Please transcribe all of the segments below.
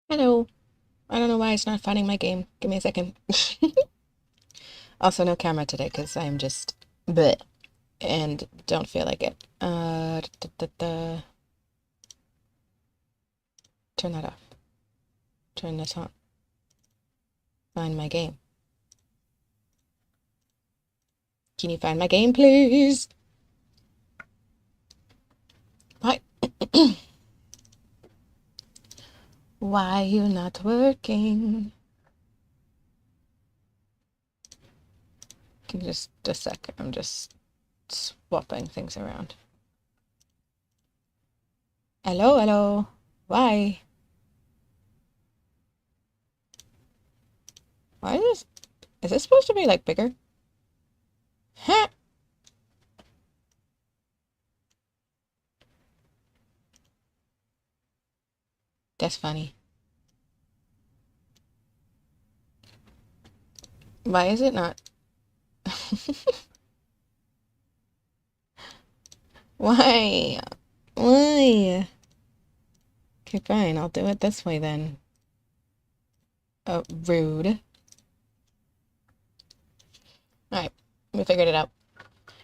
Hello. I don't know why it's not finding my game. Give me a second. Also, no camera today because I'm just bleh and don't feel like it. Turn that off. Turn this on. Find my game. Can you find my game, please? Why? Why are you not working? Give me just a sec. I'm just swapping things around. Hello, hello. Why? Why is this? Is this supposed to be like bigger? Huh? That's funny. Why is it not? Why? Why? Okay, fine. I'll do it this way then. Oh, rude. All right, we figured it out.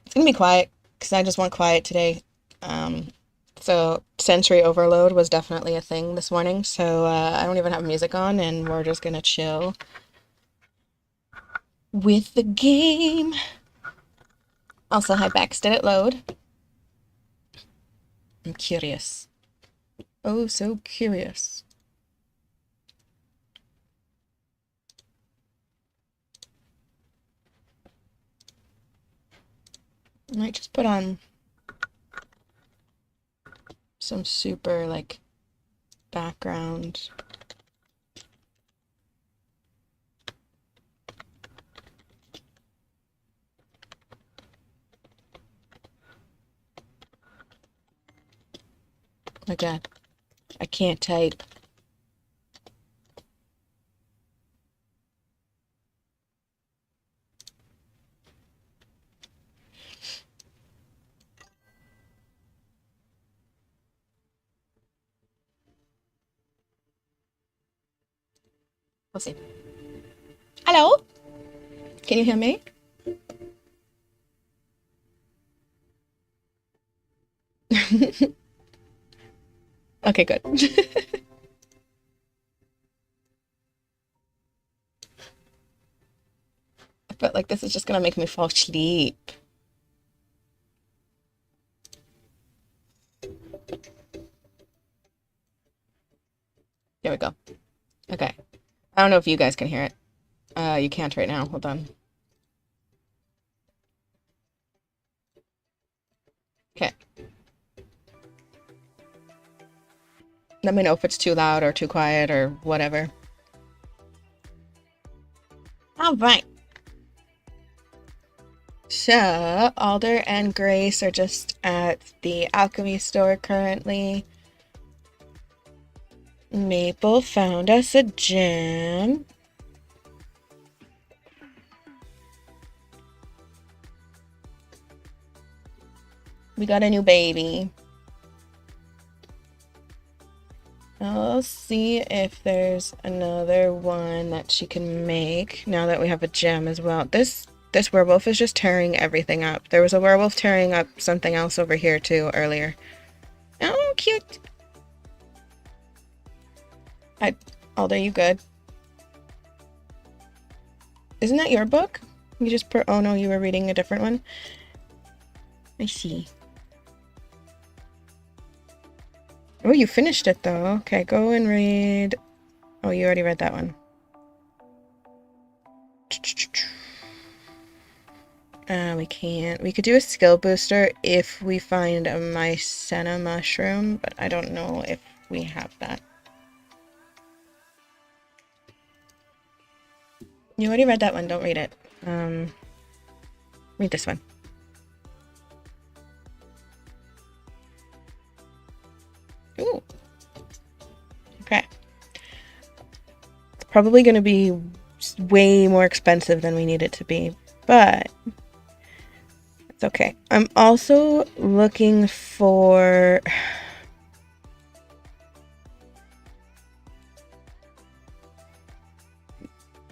It's gonna be quiet because I just want quiet today. Um, so sensory overload was definitely a thing this morning. So I don't even have music on, and we're just gonna chill with the game. Also, hi Bex, did it load? I'm curious. Oh, so curious. I might just put on some super like background. My God, I can't type. We'll see. Hello? Can you hear me? Okay, good. But like this is just gonna make me fall asleep. There we go. Okay. I don't know if you guys can hear it. You can't right now. Hold on. Okay. Let me know if it's too loud or too quiet or whatever. All right. So, Alder and Grace are just at the alchemy store currently. Maple found us a gem. We got a new baby. I'll see if there's another one that she can make now that we have a gem as well. This werewolf is just tearing everything up. There was a werewolf tearing up something else over here too earlier. Oh, cute. Alder, you good? Isn't that your book? You just oh no, you were reading a different one. I see. Oh, you finished it though. Okay, go and read. Oh, you already read that one. We can't. We could do a skill booster if we find a mycena mushroom, but I don't know if we have that. You already read that one. Don't read it. Read this one. Ooh. Okay. It's probably going to be way more expensive than we need it to be, but it's okay. I'm also looking for...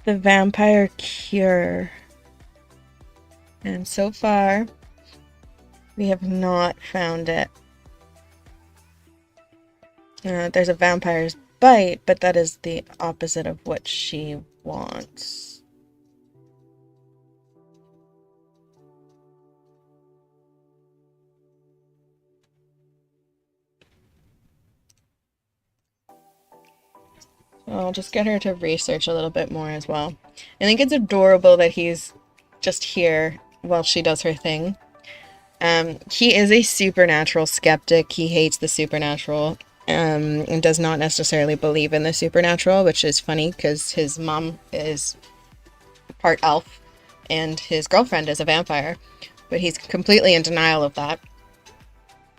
the vampire cure. And so far, we have not found it. There's a vampire's bite, but that is the opposite of what she wants. I'll just get her to research a little bit more as well. I think it's adorable that he's just here while she does her thing. He is a supernatural skeptic. He hates the supernatural, and does not necessarily believe in the supernatural, which is funny because his mom is part elf and his girlfriend is a vampire, but he's completely in denial of that.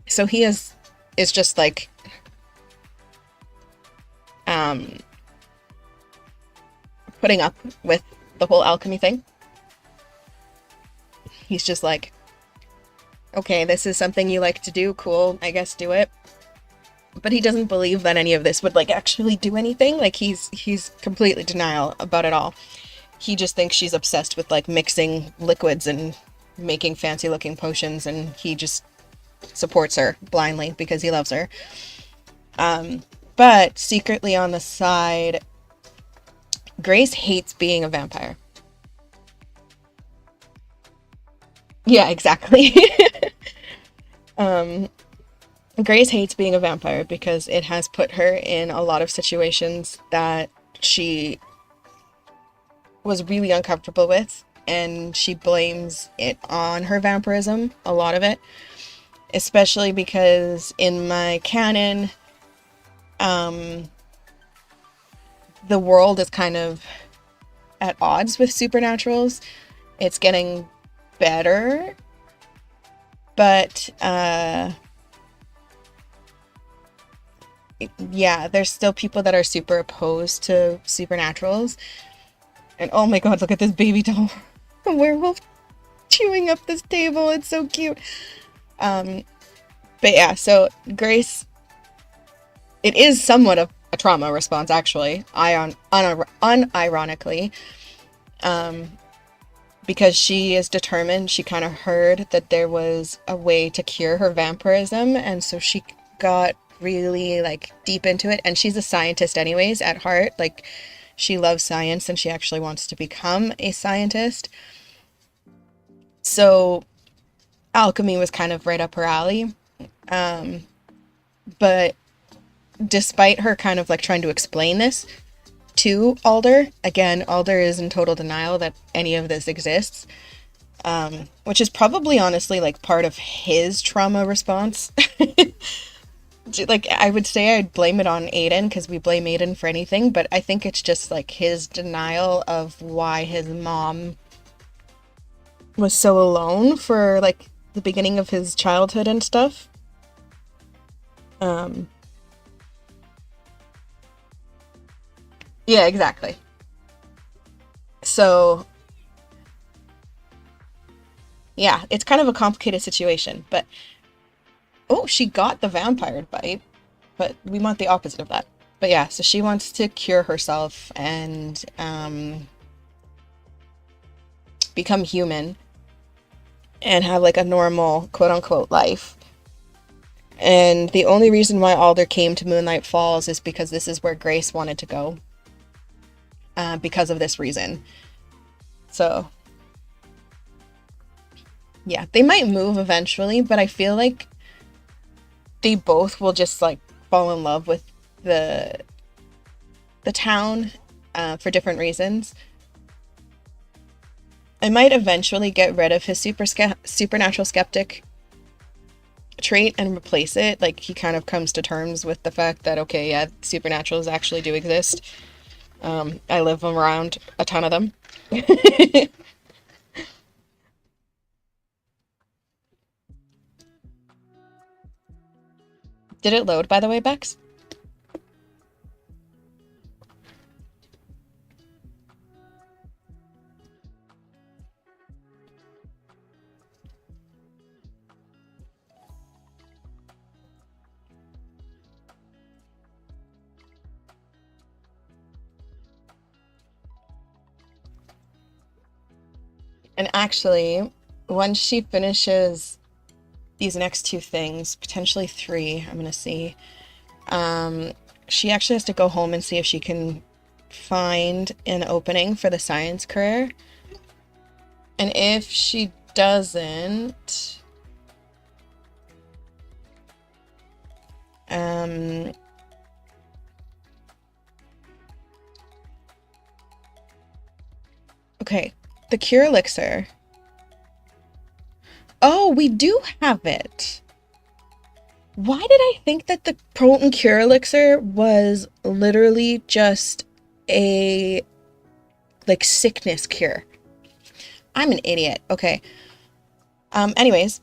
So he is just like putting up with the whole alchemy thing. He's just like, okay, this is something you like to do, cool, I guess do it. But he doesn't believe that any of this would like actually do anything. Like he's completely denial about it all. He just thinks she's obsessed with like mixing liquids and making fancy looking potions, and he just supports her blindly because he loves her. But secretly on the side, Grace hates being a vampire. Yeah, exactly. Grace hates being a vampire because it has put her in a lot of situations that she was really uncomfortable with, and she blames it on her vampirism, a lot of it, especially because in my canon, the world is kind of at odds with supernaturals. It's getting better, but yeah, there's still people that are super opposed to supernaturals. And oh my god, look at this baby doll. A werewolf chewing up this table. It's so cute. But yeah, so Grace, it is somewhat of a trauma response, actually, unironically, because she is determined. She kind of heard that there was a way to cure her vampirism, and so she got really like deep into it. And she's a scientist anyways at heart. Like, she loves science and she actually wants to become a scientist. So alchemy was kind of right up her alley. But despite her kind of like trying to explain this to Alder, again, Alder is in total denial that any of this exists, which is probably honestly like part of his trauma response. Like, I would say I'd blame it on Aiden because we blame Aiden for anything, but I think it's just like his denial of why his mom was so alone for like the beginning of his childhood and stuff. Yeah, exactly. So yeah, it's kind of a complicated situation, but oh, she got the vampire bite, but we want the opposite of that. But yeah, so she wants to cure herself and become human and have like a normal quote unquote life. And the only reason why Alder came to Moonlight Falls is because this is where Grace wanted to go, because of this reason. So yeah, they might move eventually, but I feel like they both will just like fall in love with the town, for different reasons. I might eventually get rid of his supernatural skeptic trait and replace it. Like, he kind of comes to terms with the fact that, okay, yeah, supernaturals actually do exist. I live around a ton of them. Did it load, by the way, Bex? And actually, once she finishes these next two things, potentially three, I'm gonna see. Um, she actually has to go home and see if she can find an opening for the science career. And if she doesn't, okay, the cure elixir. Oh, we do have it. Why did I think that the potent cure elixir was literally just a like sickness cure? I'm an idiot. Okay. Anyways,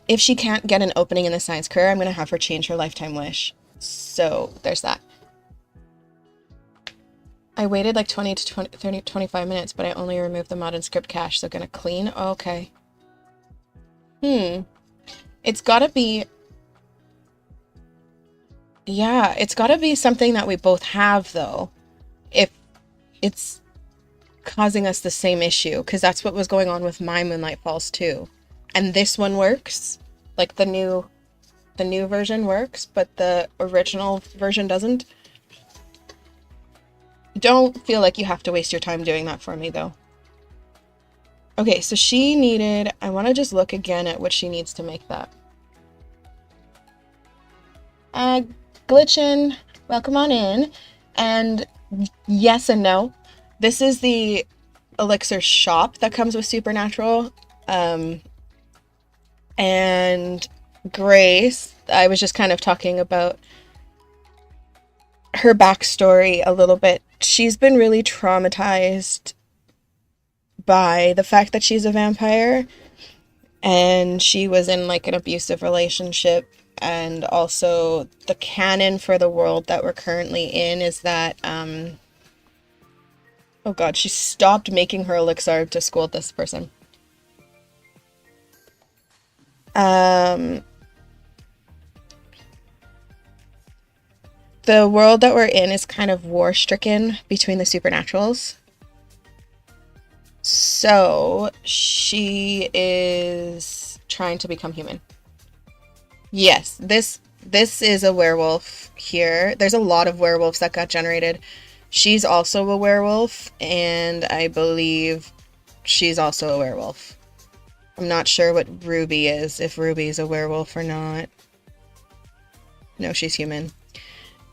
if she can't get an opening in the science career, I'm gonna have her change her lifetime wish. So there's that. I waited like 20 to 20, 30, 25 minutes, but I only removed the mod and script cache, so gonna clean? Oh, okay. It's gotta be... Yeah, it's gotta be something that we both have, though. If it's causing us the same issue, because that's what was going on with my Moonlight Falls, too. And this one works. Like, the new version works, but the original version doesn't. Don't feel like you have to waste your time doing that for me, though. Okay, so she needed... I want to just look again at what she needs to make that. Glitchin, welcome on in. And yes and no. This is the elixir shop that comes with Supernatural. And Grace, I was just kind of talking about her backstory a little bit. She's been really traumatized by the fact that she's a vampire, and she was in like an abusive relationship. And also the canon for the world that we're currently in is that oh god, she stopped making her elixir to scold this person. The world that we're in is kind of war-stricken between the Supernaturals. So she is trying to become human. Yes, this is a werewolf here. There's a lot of werewolves that got generated. She's also a werewolf, and I believe she's also a werewolf. I'm not sure what Ruby is, if Ruby's a werewolf or not. No, she's human.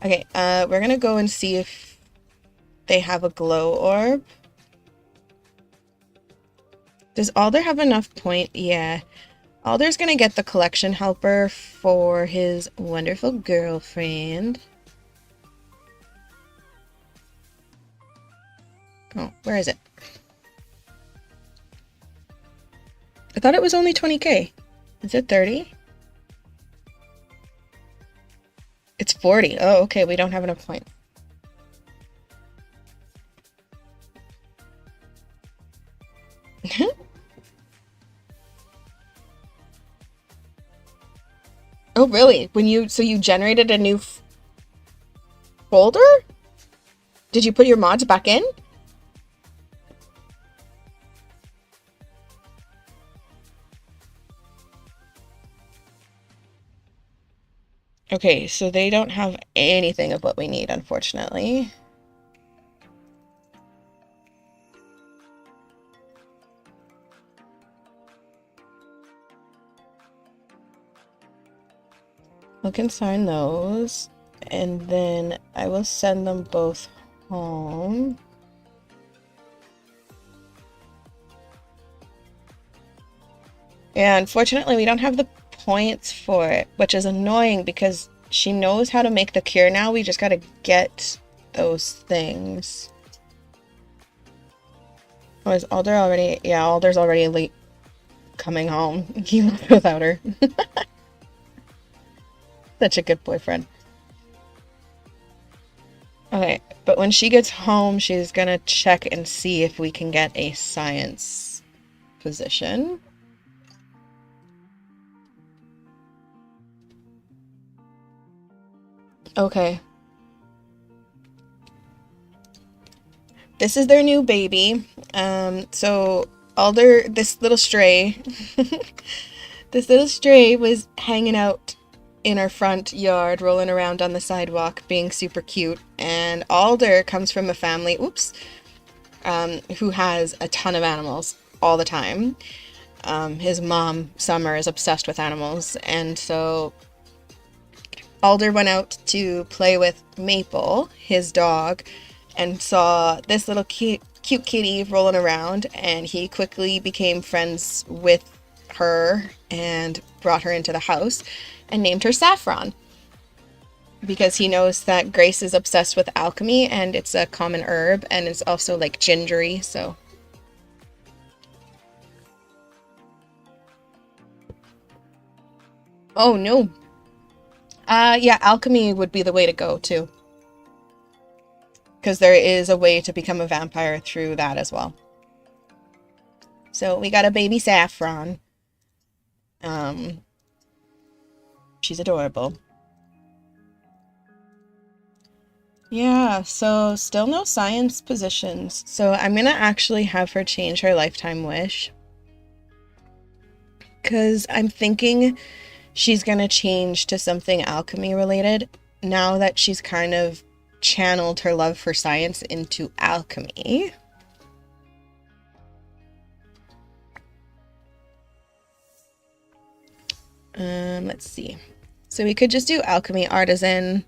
Okay, we're gonna go and see if they have a glow orb. Does Alder have enough point? Yeah. Alder's gonna get the collection helper for his wonderful girlfriend. Oh, where is it? I thought it was only 20k. Is it 30? It's 40. Oh, okay, we don't have enough points. Oh, really? So you generated a new folder? Did you put your mods back in? Okay, so they don't have anything of what we need, unfortunately. We can sign those, and then I will send them both home. Yeah, unfortunately, we don't have the points for it, which is annoying because she knows how to make the cure now. We just gotta get those things. Oh, is Alder already? Yeah, Alder's already late coming home. He left without her. Such a good boyfriend. Okay, but when she gets home, she's gonna check and see if we can get a science position. Okay. This is their new baby. So Alder, this little stray, this little stray was hanging out in our front yard, rolling around on the sidewalk, being super cute. And Alder comes from a family, who has a ton of animals all the time. His mom, Summer, is obsessed with animals, and so Alder went out to play with Maple, his dog, and saw this little cute kitty rolling around, and he quickly became friends with her and brought her into the house and named her Saffron because he knows that Grace is obsessed with alchemy and it's a common herb and it's also like gingery, so. Oh no. Yeah, alchemy would be the way to go too. Because there is a way to become a vampire through that as well. So we got a baby Saffron. She's adorable. Yeah, so still no science positions. So I'm gonna actually have her change her lifetime wish. Because I'm thinking she's gonna change to something alchemy related now that she's kind of channeled her love for science into alchemy. Let's see. So we could just do alchemy artisan.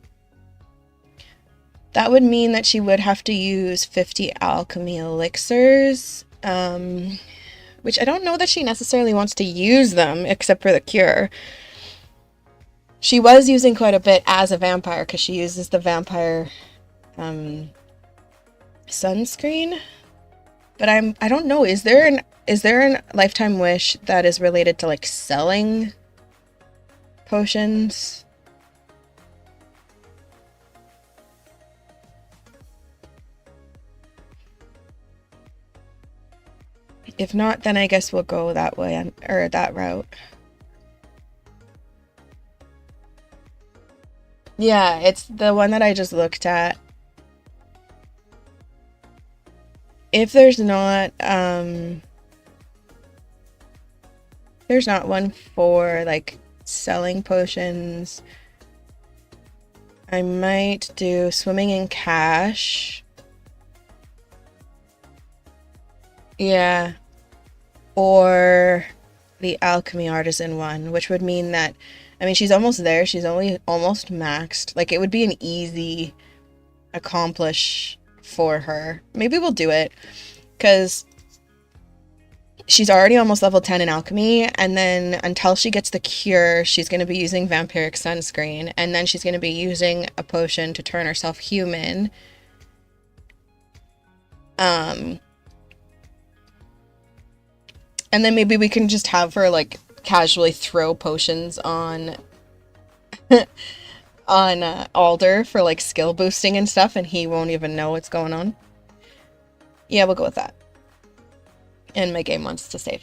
That would mean that she would have to use 50 alchemy elixirs, which I don't know that she necessarily wants to use them except for the cure. She was using quite a bit as a vampire because she uses the vampire sunscreen. But I don't know, is there an lifetime wish that is related to like selling potions? If not, then I guess we'll go that way or that route. Yeah, it's the one that I just looked at. If there's not one for like selling potions, I might do swimming in cash. Yeah. Or the alchemy artisan one, which would mean that, I mean, she's almost there. She's only almost maxed. Like, it would be an easy accomplish for her. Maybe we'll do it because she's already almost level 10 in alchemy, and then until she gets the cure, she's going to be using vampiric sunscreen, and then she's going to be using a potion to turn herself human. And then maybe we can just have her like casually throw potions on Alder for like skill boosting and stuff, and he won't even know what's going on. Yeah, we'll go with that. And my game wants to save.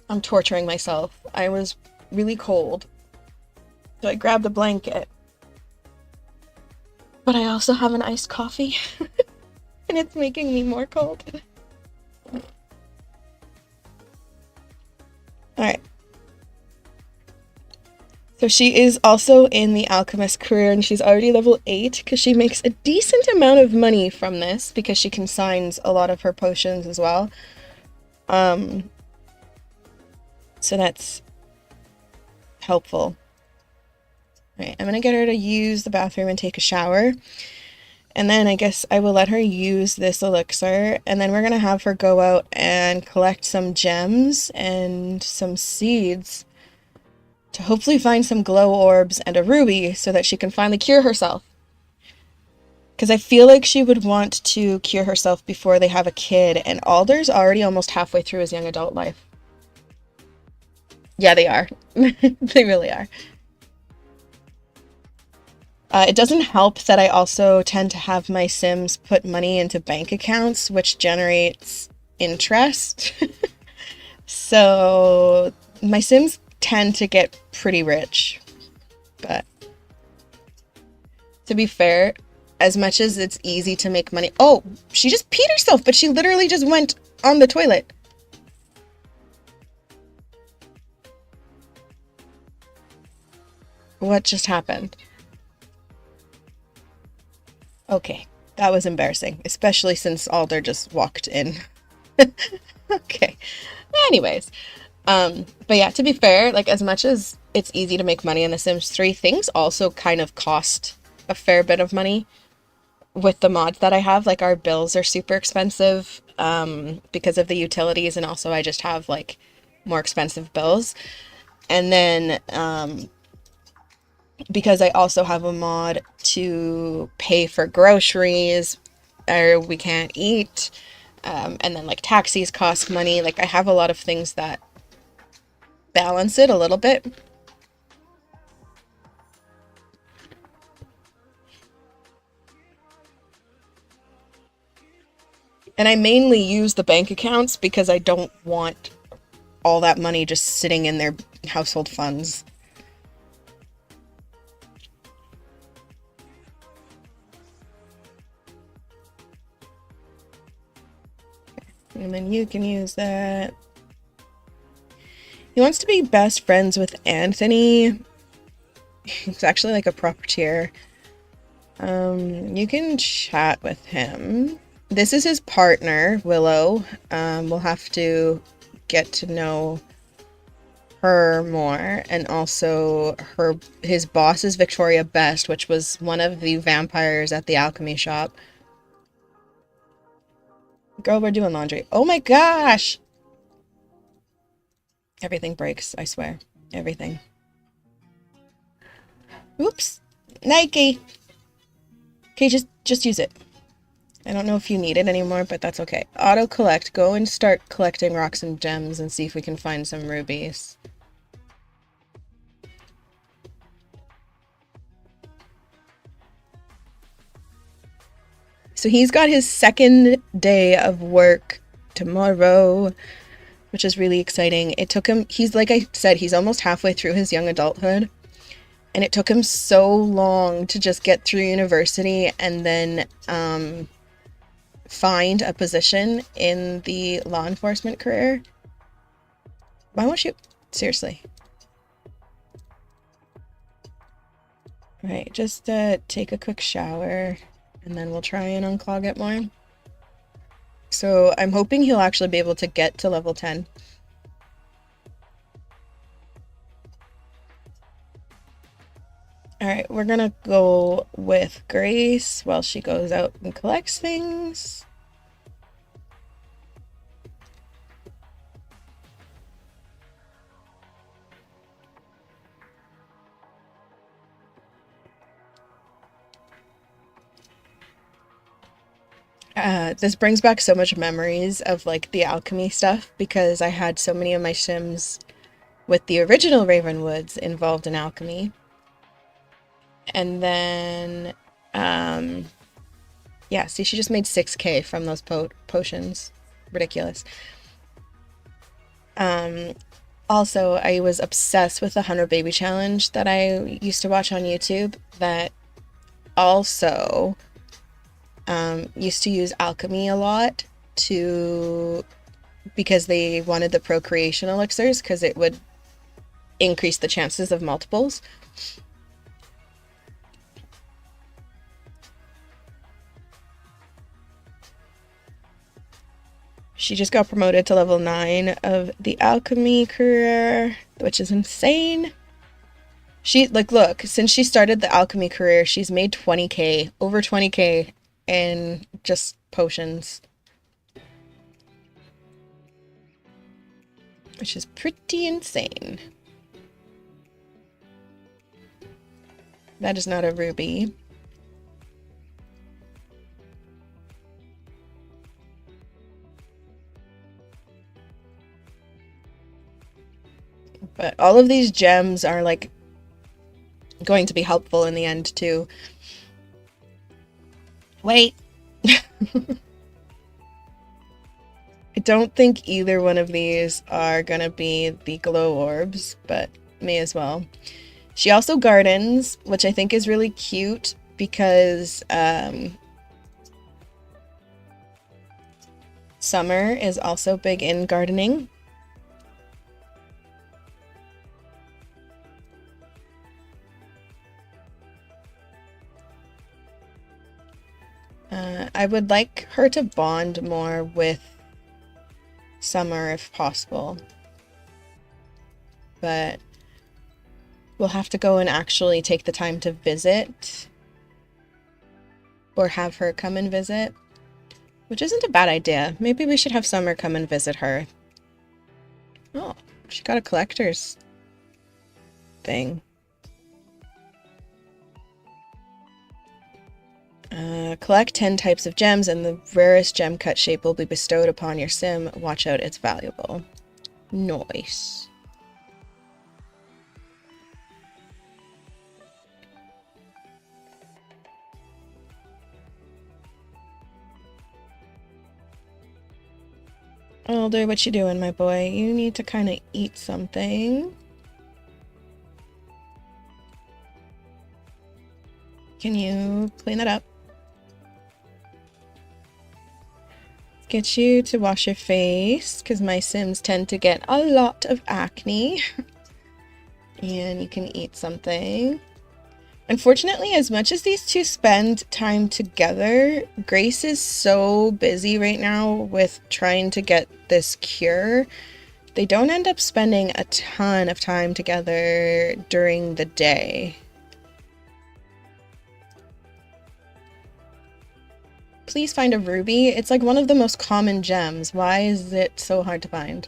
I'm torturing myself. I was really cold, so I grabbed a blanket. But I also have an iced coffee, and it's making me more cold. Alright. So she is also in the alchemist career, and she's already level 8 because she makes a decent amount of money from this because she consigns a lot of her potions as well. So that's helpful. Alright, I'm gonna get her to use the bathroom and take a shower. And then I guess I will let her use this elixir, and then we're gonna have her go out and collect some gems and some seeds to hopefully find some glow orbs and a ruby so that she can finally cure herself. Because I feel like she would want to cure herself before they have a kid, and Alder's already almost halfway through his young adult life. Yeah, they are. They really are. It doesn't help that I also tend to have my Sims put money into bank accounts, which generates interest. So my Sims tend to get pretty rich But to be fair, as much as it's easy to make money... Oh, she just peed herself, but she literally just went on the toilet. What just happened? Okay, that was embarrassing, especially since Alder just walked in. Okay. Anyways, but yeah, to be fair, like as much as it's easy to make money in The Sims 3, things also kind of cost a fair bit of money with the mods that I have. Like our bills are super expensive because of the utilities, and also I just have like more expensive bills. And then because I also have a mod to pay for groceries or we can't eat, and then like taxis cost money. Like I have a lot of things that balance it a little bit. And I mainly use the bank accounts because I don't want all that money just sitting in their household funds. And then you can use that. He wants to be best friends with Anthony. He's actually like a proper tier. You can chat with him. This is his partner, Willow. We'll have to get to know her more, and also his boss is Victoria Best, which was one of the vampires at the alchemy shop. Girl, we're doing laundry. Oh my gosh! Everything breaks, I swear. Everything. Oops. Nike! Okay, just use it. I don't know if you need it anymore, but that's okay. Auto collect. Go and start collecting rocks and gems and see if we can find some rubies. So he's got his second day of work tomorrow, which is really exciting. It took him, he's like I said, he's almost halfway through his young adulthood. And it took him so long to just get through university and then find a position in the law enforcement career. Why won't you? Seriously. All right, just take a quick shower and then we'll try and unclog it more. So I'm hoping he'll actually be able to get to level 10. All right, we're gonna go with Grace while she goes out and collects things. This brings back so much memories of like the alchemy stuff because I had so many of my Sims with the original Ravenwoods involved in alchemy. And then, yeah, see, she just made 6K from those potions. Ridiculous. Also, I was obsessed with the 100 Baby Challenge that I used to watch on YouTube that also used to use alchemy a lot because they wanted the procreation elixirs because it would increase the chances of multiples. She just got promoted to level 9 of the alchemy career, which is insane. She, like, look, since she started the alchemy career, she's made 20K, over 20K in just potions. Which is pretty insane. That is not a ruby. But all of these gems are like going to be helpful in the end too. Wait. I don't think either one of these are gonna be the glow orbs, but may as well. She also gardens, which I think is really cute because Summer is also big in gardening. I would like her to bond more with Summer if possible, but we'll have to go and actually take the time to visit or have her come and visit, which isn't a bad idea. Maybe we should have Summer come and visit her. Oh, she got a collector's thing. Collect 10 types of gems and the rarest gem cut shape will be bestowed upon your sim. Watch out, it's valuable. Nice. Elder, what you doing, my boy? You need to kind of eat something. Can you clean that up? Get you to wash your face, because my Sims tend to get a lot of acne. And you can eat something. Unfortunately, as much as these two spend time together, Grace is so busy right now with trying to get this cure. They don't end up spending a ton of time together during the day. Please find a ruby. It's like one of the most common gems. Why is it so hard to find?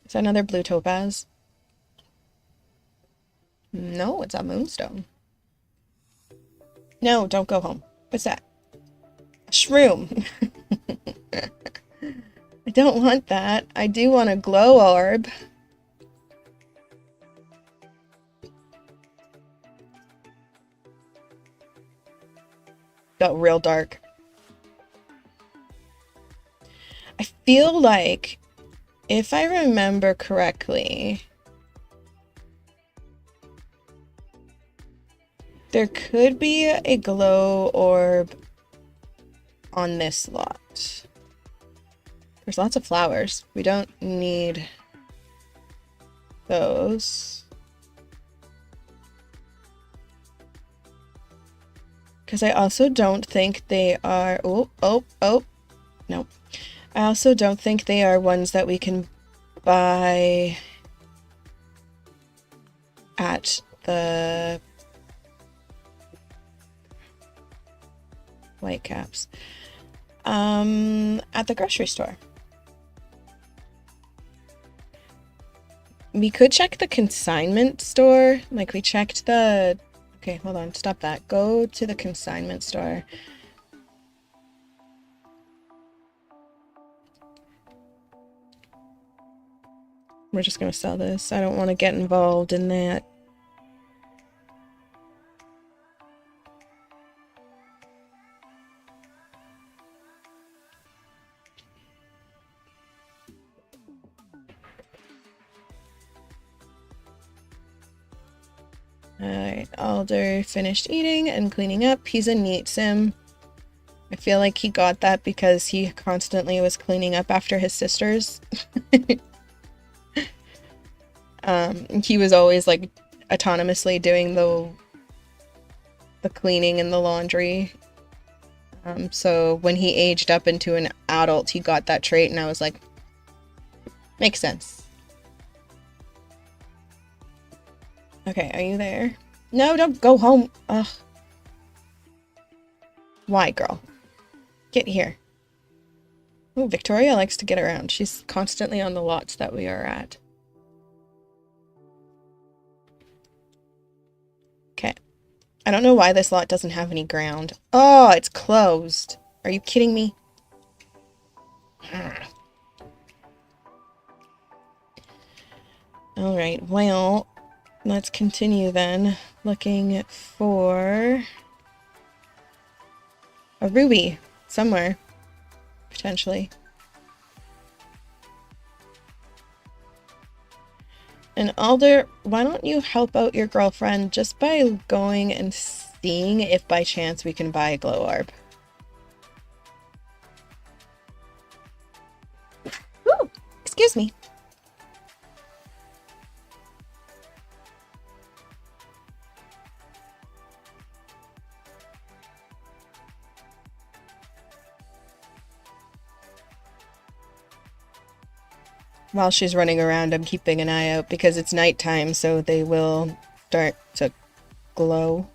Is that another blue topaz? No, it's a moonstone. No, don't go home. What's that? A shroom. I don't want that. I do want a glow orb. Got real dark. I feel like, if I remember correctly, there could be a glow orb on this lot. There's lots of flowers. We don't need those. Because I also don't think they are... Oh. No. I also don't think they are ones that we can buy at the Whitecaps. At the grocery store. We could check the consignment store. Like, we checked the... Okay, hold on. Stop that. Go to the consignment store. We're just gonna sell this. I don't want to get involved in that. Alright, Alder finished eating and cleaning up. He's a neat sim. I feel like he got that because he constantly was cleaning up after his sisters. He was always like autonomously doing the cleaning and the laundry. So when he aged up into an adult, he got that trait, and I was like, makes sense. Okay, are you there? No, don't go home. Ugh. Why, girl? Get here. Oh, Victoria likes to get around. She's constantly on the lots that we are at. Okay. I don't know why this lot doesn't have any ground. Oh, it's closed. Are you kidding me? Alright, well, let's continue then. Looking for a ruby somewhere, potentially. And Alder, why don't you help out your girlfriend just by going and seeing if by chance we can buy a glow orb? Ooh, excuse me. While she's running around, I'm keeping an eye out because it's nighttime, so they will start to glow.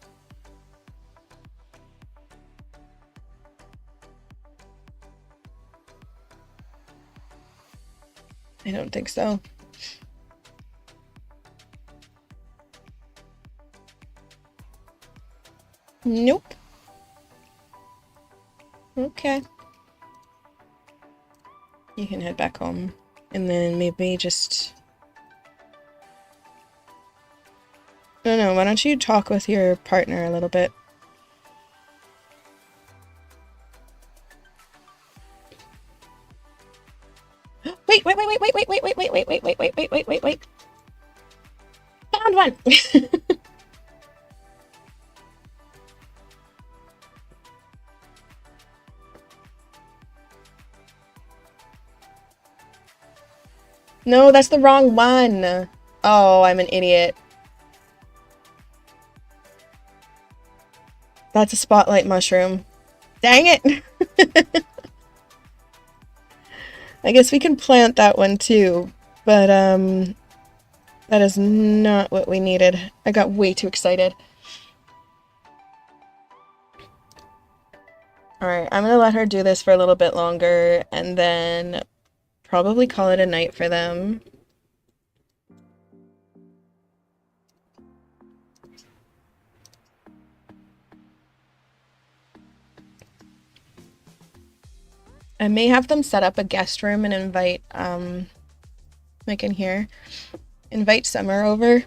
I don't think so. Nope. Okay. You can head back home. And then maybe just... No, why don't you talk with your partner a little bit? Wait. Found one! No, that's the wrong one. Oh, I'm an idiot. That's a spotlight mushroom. Dang it! I guess we can plant that one too, but that is not what we needed. I got way too excited. Alright, I'm gonna let her do this for a little bit longer and then probably call it a night for them. I may have them set up a guest room and invite, like in here, invite Summer over.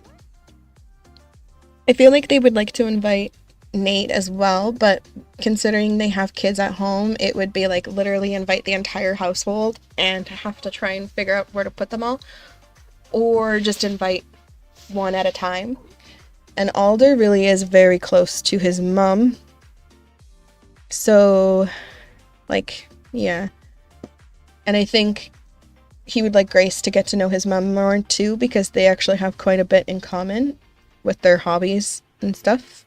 I feel like they would like to invite Nate as well, but considering they have kids at home, it would be like literally invite the entire household and have to try and figure out where to put them all, or just invite one at a time. And Alder really is very close to his mom, so like, yeah. And I think he would like Grace to get to know his mom more too, because they actually have quite a bit in common with their hobbies and stuff.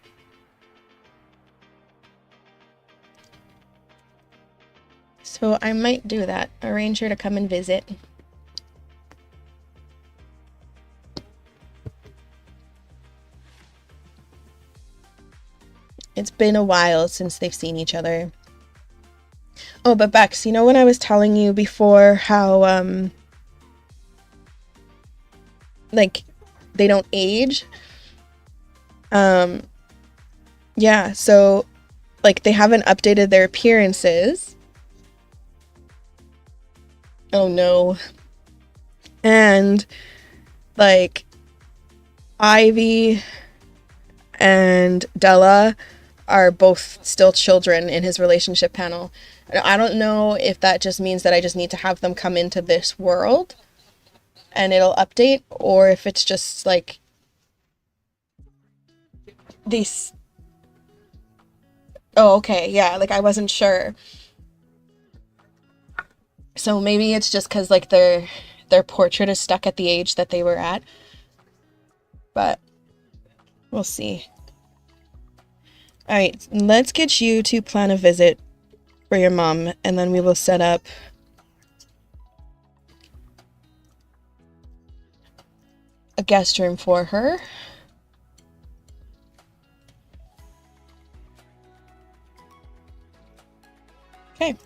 So I might do that. Arrange her to come and visit. It's been a while since they've seen each other. Oh, but Bex, you know when I was telling you before how, like, they don't age? Yeah, so, like, they haven't updated their appearances. Oh no. And, like, Ivy and Della are both still children in his relationship panel. I don't know if that just means that I just need to have them come into this world and it'll update, or if it's just like these. Oh, okay, yeah, like I wasn't sure. So maybe it's just because like their portrait is stuck at the age that they were at. But we'll see. Alright, let's get you to plan a visit for your mom, and then we will set up a guest room for her. Okay.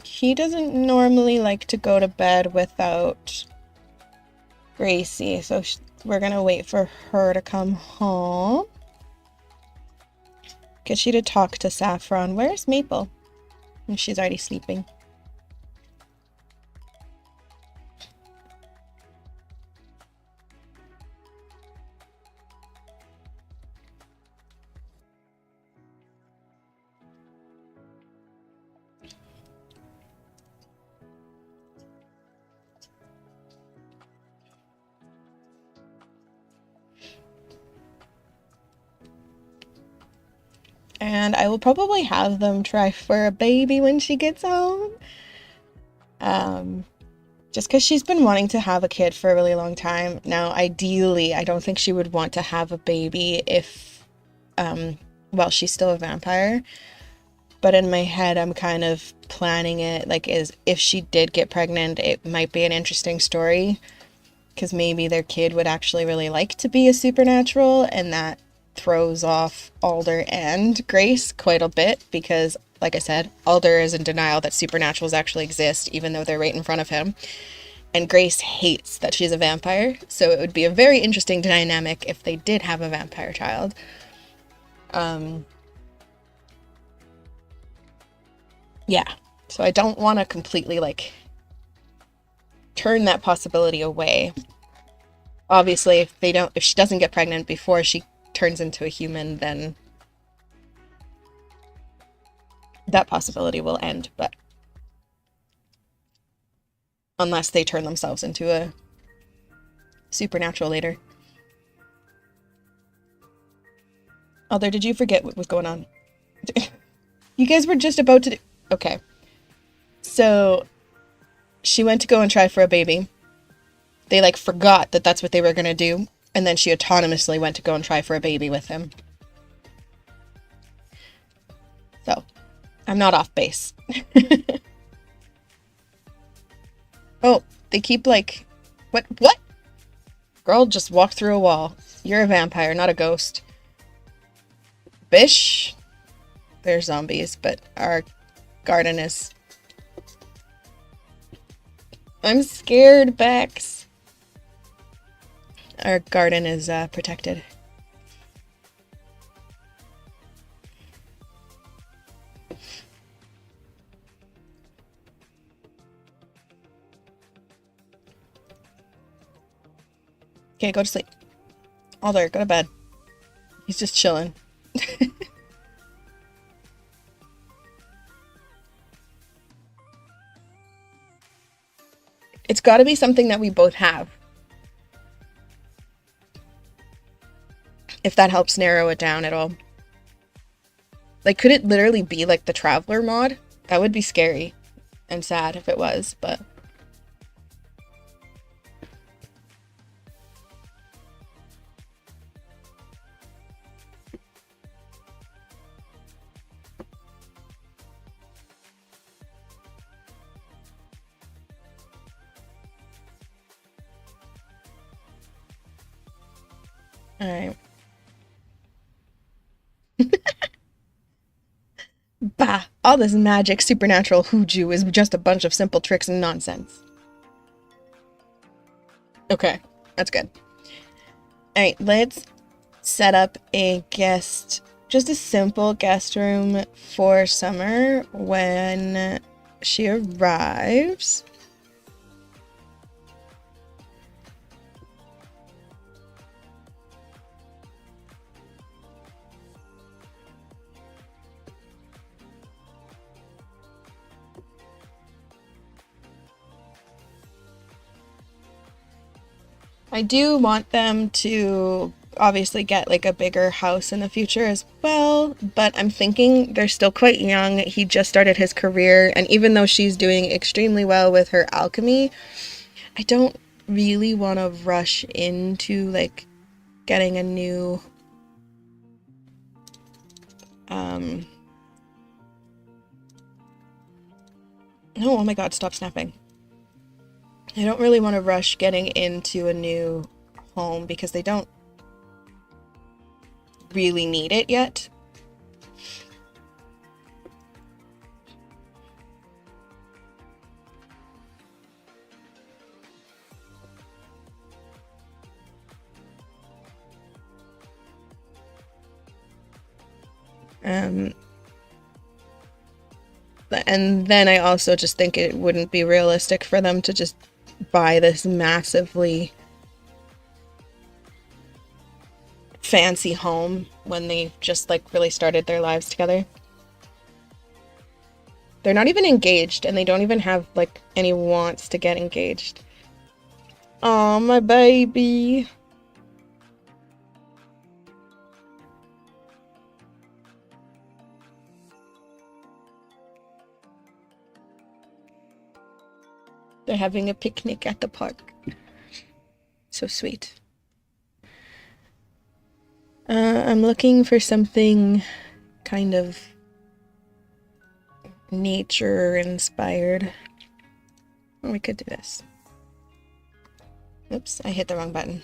He doesn't normally like to go to bed without Gracie, so we're gonna wait for her to come home. Get you to talk to Saffron. Where's Maple? She's already sleeping. and I will probably have them try for a baby when she gets home. Just because she's been wanting to have a kid for a really long time. Now, ideally, I don't think she would want to have a baby if, well, she's still a vampire. But in my head, I'm kind of planning it like is if she did get pregnant, it might be an interesting story because maybe their kid would actually really like to be a supernatural, and that throws off Alder and Grace quite a bit because, like I said, Alder is in denial that supernaturals actually exist, even though they're right in front of him. And Grace hates that she's a vampire, so it would be a very interesting dynamic if they did have a vampire child. Yeah, so I don't want to completely, like, turn that possibility away. Obviously, if she doesn't get pregnant before she turns into a human, then that possibility will end, but unless they turn themselves into a supernatural later. Although, did you forget what was going on? You guys were just about to do... Okay. So, she went to go and try for a baby. They, like, forgot that that's what they were going to do, and then she autonomously went to go and try for a baby with him. So, I'm not off base. Oh, they keep, like... What? Girl just walked through a wall. You're a vampire, not a ghost. Bish? They're zombies, but our garden is... I'm scared, Bex. Our garden is protected. Okay, go to sleep. Alder, go to bed. He's just chilling. It's got to be something that we both have. If that helps narrow it down at all. Like, could it literally be like the Traveler mod? That would be scary and sad if it was, but... Alright. Bah! All this magic, supernatural hoodoo is just a bunch of simple tricks and nonsense. Okay, that's good. Alright, let's set up just a simple guest room for Summer when she arrives. I do want them to obviously get like a bigger house in the future as well, but I'm thinking they're still quite young. He just started his career, and even though she's doing extremely well with her alchemy, I don't really want to rush into like getting a new oh my god, stop snapping. I don't really want to rush getting into a new home because they don't really need it yet. And then I also just think it wouldn't be realistic for them to just buy this massively fancy home when they just like really started their lives together. They're not even engaged, and they don't even have like any wants to get engaged. Oh, my baby. . They're having a picnic at the park. So sweet. I'm looking for something kind of nature inspired. Oh, we could do this. Oops, I hit the wrong button.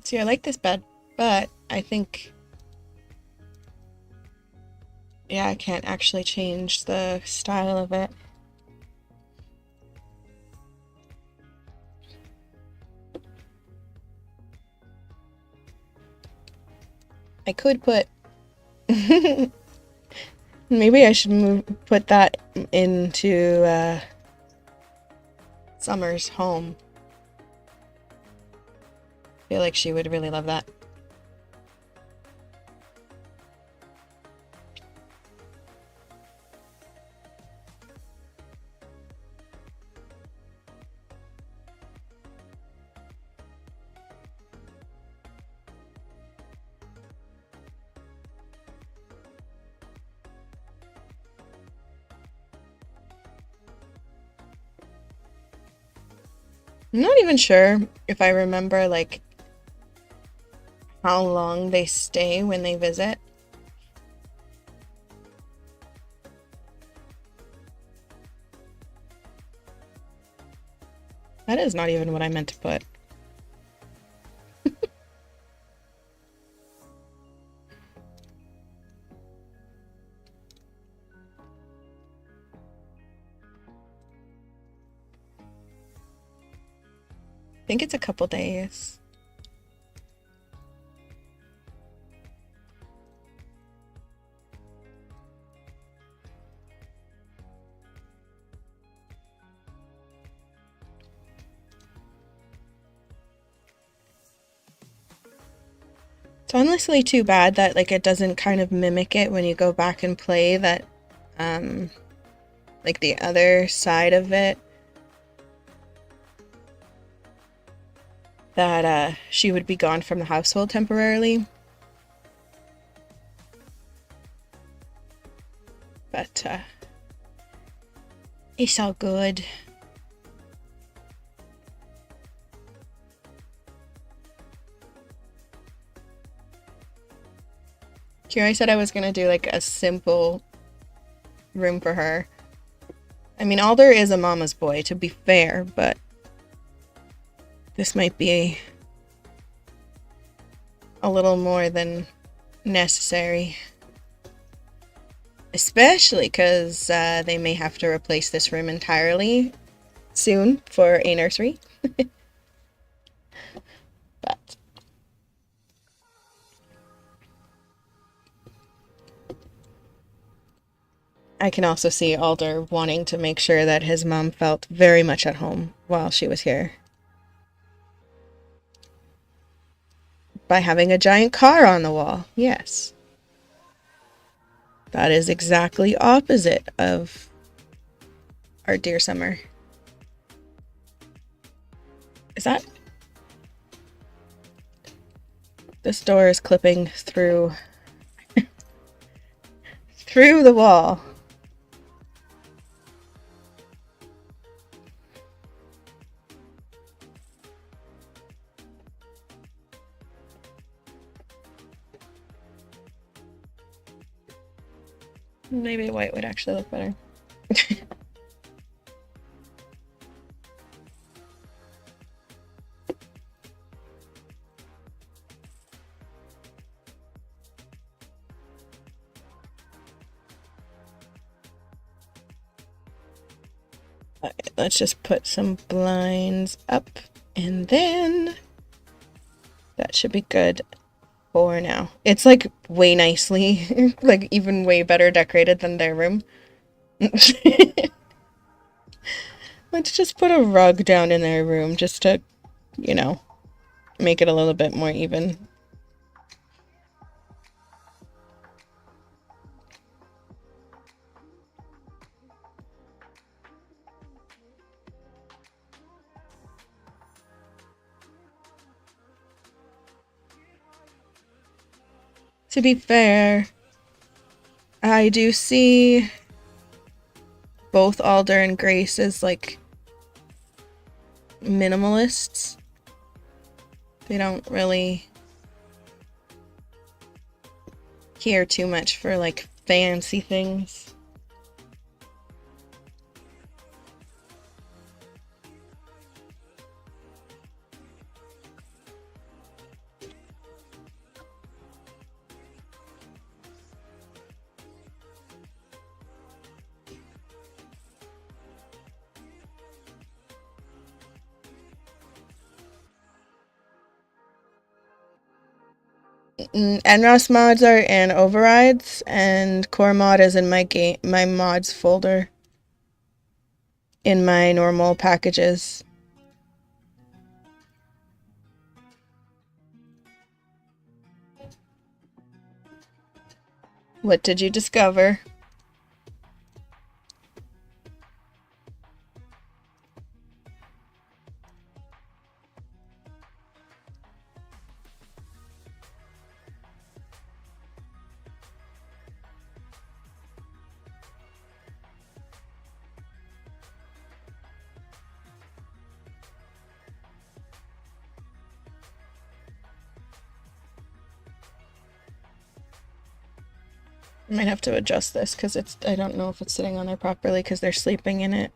See, I like this bed, but I think, yeah, I can't actually change the style of it. I could put maybe I should put that into Summer's home. I feel like she would really love that. I'm not even sure if I remember like how long they stay when they visit. That is not even what I meant to put. I think it's a couple days. It's honestly too bad that like it doesn't kind of mimic it when you go back and play that like the other side of it, that she would be gone from the household temporarily. But it's all good. Here I said I was gonna do like a simple room for her. I mean, Alder is a mama's boy, to be fair, but this might be a little more than necessary. Especially because they may have to replace this room entirely soon for a nursery. But I can also see Alder wanting to make sure that his mom felt very much at home while she was here. By having a giant car on the wall, yes. That is exactly opposite of our dear Summer. Is that? This door is clipping through through the wall. Maybe white would actually look better. Okay, let's just put some blinds up, and then that should be good for now. It's like way nicely, like even way better decorated than their room. Let's just put a rug down in their room just to, you know, make it a little bit more even. To be fair, I do see both Alder and Grace as like minimalists. They don't really care too much for like fancy things. NROS mods are in overrides, and core mod is in my mods folder in my normal packages. What did you discover? I might have to adjust this because I don't know if it's sitting on there properly because they're sleeping in it.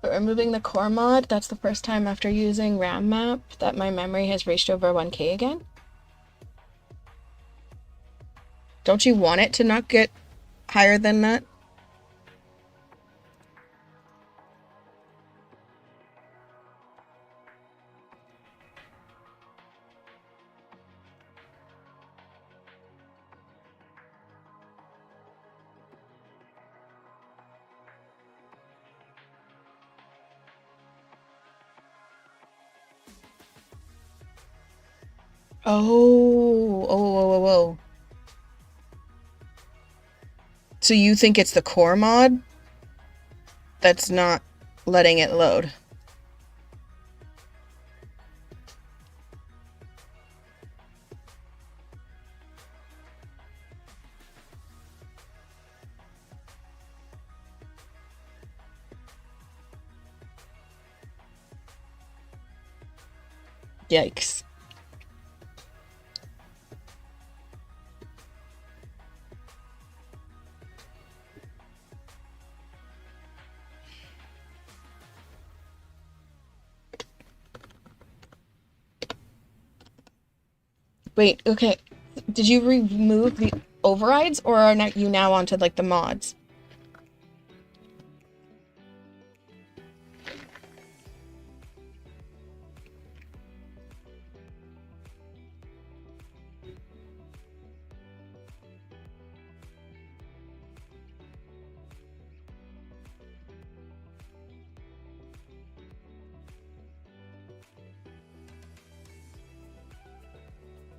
But removing the core mod, that's the first time after using RAM map that my memory has reached over 1K again. Don't you want it to not get higher than that? Oh. So you think it's the core mod that's not letting it load? Yikes. Wait, okay. Did you remove the overrides or are you now onto like the mods?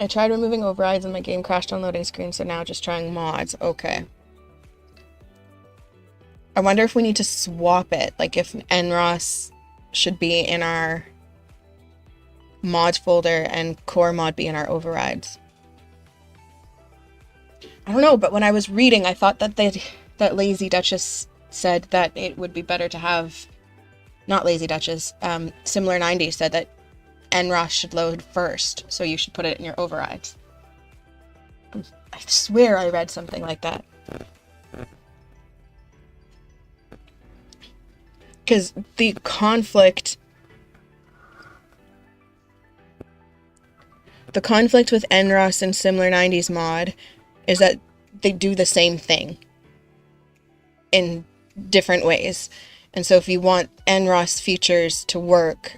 I tried removing overrides and my game crashed on loading screen, so now just trying mods. Okay. I wonder if we need to swap it, like if NROS should be in our mods folder and core mod be in our overrides. I don't know, but when I was reading, I thought that that Lazy Duchess said that it would be better to have, not Lazy Duchess, Similar 90 said that NROS should load first, so you should put it in your overrides. I swear I read something like that. Because the conflict with NROS and Similar 90s mod is that they do the same thing in different ways. And so if you want NROS features to work,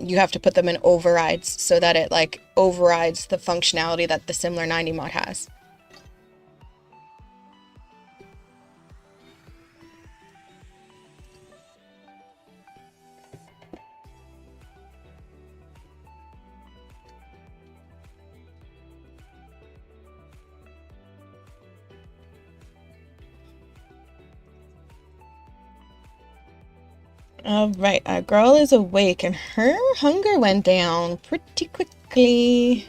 you have to put them in overrides so that it like overrides the functionality that the Similar 90 mod has. All right, our girl is awake and her hunger went down pretty quickly.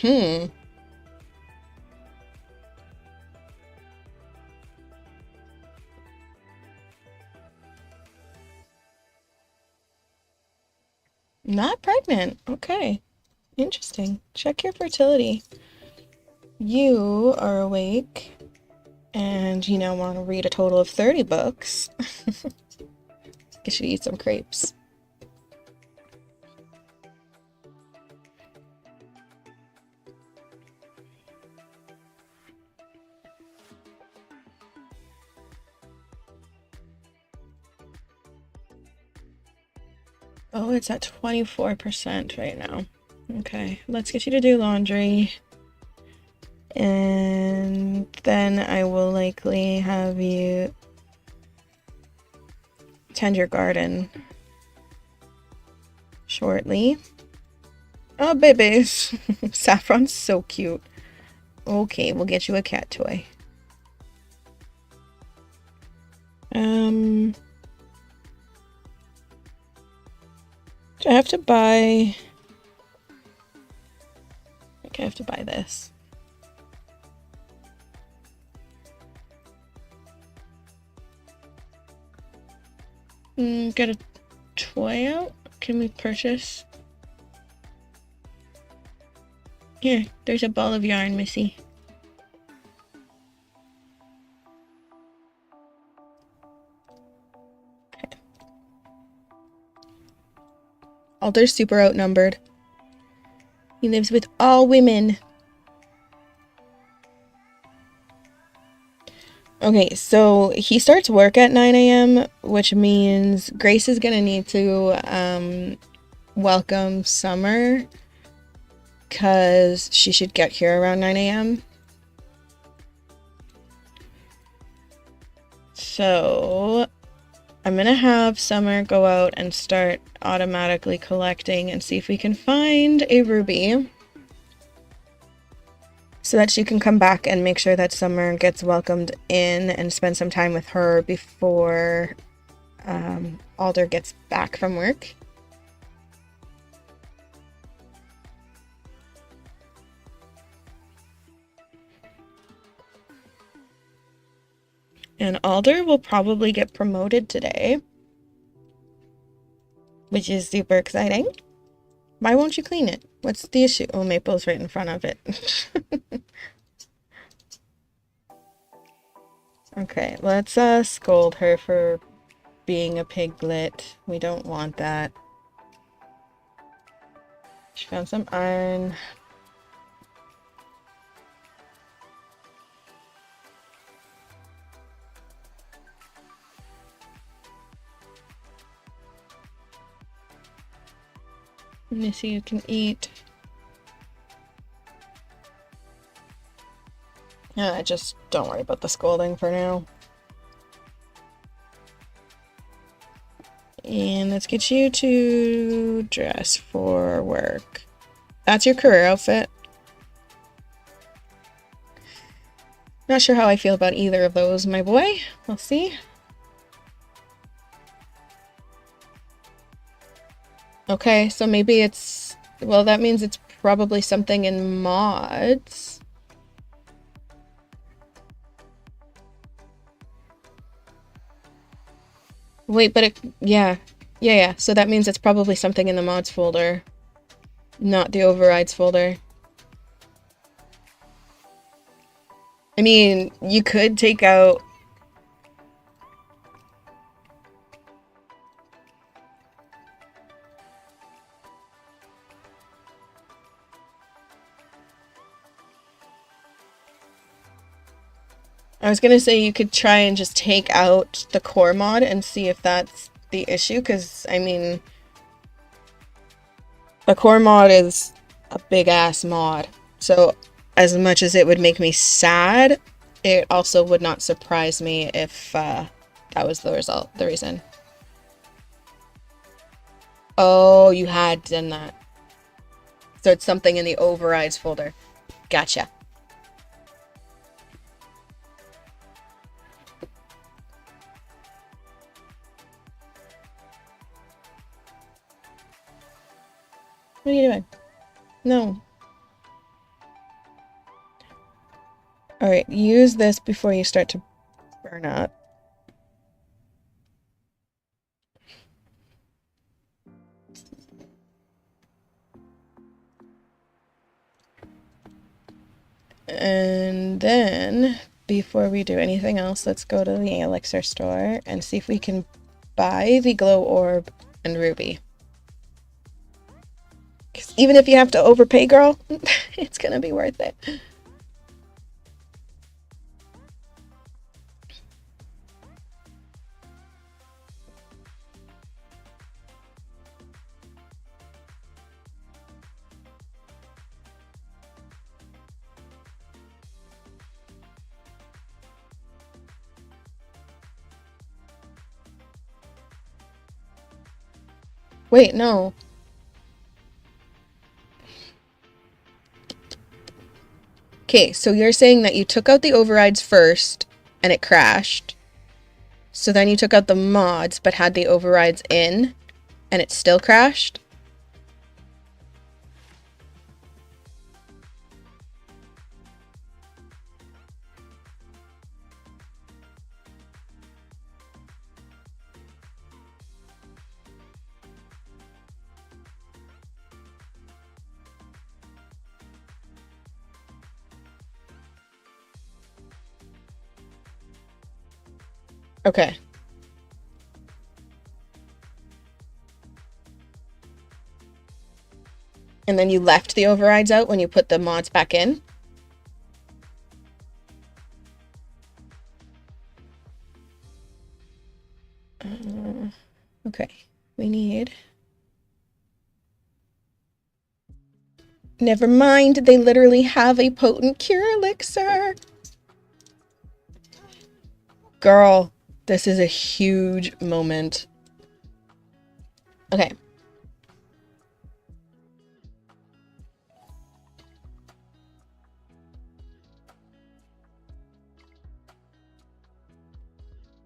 Hmm. Not pregnant. Okay. Interesting. Check your fertility. You are awake and you now want to read a total of 30 books. Guess you eat some crepes. Oh, it's at 24% right now. Okay, let's get you to do laundry. And then I will likely have you tend your garden shortly. Oh, babies. Saffron's so cute. Okay, we'll get you a cat toy. Do I have to buy... I think I have to buy this. Get a toy out? Can we purchase? Here, there's a ball of yarn, Missy. Okay. Alder's super outnumbered. He lives with all women. Okay, so he starts work at 9 a.m., which means Grace is gonna need to welcome Summer because she should get here around 9 a.m. So I'm gonna have Summer go out and start automatically collecting and see if we can find a ruby so that she can come back and make sure that Summer gets welcomed in and spend some time with her before Alder gets back from work. And Alder will probably get promoted today, which is super exciting. Why won't you clean it? What's the issue? Oh, Maple's right in front of it. Okay, let's scold her for being a piglet. We don't want that. She found some iron. Missy, you can eat. Yeah, just don't worry about the scolding for now. And let's get you to dress for work. That's your career outfit. Not sure how I feel about either of those, my boy. We'll see. Okay, so maybe it's... Well, that means it's probably something in mods. Wait, but it... Yeah. Yeah. So that means it's probably something in the mods folder. Not the overrides folder. I mean, you could take out... I was gonna say you could try and just take out the core mod and see if that's the issue, because, I mean... A core mod is a big ass mod. So, as much as it would make me sad, it also would not surprise me if that was the result, the reason. Oh, you had done that. So it's something in the overrides folder. Gotcha. What are you doing? No. Alright, use this before you start to burn up. And then, before we do anything else, let's go to the elixir store and see if we can buy the glow orb and ruby. 'Cause even if you have to overpay, girl, it's gonna be worth it. Wait, no. Okay, so you're saying that you took out the overrides first and it crashed. So then you took out the mods but had the overrides in and it still crashed? Okay. And then you left the overrides out when you put the mods back in? Okay. We need... Never mind, they literally have a potent cure elixir. Girl, this is a huge moment. Okay.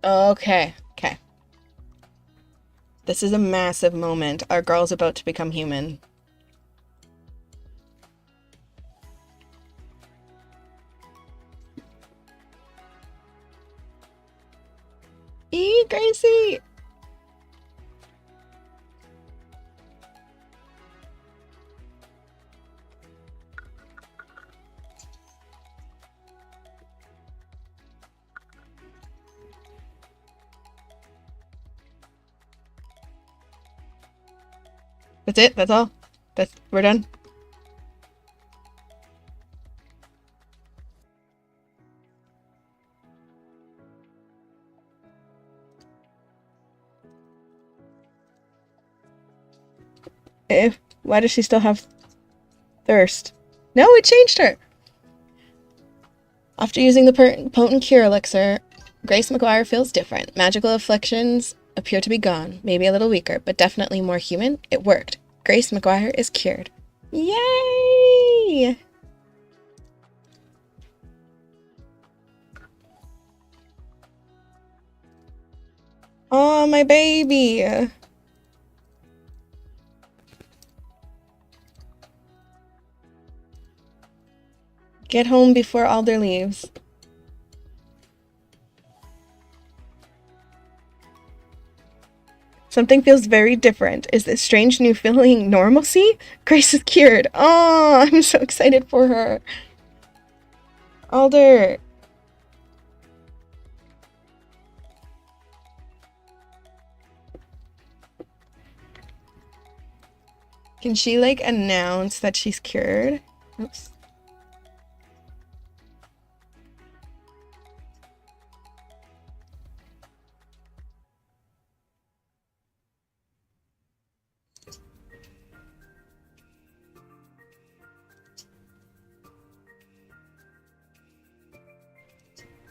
Okay. Okay. This is a massive moment. Our girl's about to become human. Eee, Gracie! That's it? That's all? We're done? Why does she still have thirst? No, it changed her! After using the potent cure elixir, Grace McGuire feels different. Magical afflictions appear to be gone, maybe a little weaker, but definitely more human. It worked. Grace McGuire is cured. Yay! Oh, my baby! Get home before Alder leaves. Something feels very different. Is this strange new feeling normalcy? Grace is cured. Oh, I'm so excited for her. Alder. Can she, like, announce that she's cured? Oops.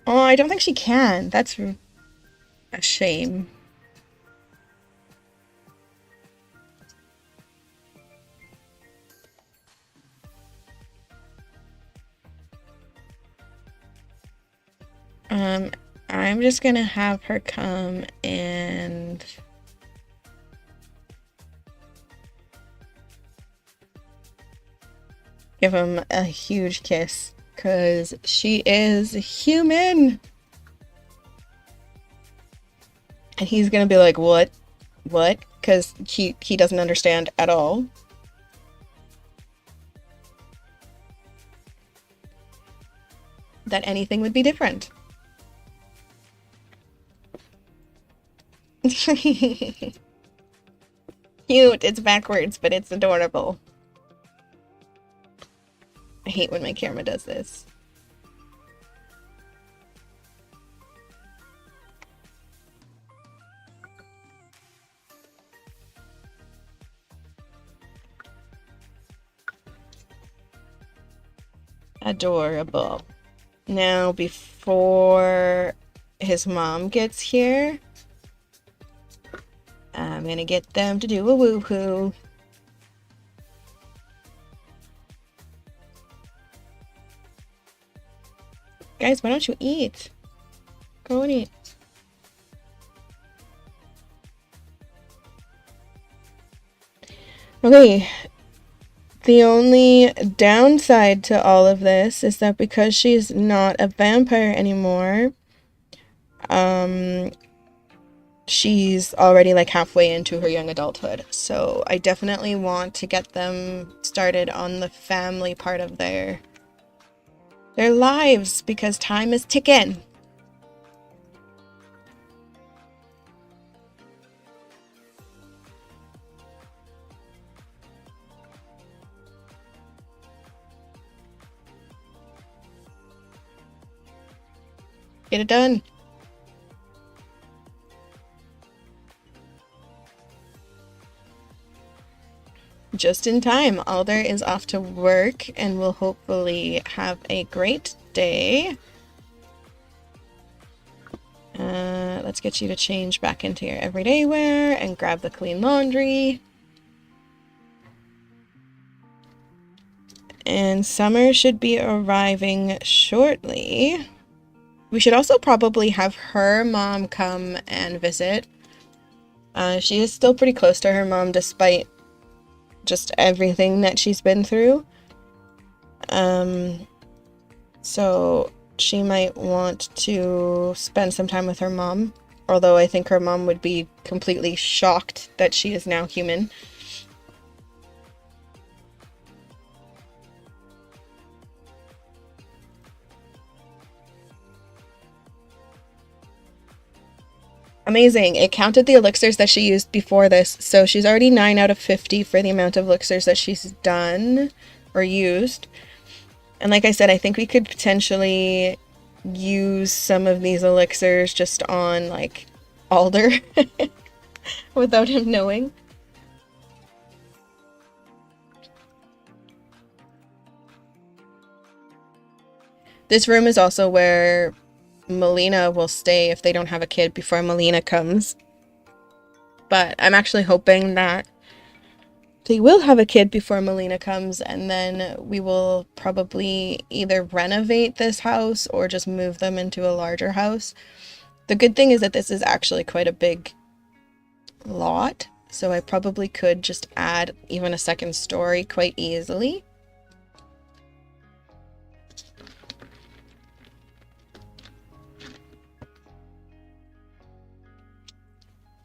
Oh, I don't think she can. That's a shame. Um, I'm just gonna have her come and give him a huge kiss, because she is human. And he's gonna be like, what? What? Because he doesn't understand at all. That anything would be different. Cute. It's backwards, but it's adorable. I hate when my camera does this. Adorable. Now, before his mom gets here, I'm gonna get them to do a woohoo. Guys, why don't you eat? Go and eat. Okay. The only downside to all of this is that because she's not a vampire anymore, she's already like halfway into her young adulthood. So I definitely want to get them started on the family part of their lives, because time is ticking. Get it done. Just in time. Alder is off to work and will hopefully have a great day. Let's get you to change back into your everyday wear and grab the clean laundry. And Summer should be arriving shortly. We should also probably have her mom come and visit. She is still pretty close to her mom despite just everything that she's been through. So she might want to spend some time with her mom, although I think her mom would be completely shocked that she is now human. Amazing. It counted the elixirs that she used before this, so she's already 9 out of 50 for the amount of elixirs that she's done or used. And like I said, I think we could potentially use some of these elixirs just on, like, Alder without him knowing. This room is also where Melina will stay if they don't have a kid before Melina comes. But I'm actually hoping that they will have a kid before Melina comes, and then we will probably either renovate this house or just move them into a larger house. The good thing is that this is actually quite a big lot, so I probably could just add even a second story quite easily.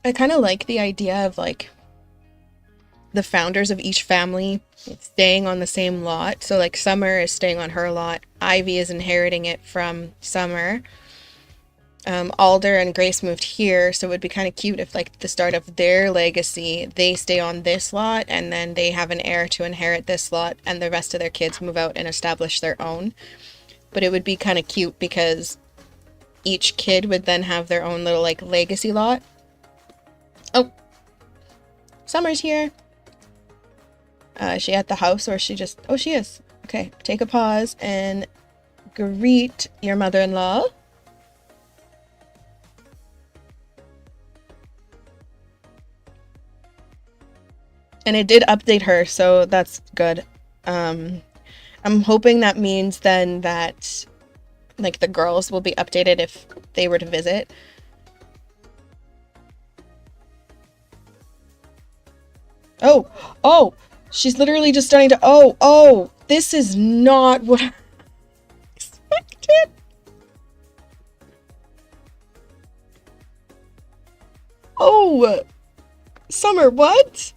I kind of like the idea of, like, the founders of each family staying on the same lot. So, like, Summer is staying on her lot. Ivy is inheriting it from Summer. Alder and Grace moved here, so it would be kind of cute if, like, the start of their legacy, they stay on this lot, and then they have an heir to inherit this lot, and the rest of their kids move out and establish their own. But it would be kind of cute because each kid would then have their own little, like, legacy lot. Oh, Summer's here. Is she at the house, or is she just... Oh, she is. Okay, take a pause and greet your mother-in-law. And it did update her, so that's good. Um, I'm hoping that means then that like the girls will be updated if they were to visit. Oh, oh, she's literally just starting to. Oh, this is not what I expected. Oh, Summer, what?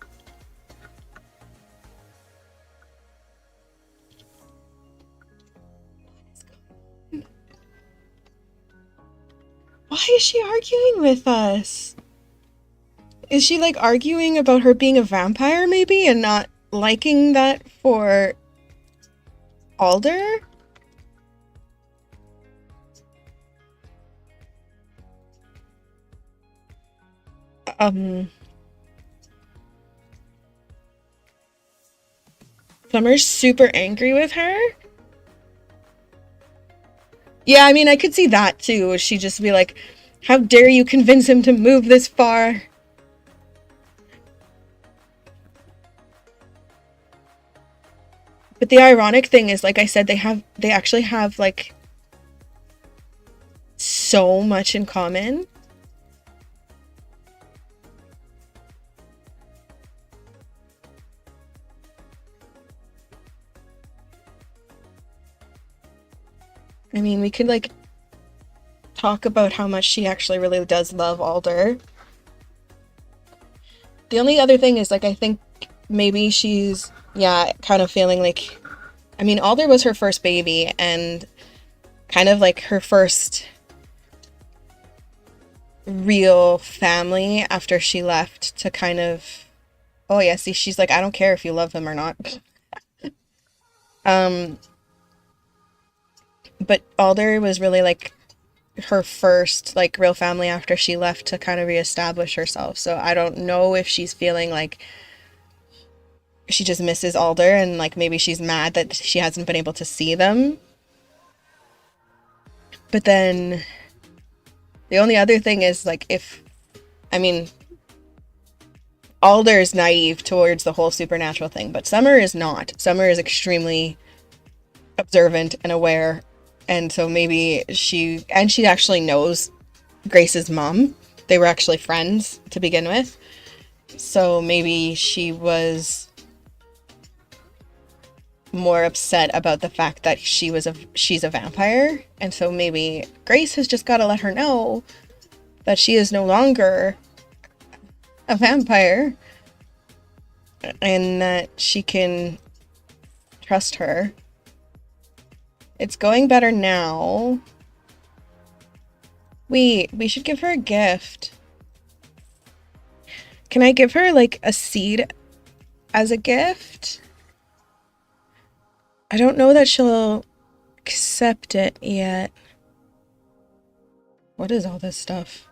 Why is she arguing with us? Is she like arguing about her being a vampire maybe and not liking that for Alder? Um, Summer's super angry with her. Yeah, I mean, I could see that too. She'd just be like, how dare you convince him to move this far? But the ironic thing is, like I said, they actually have like so much in common. I mean, we could like talk about how much she actually really does love Alder. The only other thing is, like, I think maybe she's, yeah, kind of feeling like, I mean, Alder was her first baby and kind of like her first real family after she left to kind of, oh yeah, see, she's like, I don't care if you love him or not. Um, but Alder was really like her first like real family after she left to kind of reestablish herself. So I don't know if she's feeling like she just misses Alder and like maybe she's mad that she hasn't been able to see them. But then the only other thing is like if I mean Alder is naive towards the whole supernatural thing, but Summer is not. Summer is extremely observant and aware. And so maybe she actually knows Grace's mom. They were actually friends to begin with. So maybe she was more upset about the fact that she's a vampire. And so maybe Grace has just got to let her know that she is no longer a vampire and that she can trust her. It's going better now. We should give her a gift. Can I give her like a seed as a gift? I don't know that she'll accept it yet. What is all this stuff?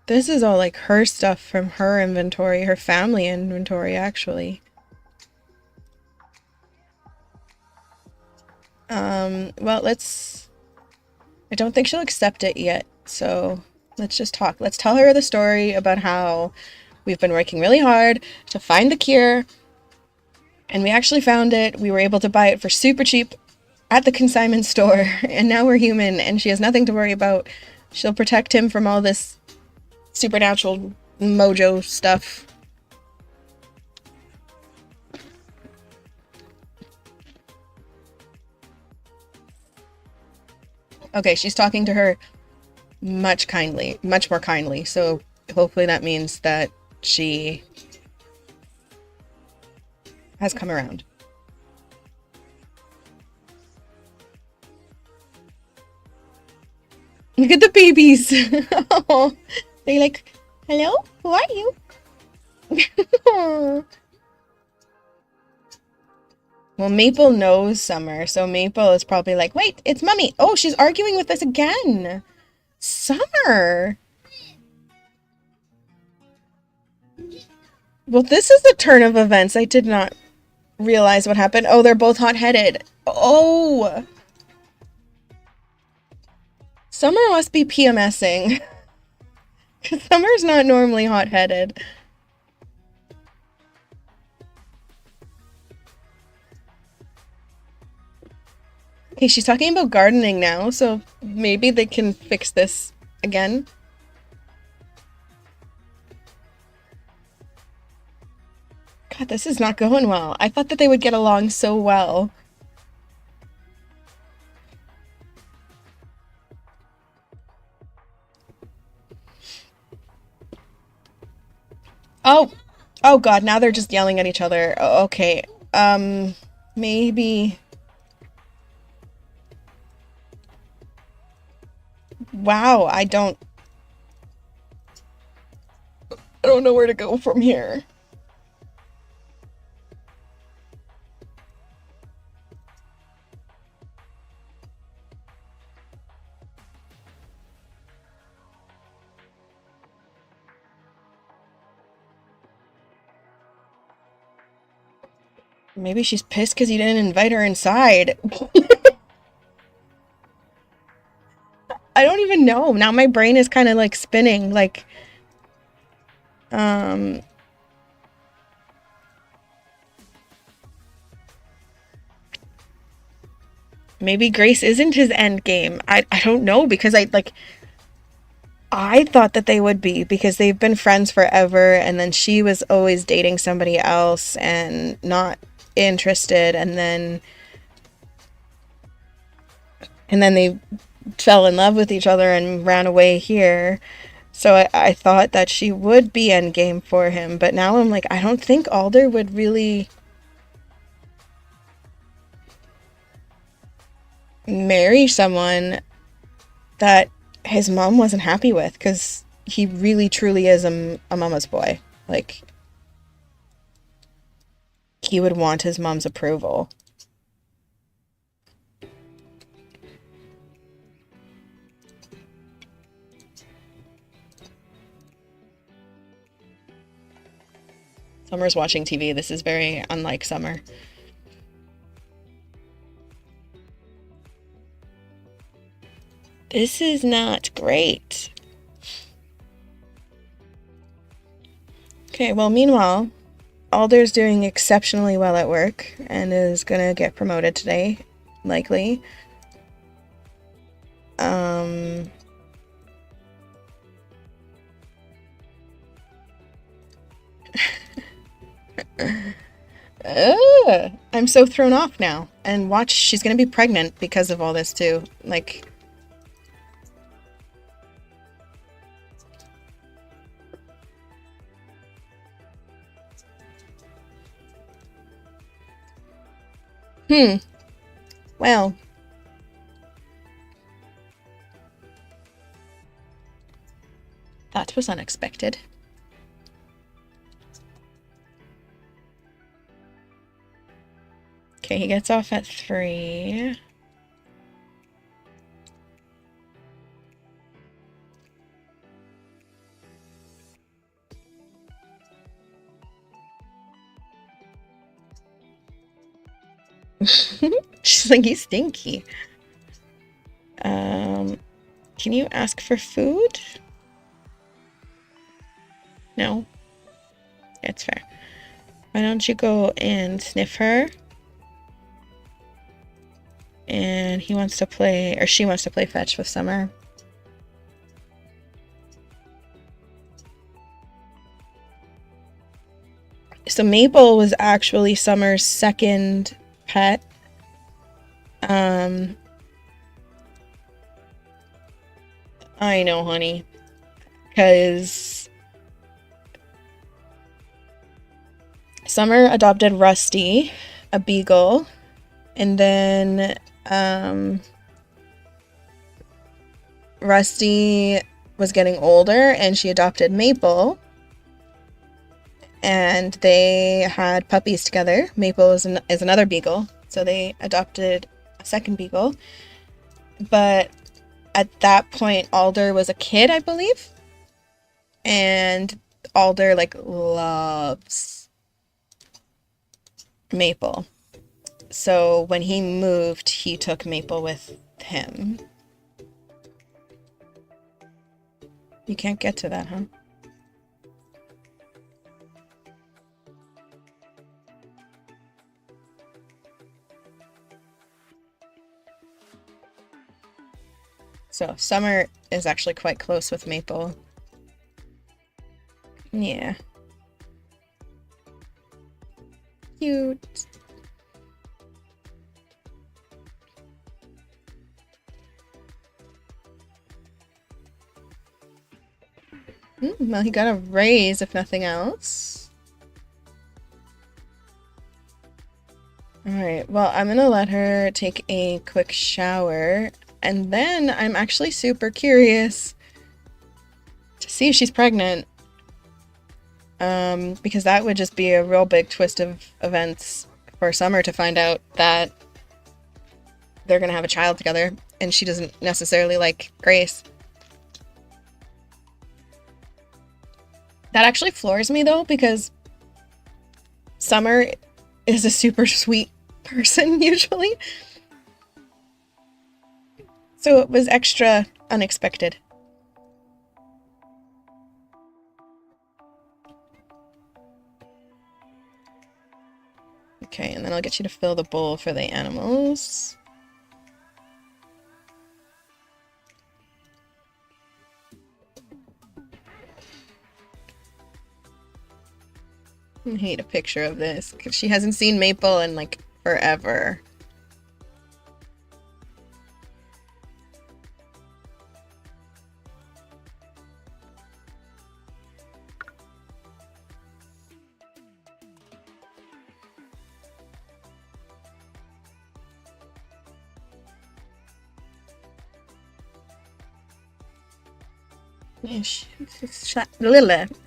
This is all like her stuff from her inventory, her family inventory actually. Well, I don't think she'll accept it yet, so let's just talk. Let's tell her the story about how we've been working really hard to find the cure, and we actually found it. We were able to buy it for super cheap at the consignment store, and now we're human, and she has nothing to worry about. She'll protect him from all this supernatural mojo stuff. Okay, she's talking to her much more kindly. So hopefully that means that she has come around. Look at the babies. Oh, they're like, hello, who are you? Well, Maple knows Summer, so Maple is probably like, wait, it's Mummy. Oh, she's arguing with us again. Summer. Well, this is the turn of events. I did not realize what happened. Oh, they're both hot-headed. Oh. Summer must be PMSing. Summer's not normally hot-headed. Okay, she's talking about gardening now, so maybe they can fix this again. God, this is not going well. I thought that they would get along so well. Oh, oh God, now they're just yelling at each other. Okay, um, maybe. Wow, I don't know where to go from here. Maybe she's pissed because you didn't invite her inside. I don't even know. Now my brain is kind of like spinning. Like, um, maybe Grace isn't his end game. I don't know because I thought that they would be because they've been friends forever and then she was always dating somebody else and not interested and then they fell in love with each other and ran away here. So I thought that she would be endgame for him, but now I'm like, I don't think Alder would really marry someone that his mom wasn't happy with because he really truly is a mama's boy. Like, he would want his mom's approval. Summer's watching TV. This is very unlike Summer. This is not great. Okay, well, meanwhile, Alder's doing exceptionally well at work and is gonna get promoted today, likely. Um, I'm so thrown off now. And watch, she's gonna be pregnant because of all this too. Like, hmm, well, that was unexpected. Okay, he gets off at 3. She's like, you stinky. Can you ask for food? No, that's fair. Why don't you go and sniff her? And he wants to play, or she wants to play fetch with Summer. So Maple was actually Summer's second pet. I know, honey. Because Summer adopted Rusty, a beagle, and then Rusty was getting older and she adopted Maple. And they had puppies together. Maple is another beagle, so they adopted a second beagle. But at that point, Alder was a kid, I believe, and Alder like loves Maple. So when he moved, he took Maple with him. You can't get to that, huh? So Summer is actually quite close with Maple. Yeah. Cute. Well, he got a raise, if nothing else. Alright, well, I'm gonna let her take a quick shower, and then I'm actually super curious to see if she's pregnant. Because that would just be a real big twist of events for Summer to find out that they're gonna have a child together, and she doesn't necessarily like Grace. That actually floors me, though, because Summer is a super sweet person, usually. So it was extra unexpected. Okay, and then I'll get you to fill the bowl for the animals. I hate a picture of this because she hasn't seen Maple in like forever.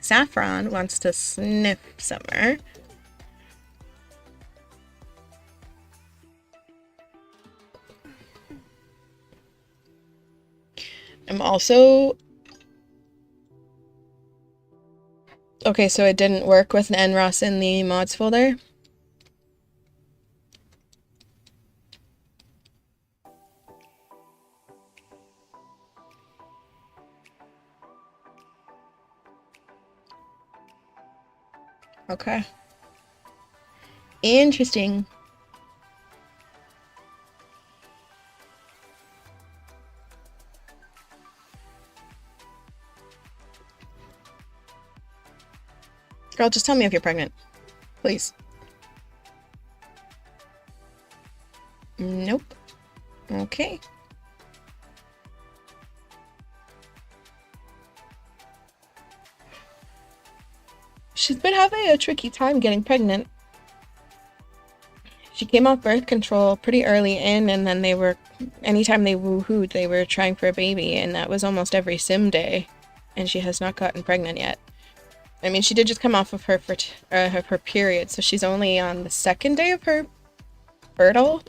Saffron wants to sniff Summer. I'm also... Okay, so it didn't work with NROS in the mods folder. Okay. Interesting. Girl, just tell me if you're pregnant. Please. Nope. Okay. She's been having a tricky time getting pregnant. She came off birth control pretty early in, and then anytime they woohooed, they were trying for a baby, and that was almost every sim day, and she has not gotten pregnant yet. I mean, she did just come off of her period, so she's only on the second day of her fertile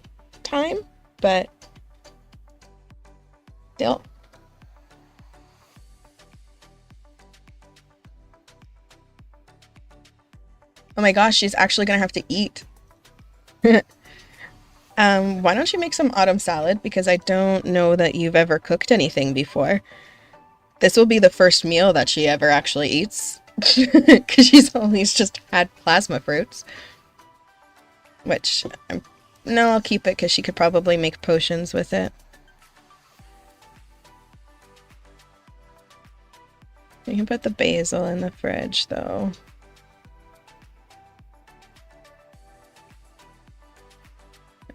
time, but still. Oh my gosh, she's actually gonna have to eat. Why don't you make some autumn salad? Because I don't know that you've ever cooked anything before. This will be the first meal that she ever actually eats. Because she's always just had plasma fruits. Which, no, I'll keep it because she could probably make potions with it. You can put the basil in the fridge, though.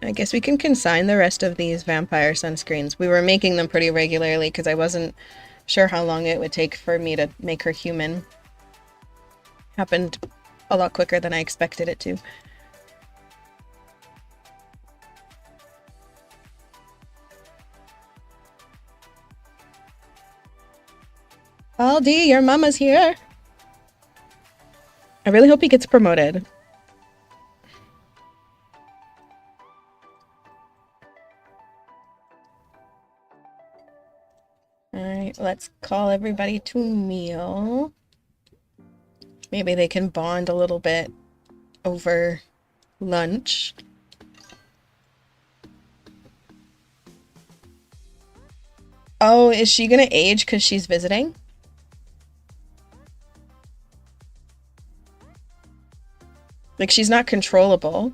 I guess we can consign the rest of these vampire sunscreens. We were making them pretty regularly because I wasn't sure how long it would take for me to make her human. Happened a lot quicker than I expected it to. Baldi, your mama's here! I really hope he gets promoted. Alright, let's call everybody to a meal. Maybe they can bond a little bit over lunch. Oh, is she gonna age because she's visiting? Like, she's not controllable.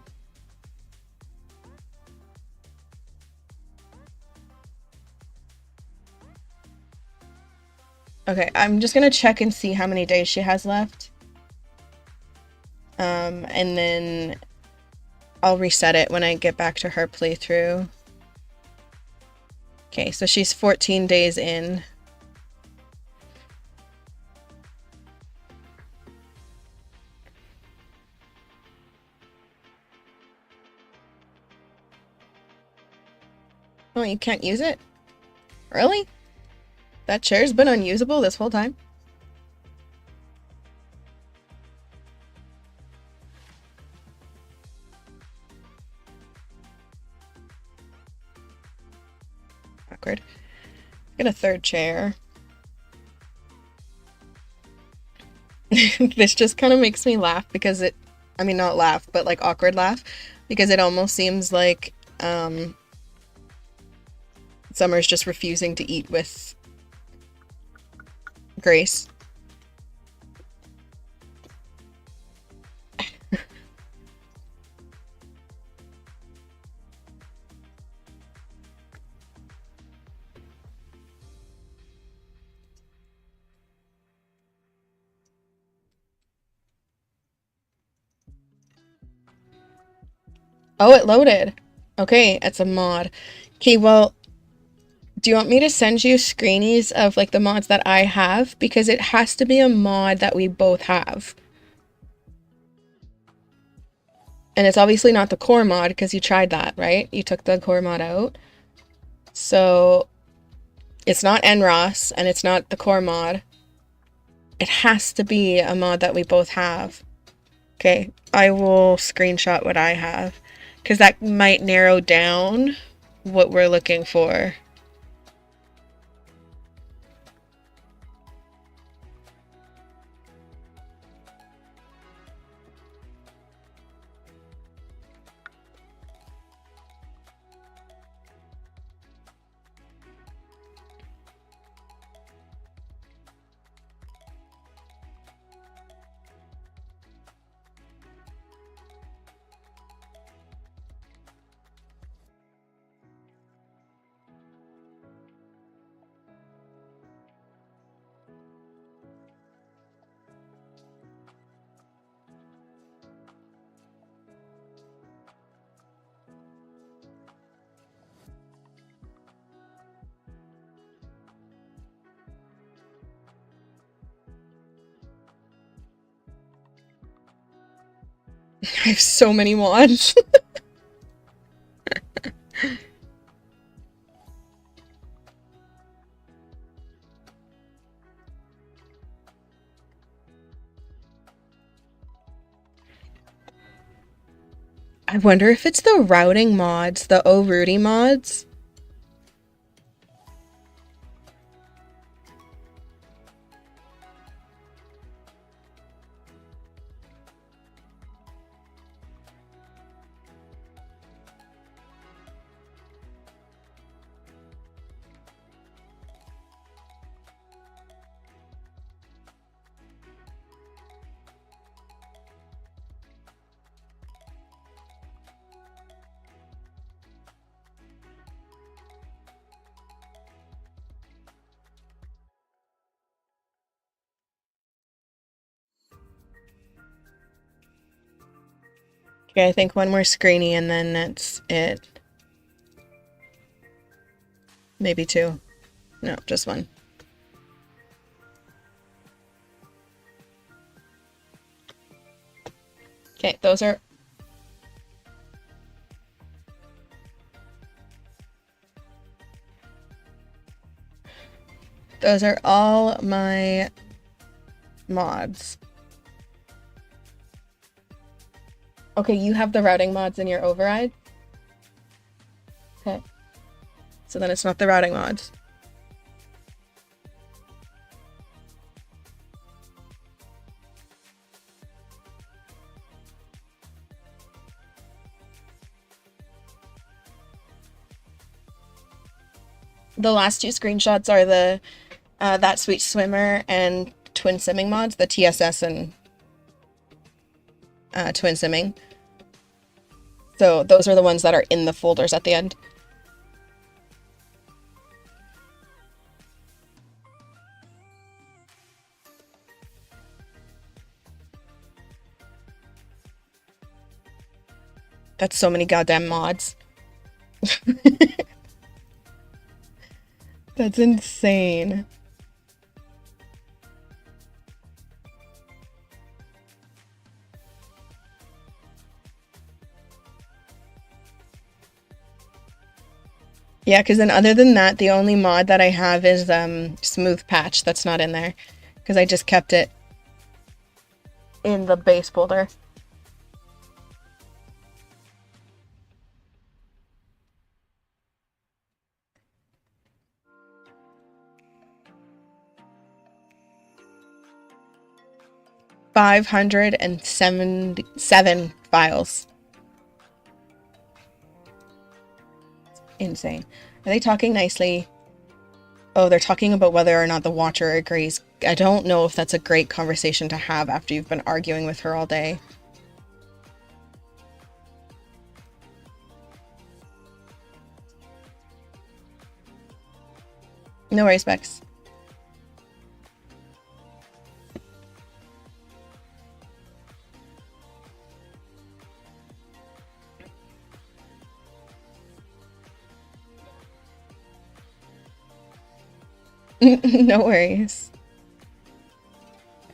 Okay, I'm just gonna check and see how many days she has left. And then I'll reset it when I get back to her playthrough. Okay, so she's 14 days in. Oh, you can't use it? Really? That chair's been unusable this whole time? Awkward. Get a third chair. This just kind of makes me laugh because I mean, not laugh, but like awkward laugh, because it almost seems like Summer's just refusing to eat with Grace. Oh, it loaded. Okay, it's a mod. Okay, well, do you want me to send you screenies of like the mods that I have? Because it has to be a mod that we both have. And it's obviously not the core mod because you tried that, right? You took the core mod out. So it's not NROS and it's not the core mod. It has to be a mod that we both have. Okay, I will screenshot what I have because that might narrow down what we're looking for. I have so many mods. I wonder if it's the routing mods, the Oh Rudy mods. Okay, I think one more screeny and then that's it. Maybe two. No, just one. Okay, those are all my mods. Okay, you have the routing mods in your override? Okay. So then it's not the routing mods. The last two screenshots are the That Sweet Swimmer and Twin Simming mods, the TSS and Twin Simming. So those are the ones that are in the folders at the end. That's so many goddamn mods. That's insane. Yeah, because then other than that, the only mod that I have is smooth patch. That's not in there because I just kept it in the base folder. $577 files. Insane. Are they talking nicely? Oh, they're talking about whether or not the Watcher agrees. I don't know if that's a great conversation to have after you've been arguing with her all day. No worries, Bex. No worries.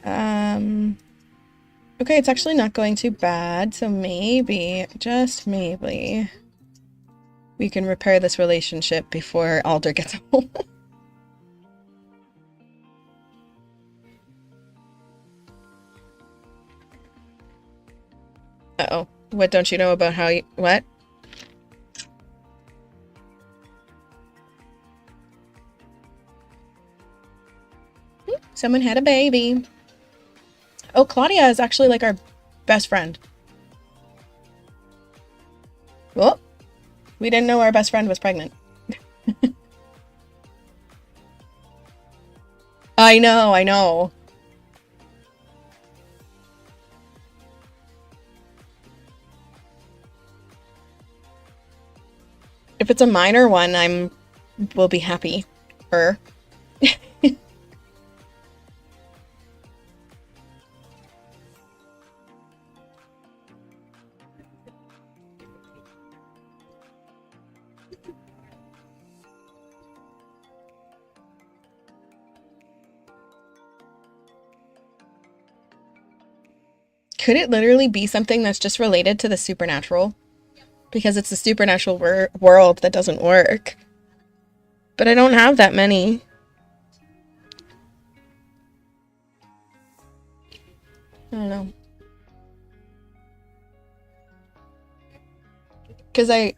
Okay, it's actually not going too bad, so maybe, just maybe, we can repair this relationship before Alder gets home. Uh-oh. What don't you know about how you... What? Someone had a baby. Oh, Claudia is actually like our best friend. Well, we didn't know our best friend was pregnant. I know, I know. If it's a minor one, will be happy. Her. Could it literally be something that's just related to the supernatural? Because it's the supernatural world that doesn't work. But I don't have that many. I don't know. Because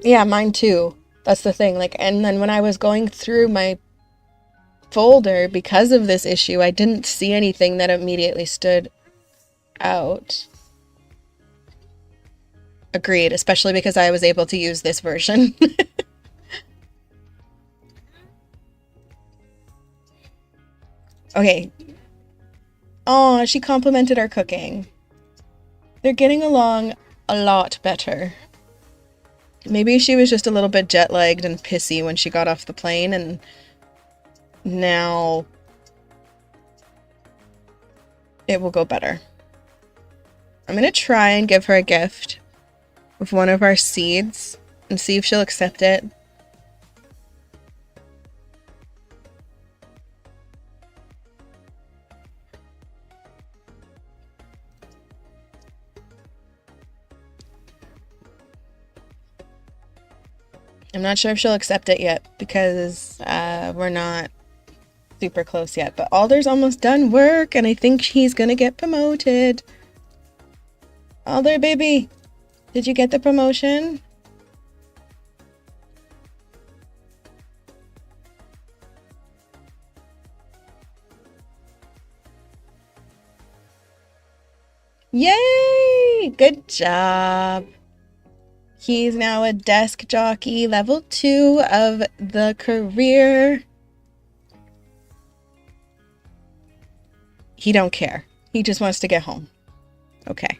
yeah, mine too. That's the thing. Like, and then when I was going through my folder because of this issue, I didn't see anything that immediately stood out. Agreed, especially because I was able to use this version. Okay. Oh, she complimented our cooking. They're getting along a lot better. Maybe she was just a little bit jet-lagged and pissy when she got off the plane, and now it will go better. I'm gonna try and give her a gift of one of our seeds and see if she'll accept it. I'm not sure if she'll accept it yet because we're not super close yet, but Alder's almost done work and I think he's gonna get promoted. Alder, baby, did you get the promotion? Yay! Good job. He's now a desk jockey, level 2 of the career. He don't care. He just wants to get home. Okay.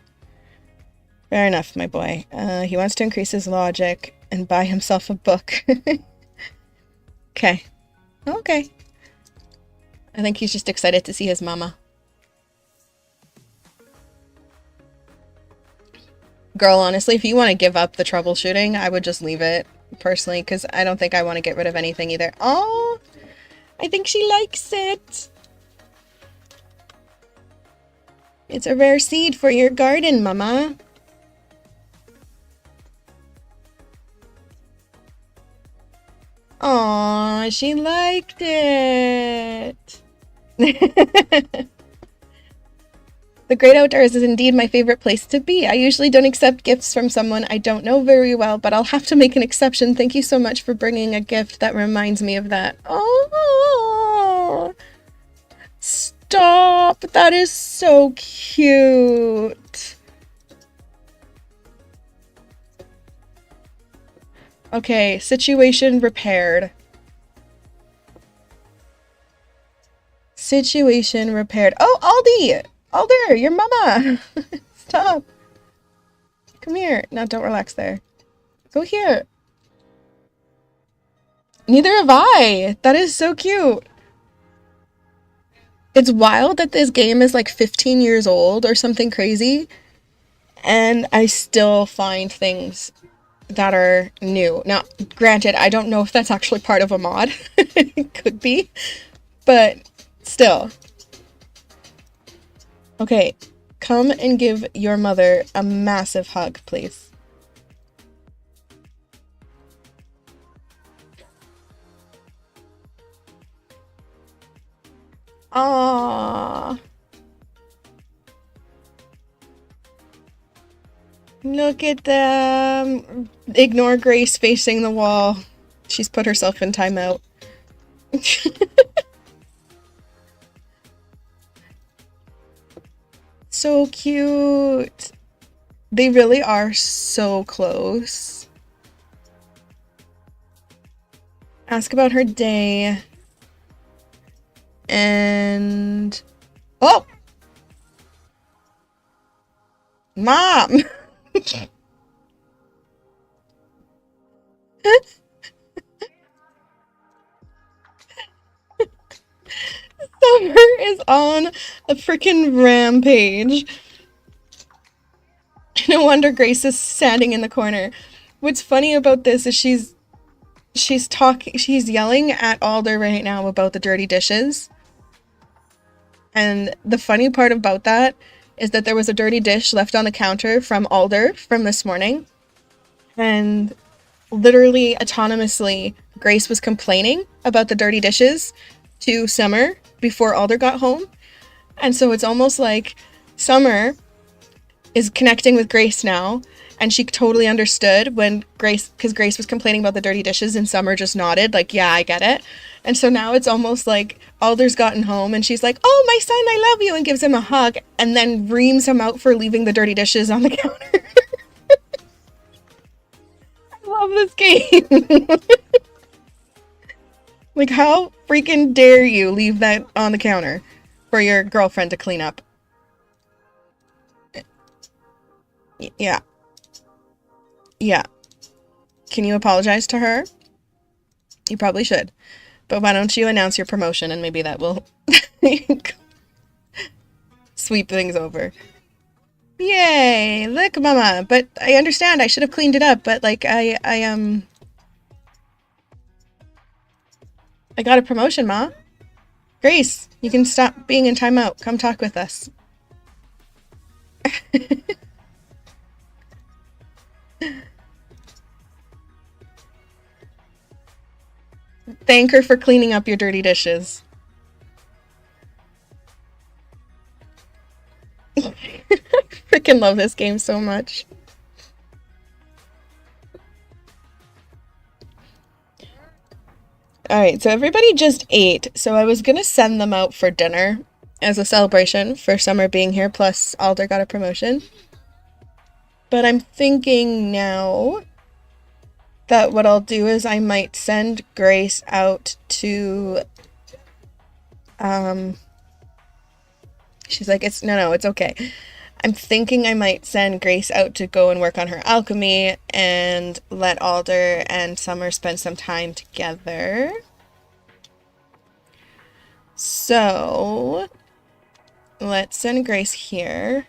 Fair enough, my boy. He wants to increase his logic and buy himself a book. Okay. Okay. I think he's just excited to see his mama. Girl, honestly, if you want to give up the troubleshooting, I would just leave it, personally, because I don't think I want to get rid of anything either. Oh, I think she likes it. It's a rare seed for your garden, Mama. Aw, she liked it. The great outdoors is indeed my favorite place to be. I usually don't accept gifts from someone I don't know very well, but I'll have to make an exception. Thank you so much for bringing a gift that reminds me of that. Oh, stop. That is so cute. Okay, situation repaired. Situation repaired. Oh, Aldi! Alder, your mama! Stop. Come here. No, don't relax there. Go here. Neither have I. That is so cute. It's wild that this game is like 15 years old or something crazy, and I still find things that are new. Now, granted, I don't know if that's actually part of a mod. It could be, but still. Okay, come and give your mother a massive hug, please. Aww. Look at them. Ignore Grace facing the wall. She's put herself in timeout. So cute. They really are so close. Ask about her day. And... oh! Mom! Summer is on a freaking rampage. No wonder Grace is standing in the corner. What's funny about this is she's yelling at Alder right now about the dirty dishes. And the funny part about that is that there was a dirty dish left on the counter from Alder from this morning. And literally autonomously, Grace was complaining about the dirty dishes to Summer before Alder got home. And so it's almost like Summer is connecting with Grace now, and she totally understood when because Grace was complaining about the dirty dishes, and Summer just nodded, like, yeah, I get it. And so now it's almost like Alder's gotten home, and she's like, oh, my son, I love you, and gives him a hug, and then reams him out for leaving the dirty dishes on the counter. I love this game. Like, how freaking dare you leave that on the counter for your girlfriend to clean up? Yeah. Yeah. Can you apologize to her? You probably should. But why don't you announce your promotion, and maybe that will sweep things over. Yay! Look, Mama! But I understand, I should have cleaned it up, but like, I got a promotion, Ma. Grace, you can stop being in timeout. Come talk with us. Thank her for cleaning up your dirty dishes. I freaking love this game so much. Alright, so everybody just ate, so I was gonna send them out for dinner as a celebration for Summer being here, plus Alder got a promotion. But I'm thinking now that what I'll do is I might send Grace out to, she's like, no, it's okay. I'm thinking I might send Grace out to go and work on her alchemy and let Alder and Summer spend some time together. So let's send Grace here,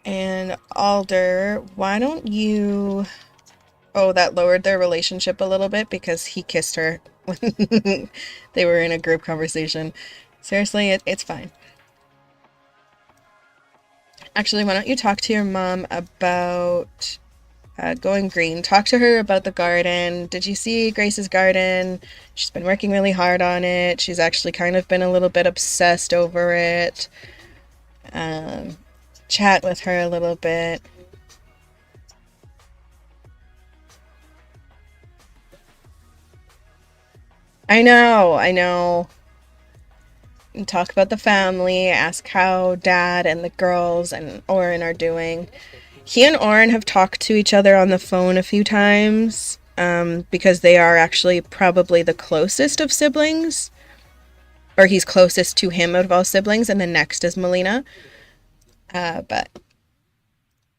And Alder, why don't you... Oh, that lowered their relationship a little bit because he kissed her when they were in a group conversation. Seriously, it's fine. Actually, why don't you talk to your mom about going green? Talk to her about the garden. Did you see Grace's garden? She's been working really hard on it. She's actually kind of been a little bit obsessed over it. Um, Chat with her a little bit. I know. And talk about the family, ask how Dad and the girls and Oren are doing. He and Oren have talked to each other on the phone a few times, because they are actually probably the closest of siblings. Or he's closest to him of all siblings, and then next is Melina. But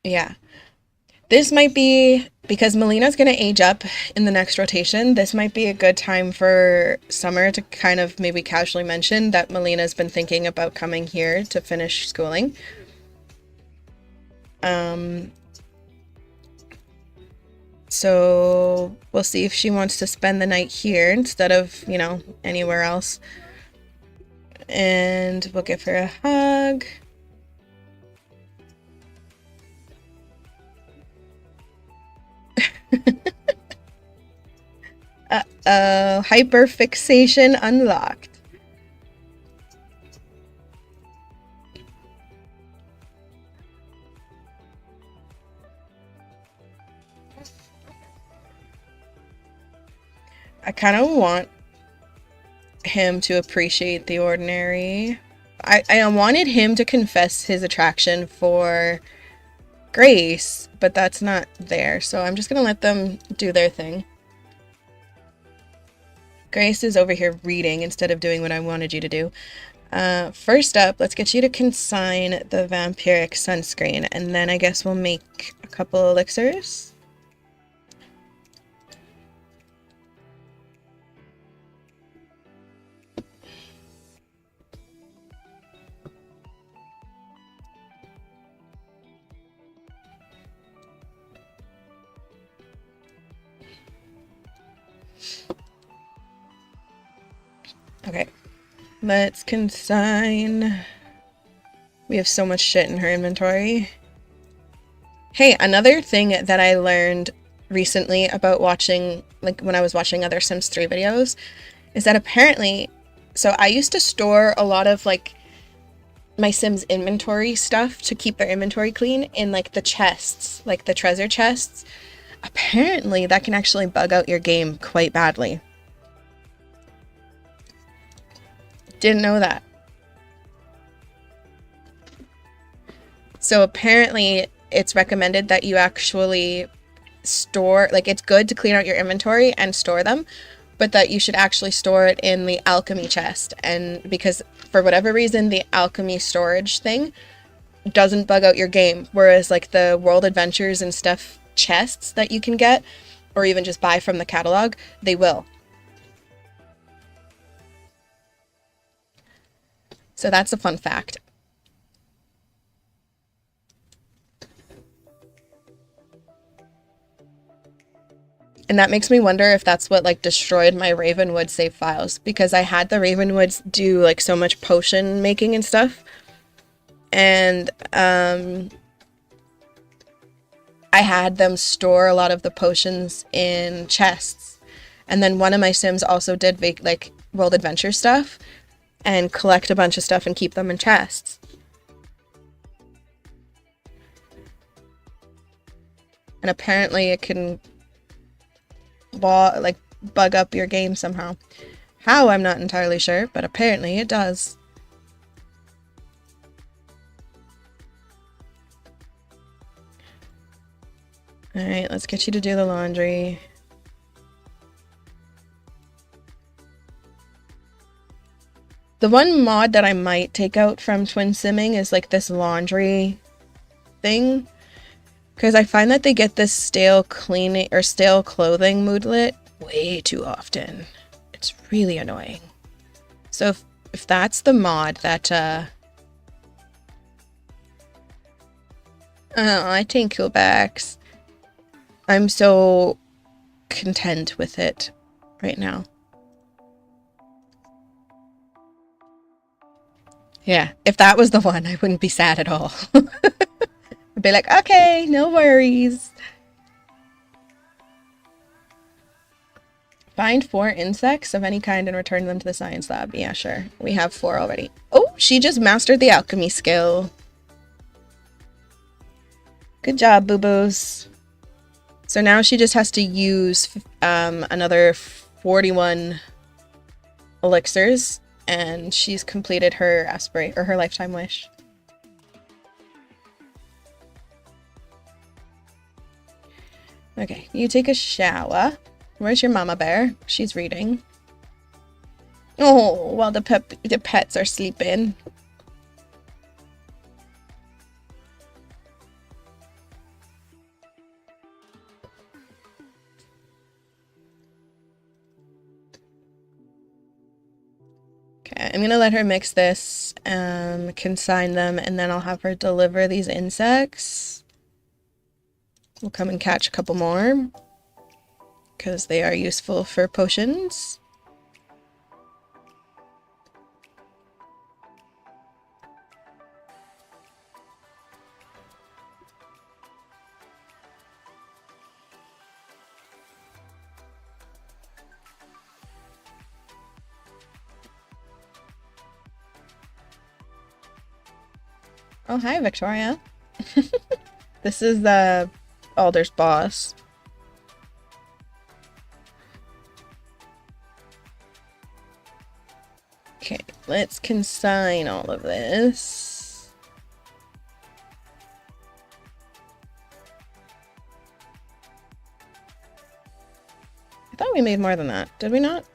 yeah. This might be, because Melina's going to age up in the next rotation, this might be a good time for Summer to kind of maybe casually mention that Melina's been thinking about coming here to finish schooling. So we'll see if she wants to spend the night here instead of, anywhere else. And we'll give her a hug. Hyperfixation unlocked. I kind of want him to appreciate the ordinary. I wanted him to confess his attraction for Grace, but that's not there, so I'm just gonna let them do their thing. Grace is over here reading instead of doing what I wanted you to do. First up, let's get you to consign the vampiric sunscreen, and then I guess we'll make a couple elixirs. Okay, let's consign. We have so much shit in her inventory. Hey, another thing that I learned recently about watching, like when I was watching other Sims 3 videos, is that apparently, so I used to store a lot of like my Sims inventory stuff to keep their inventory clean in like the chests, like the treasure chests. Apparently that can actually bug out your game quite badly. Didn't know that. So apparently it's recommended that you actually store, like it's good to clean out your inventory and store them, but that you should actually store it in the alchemy chest. And because for whatever reason, the alchemy storage thing doesn't bug out your game. Whereas like the world adventures and stuff chests that you can get, or even just buy from the catalog, they will. So that's a fun fact. And that makes me wonder if that's what like destroyed my Ravenwood save files, because I had the Ravenwoods do like so much potion making and stuff. And I had them store a lot of the potions in chests. And then one of my Sims also did like world adventure stuff and collect a bunch of stuff and keep them in chests. And apparently it can like bug up your game somehow. How, I'm not entirely sure, but apparently it does. Alright, let's get you to do the laundry. The one mod that I might take out from Twin Simming is like this laundry thing. Because I find that they get this stale cleaning or stale clothing moodlet way too often. It's really annoying. So if that's the mod that I Tinkerbacks. I'm so content with it right now. Yeah, if that was the one, I wouldn't be sad at all. I'd be like, okay, no worries. Find 4 insects of any kind and return them to the science lab. Yeah, sure. We have 4 already. Oh, she just mastered the alchemy skill. Good job, boo-boos. So now she just has to use another 41 elixirs, and she's completed her her lifetime wish. Okay, you take a shower. Where's your mama bear? She's reading. Oh, while the pets are sleeping. Okay, I'm gonna let her mix this, consign them, and then I'll have her deliver these insects. We'll come and catch a couple more, because they are useful for potions. Oh, hi, Victoria. This is the Alder's boss. Okay, let's consign all of this. I thought we made more than that. Did we not?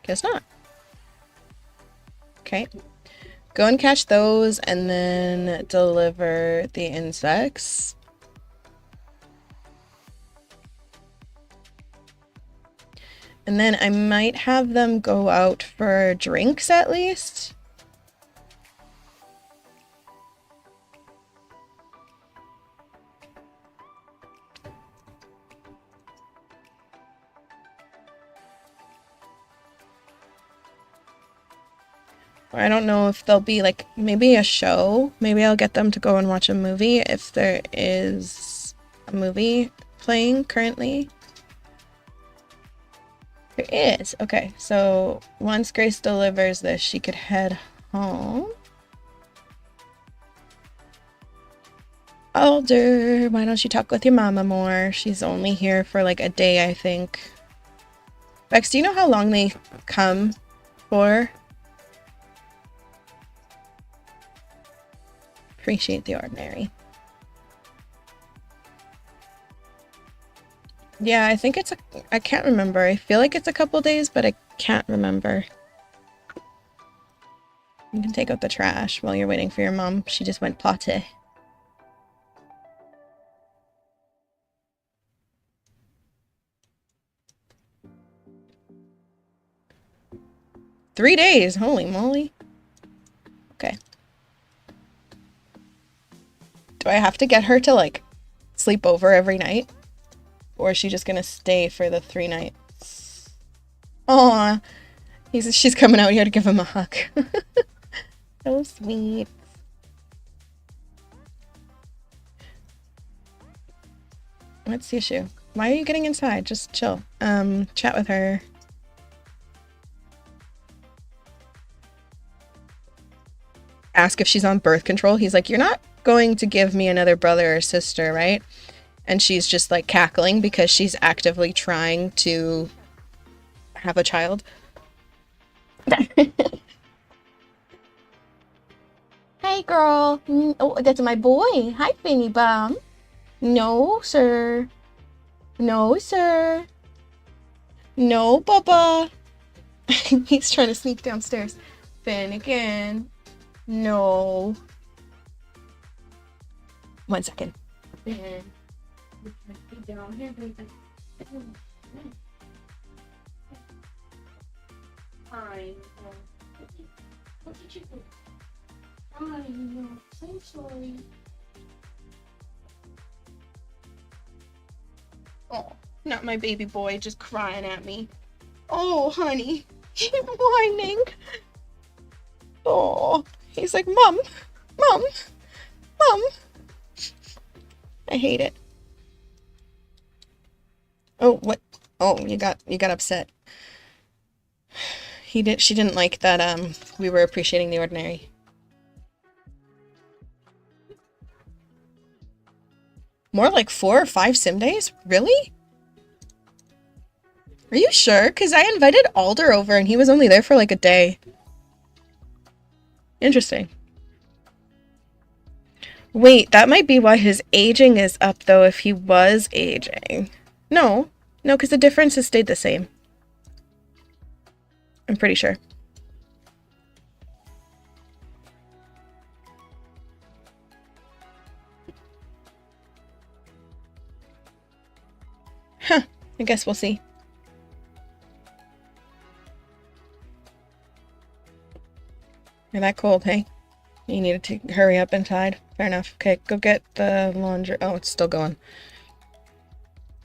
Guess not. Okay. Go and catch those and then deliver the insects. And then I might have them go out for drinks at least. I don't know if there'll be like maybe a show. Maybe I'll get them to go and watch a movie if there is a movie playing currently. There is. Okay, so once Grace delivers this, she could head home. Alder, why don't you talk with your mama more? She's only here for like a day, I think. Bex, do you know how long they come for? Appreciate the ordinary. Yeah, I think it's I can't remember. I feel like it's a couple days, but I can't remember. You can take out the trash while you're waiting for your mom. She just went potty. Three days! Holy moly. Okay. Do I have to get her to, like, sleep over every night? Or is she just gonna stay for the 3 nights? Aw. She's coming out here to give him a hug. So sweet. What's the issue? Why are you getting inside? Just chill. Chat with her. Ask if she's on birth control. He's like, you're not going to give me another brother or sister, right? And she's just like cackling because she's actively trying to have a child. Hey girl. Oh, that's my boy. Hi, Finny Bum. No, sir. No, sir. No, Bubba. He's trying to sneak downstairs. Finnegan. No. 1 second. Fine. What did you do? I know. I'm sorry. Oh, not my baby boy just crying at me. Oh, honey. Keep whining. Oh, he's like, Mom, Mom, Mom. I hate it. Oh, what? Oh, you got upset. She didn't like that we were appreciating the ordinary. More like 4 or 5 sim days? Really? Are you sure? Because I invited Alder over and he was only there for like a day. Interesting. Wait, that might be why his aging is up though, if he was aging. No. No, because the difference has stayed the same. I'm pretty sure. Huh. I guess we'll see. You're that cold, hey? You needed to hurry up inside. Fair enough. Okay, go get the laundry. Oh, it's still going.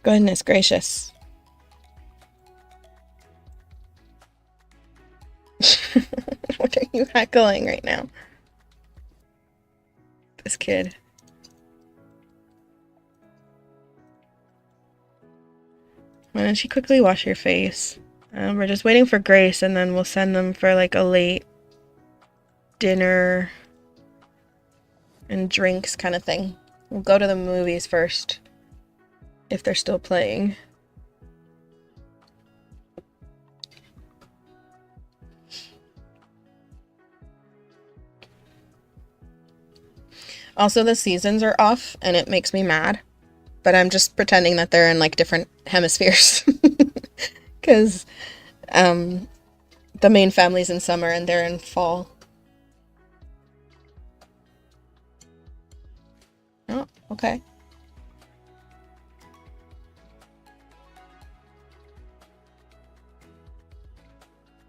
Goodness gracious. What are you heckling right now? This kid. Why don't you quickly wash your face? We're just waiting for Grace and then we'll send them for like a late dinner and drinks kind of thing. We'll go to the movies first, if they're still playing. Also, the seasons are off, and it makes me mad. But I'm just pretending that they're in, like, different hemispheres. Because the main family's in summer, and they're in fall. Oh, okay.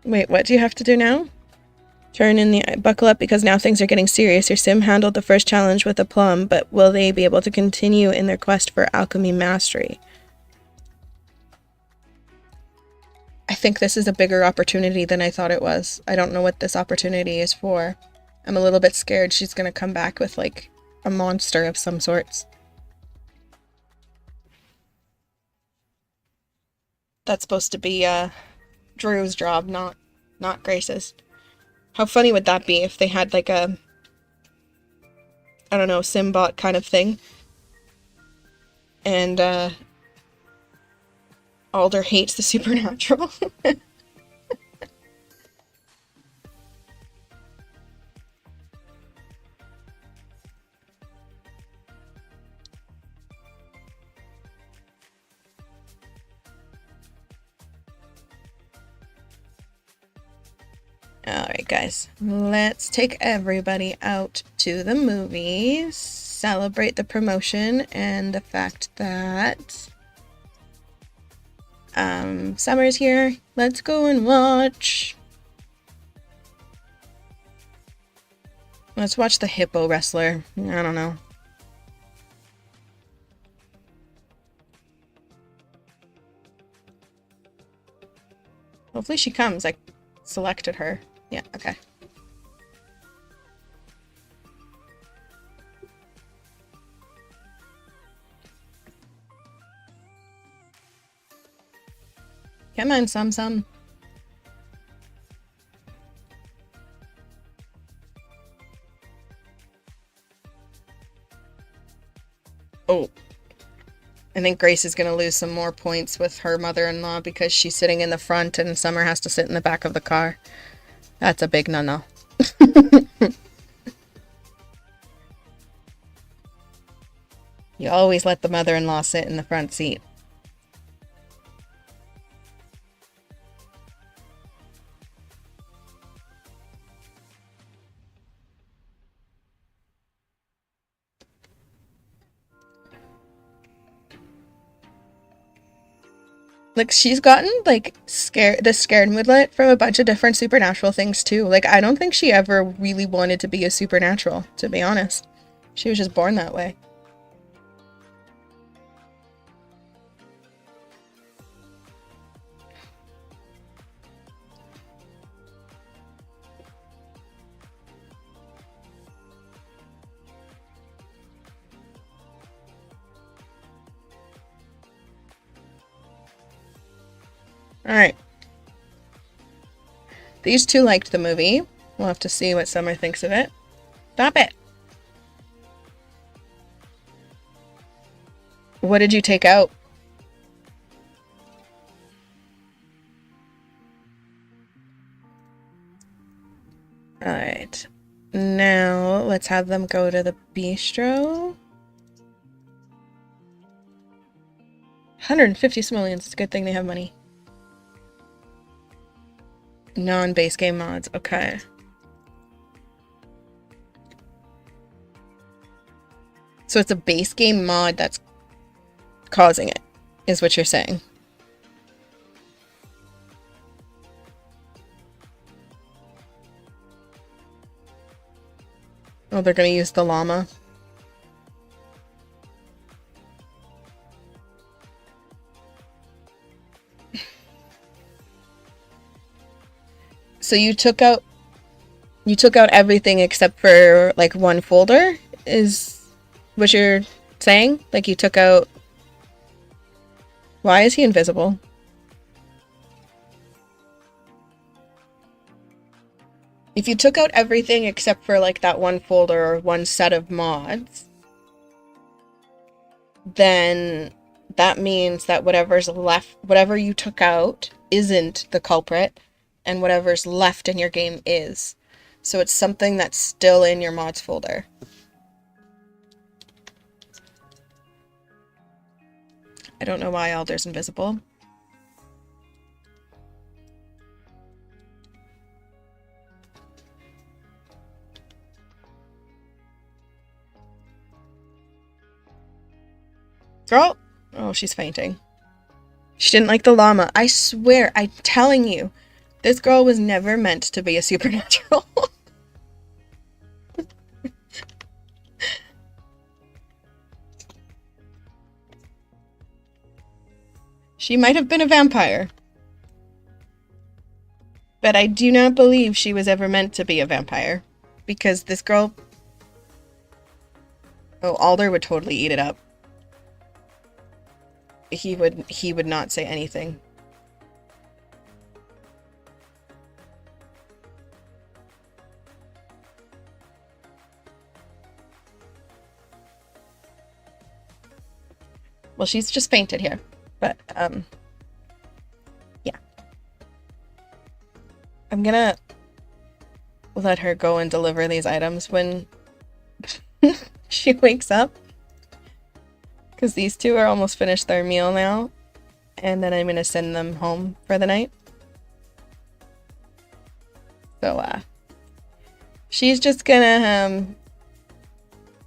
Wait, what do you have to do now? Turn in the buckle up because now things are getting serious. Your sim handled the first challenge with aplomb, but will they be able to continue in their quest for alchemy mastery? I think this is a bigger opportunity than I thought it was. I don't know what this opportunity is for. I'm a little bit scared she's gonna come back with, like, a monster of some sorts. That's supposed to be, Drew's job, not Grace's. How funny would that be if they had, like, a, I don't know, Simbot kind of thing? And, Alder hates the supernatural. Alright, guys. Let's take everybody out to the movies. Celebrate the promotion and the fact that summer's here. Let's go and watch. Let's watch the hippo wrestler. I don't know. Hopefully she comes. I selected her. Yeah, okay. Come on, Sum. Oh. I think Grace is going to lose some more points with her mother-in-law because she's sitting in the front and Summer has to sit in the back of the car. That's a big no-no. You always let the mother-in-law sit in the front seat. Like, she's gotten, like, the scared moodlet from a bunch of different supernatural things, too. Like, I don't think she ever really wanted to be a supernatural, to be honest. She was just born that way. Alright. These two liked the movie. We'll have to see what Summer thinks of it. Stop it! What did you take out? Alright. Now, let's have them go to the bistro. 150 simoleons. It's a good thing they have money. Non-base game mods. Okay. So it's a base game mod that's causing it, is what you're saying. Oh, they're gonna use the llama. So you took out everything except for like one folder, is what you're saying? Like you took out. Why is he invisible? If you took out everything except for like that one folder or one set of mods, then that means that whatever's left, whatever you took out isn't the culprit, and whatever's left in your game is. So it's something that's still in your mods folder. I don't know why Alder's invisible. Girl! Oh, she's fainting. She didn't like the llama. I swear, I'm telling you, this girl was never meant to be a supernatural. She might have been a vampire. But I do not believe she was ever meant to be a vampire. Because this girl... Oh, Alder would totally eat it up. He would not say anything. Well, she's just fainted here. But, yeah. I'm gonna let her go and deliver these items when she wakes up. Because these two are almost finished their meal now. And then I'm going to send them home for the night. So, she's just going to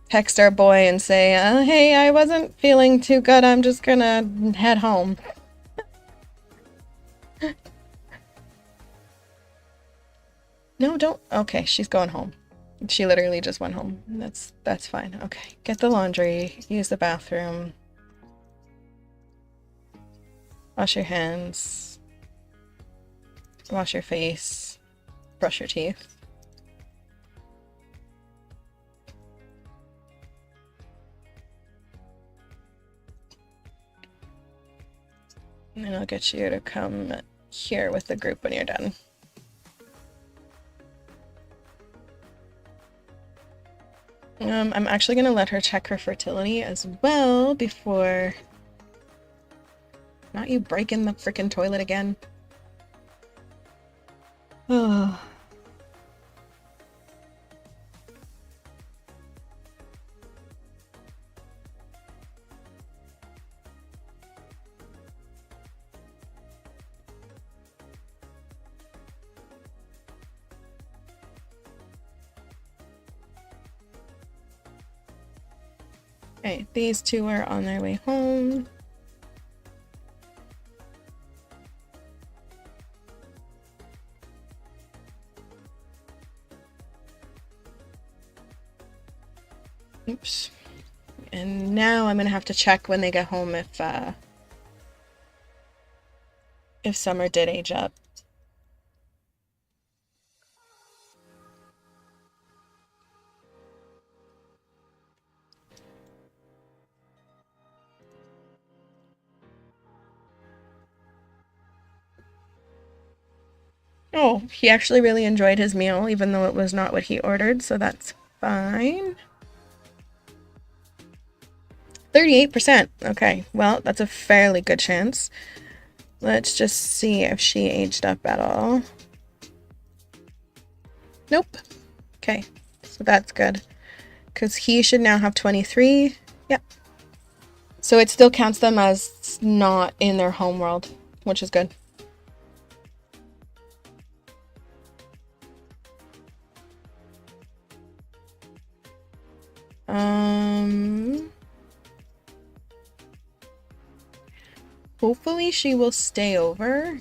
text our boy and say, hey, I wasn't feeling too good. I'm just going to head home. No, don't. Okay, she's going home. She literally just went home. That's fine. Okay, get the laundry, use the bathroom, wash your hands, wash your face, brush your teeth. And then I'll get you to come here with the group when you're done. I'm actually going to let her check her fertility as well before... Not you breaking the freaking toilet again. Oh. Okay, these two are on their way home. Oops. And now I'm gonna have to check when they get home if Summer did age up. Oh, he actually really enjoyed his meal, even though it was not what he ordered, so that's fine. 38%. Okay, well, that's a fairly good chance. Let's just see if she aged up at all. Nope. Okay, so that's good. Because he should now have 23. Yep. So it still counts them as not in their home world, which is good. Hopefully she will stay over.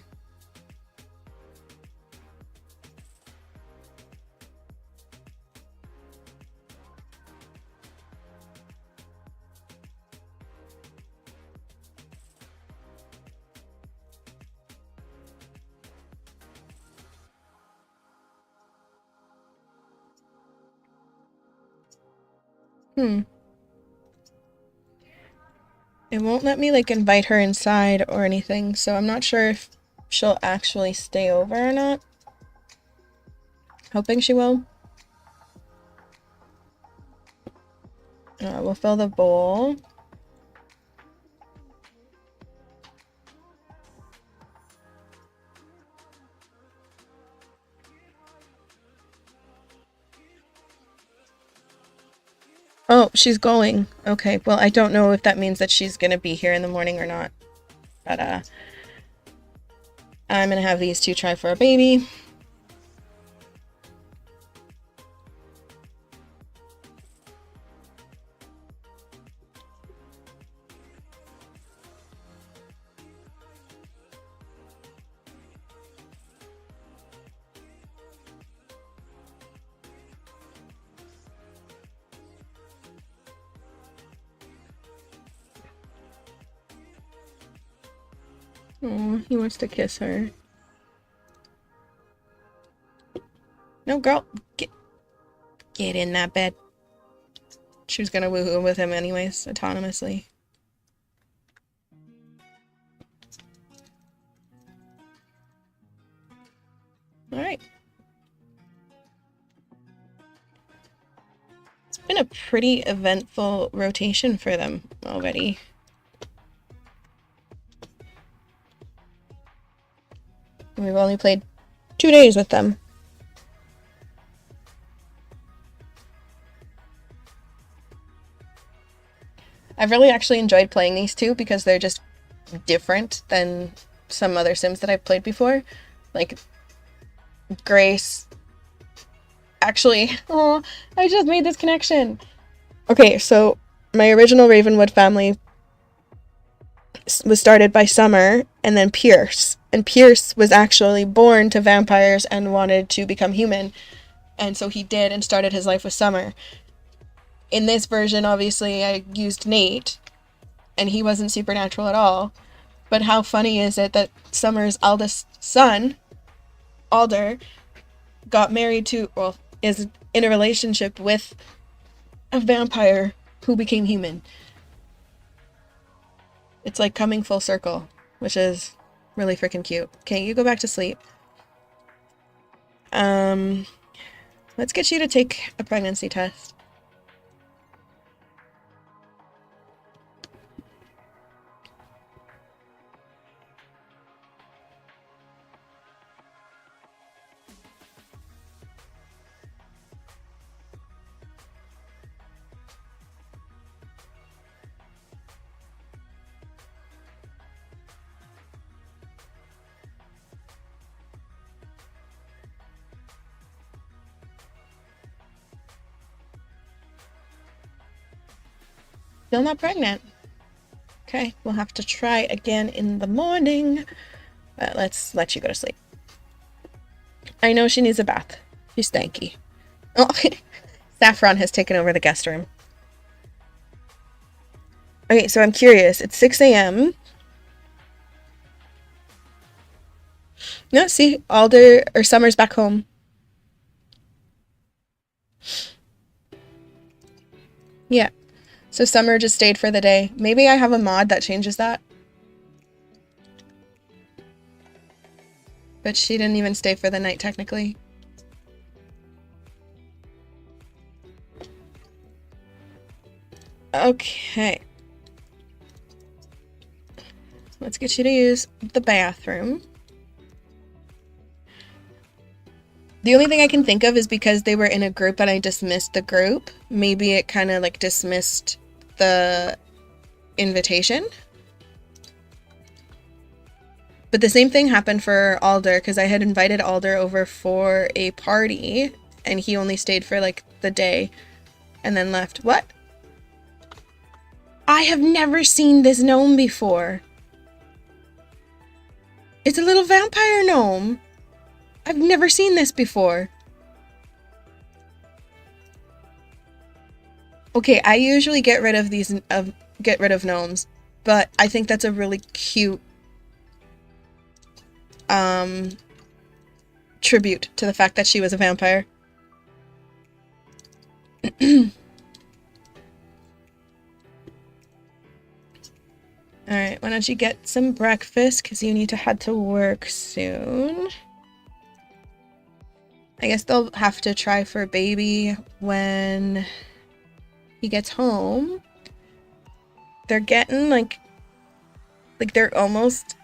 It won't let me like invite her inside or anything, so I'm not sure if she'll actually stay over or not. Hoping she will. We'll fill the bowl. Oh, she's going. Okay, well, I don't know if that means that she's gonna be here in the morning or not. But, I'm gonna have these two try for a baby. Oh, he wants to kiss her. No, girl, get in that bed. She was gonna woohoo with him anyways, autonomously. Alright. It's been a pretty eventful rotation for them already. We've only played 2 days with them. I've really actually enjoyed playing these two because they're just different than some other Sims that I've played before. Like, Grace. Actually, oh, I just made this connection. Okay, so my original Ravenwood family was started by Summer and then Pierce. And Pierce was actually born to vampires and wanted to become human. And so he did and started his life with Summer. In this version, obviously, I used Nate, and he wasn't supernatural at all. But how funny is it that Summer's eldest son, Alder, got married to, well, is in a relationship with a vampire who became human. It's like coming full circle, which is really freaking cute. Okay, you go back to sleep. Let's get you to take a pregnancy test. Still not pregnant. Okay, we'll have to try again in the morning. But let's let you go to sleep. I know she needs a bath. She's stanky. Oh, Saffron has taken over the guest room. Okay, so I'm curious. It's 6 a.m. No, see, Alder or Summer's back home. Yeah. So Summer just stayed for the day. Maybe I have a mod that changes that. But she didn't even stay for the night, technically. Okay. Let's get you to use the bathroom. The only thing I can think of is because they were in a group and I dismissed the group. Maybe it kind of like dismissed the invitation. But the same thing happened for Alder because I had invited Alder over for a party and he only stayed for like the day and then left. What? I have never seen this gnome before. It's a little vampire gnome. I've never seen this before. Okay, I usually get rid of gnomes, but I think that's a really cute tribute to the fact that she was a vampire. Alright, why don't you get some breakfast because you need to head to work soon. I guess they'll have to try for baby when he gets home. They're getting like they're almost...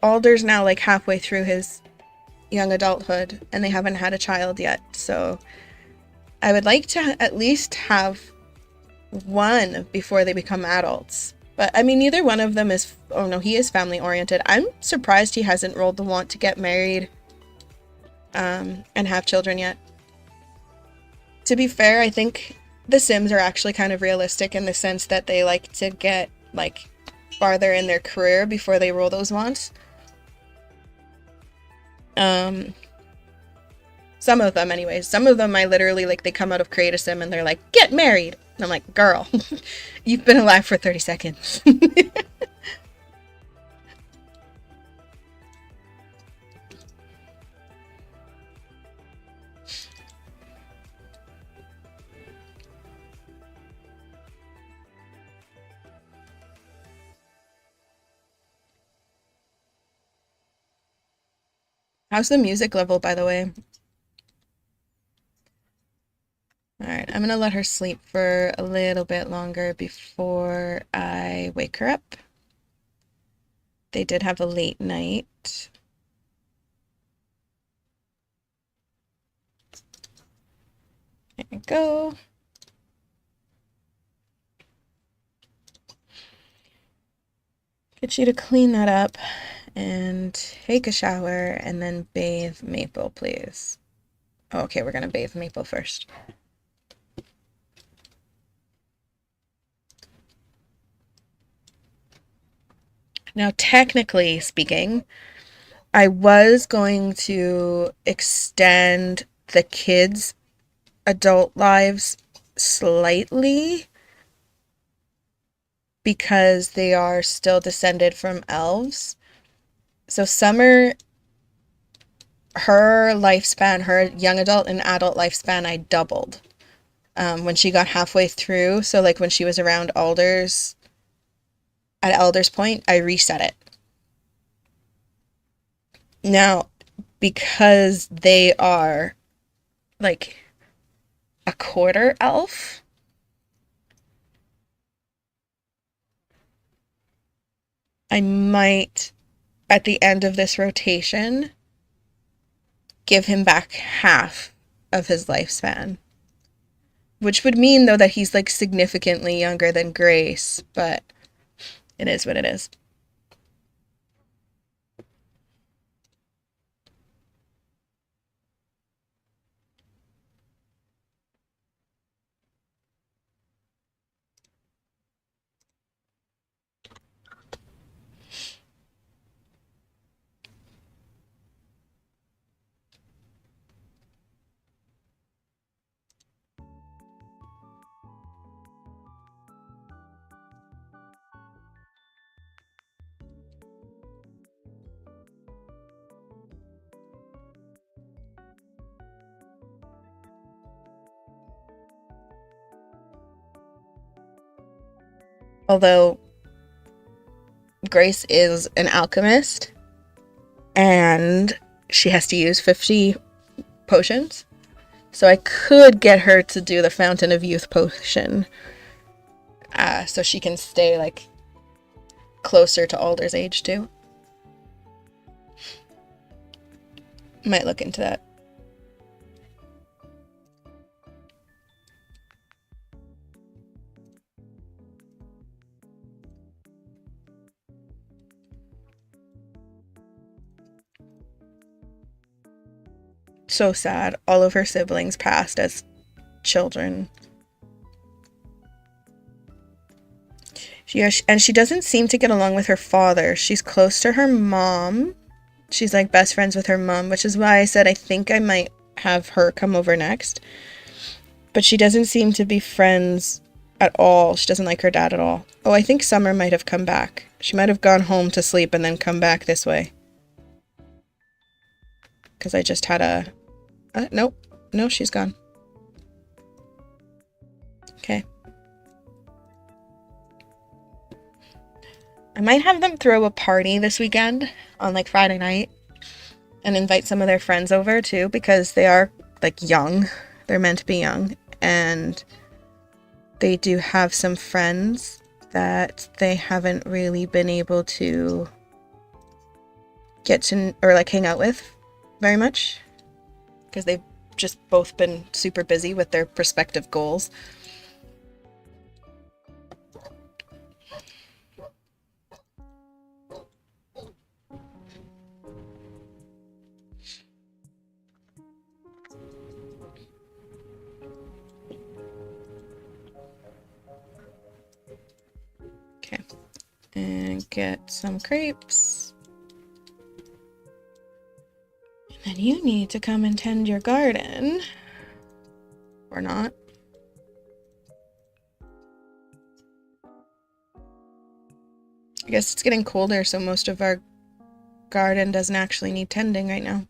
Alder's now like halfway through his young adulthood and they haven't had a child yet, so I would like to at least have one before they become adults. But I mean, neither one of them is... Oh no, he is family oriented. I'm surprised he hasn't rolled the want to get married and have children yet. To be fair, I think the Sims are actually kind of realistic in the sense that they like to get like farther in their career before they roll those wants. Some of them anyways. Some of them I literally like they come out of Create a Sim and they're like, get married! And I'm like, girl, you've been alive for 30 seconds. How's the music level, by the way? Alright, I'm gonna let her sleep for a little bit longer before I wake her up. They did have a late night. There we go. Get you to clean that up and take a shower and then bathe Maple, please. Oh, okay, we're gonna bathe Maple first. Now, technically speaking, I was going to extend the kids' adult lives slightly because they are still descended from elves. So Summer, her lifespan, her young adult and adult lifespan, I doubled when she got halfway through. So like when she was around at Elder's Point, I reset it. Now, because they are like a quarter elf, I might, at the end of this rotation, give him back half of his lifespan. Which would mean, though, that he's like significantly younger than Grace, but it is what it is. Although Grace is an alchemist and she has to use 50 potions. So I could get her to do the Fountain of Youth potion, so she can stay like closer to Alder's age too. Might look into that. So sad. All of her siblings passed as children. And she doesn't seem to get along with her father. She's close to her mom. She's like best friends with her mom, which is why I said I think I might have her come over next. But she doesn't seem to be friends at all. She doesn't like her dad at all. Oh, I think Summer might have come back. She might have gone home to sleep and then come back this way. Because I just had a... nope. No, she's gone. Okay. I might have them throw a party this weekend on like Friday night and invite some of their friends over too, because they are like young. They're meant to be young, and they do have some friends that they haven't really been able to get to or like hang out with very much because they've just both been super busy with their respective goals. Okay, and get some crepes. And then you need to come and tend your garden. Or not. I guess it's getting colder, so most of our garden doesn't actually need tending right now.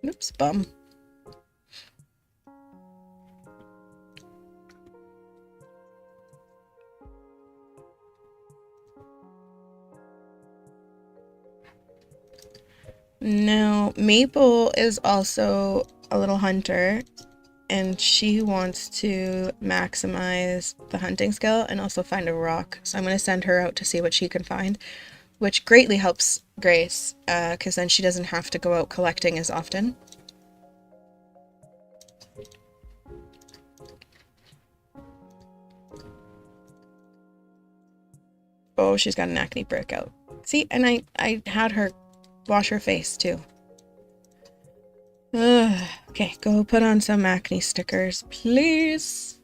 Oops, bum. Now, Maple is also a little hunter, and she wants to maximize the hunting skill and also find a rock. So I'm going to send her out to see what she can find, which greatly helps Grace, because then she doesn't have to go out collecting as often. Oh, she's got an acne breakout. See, and I had her wash her face too. Okay, go put on some acne stickers, please.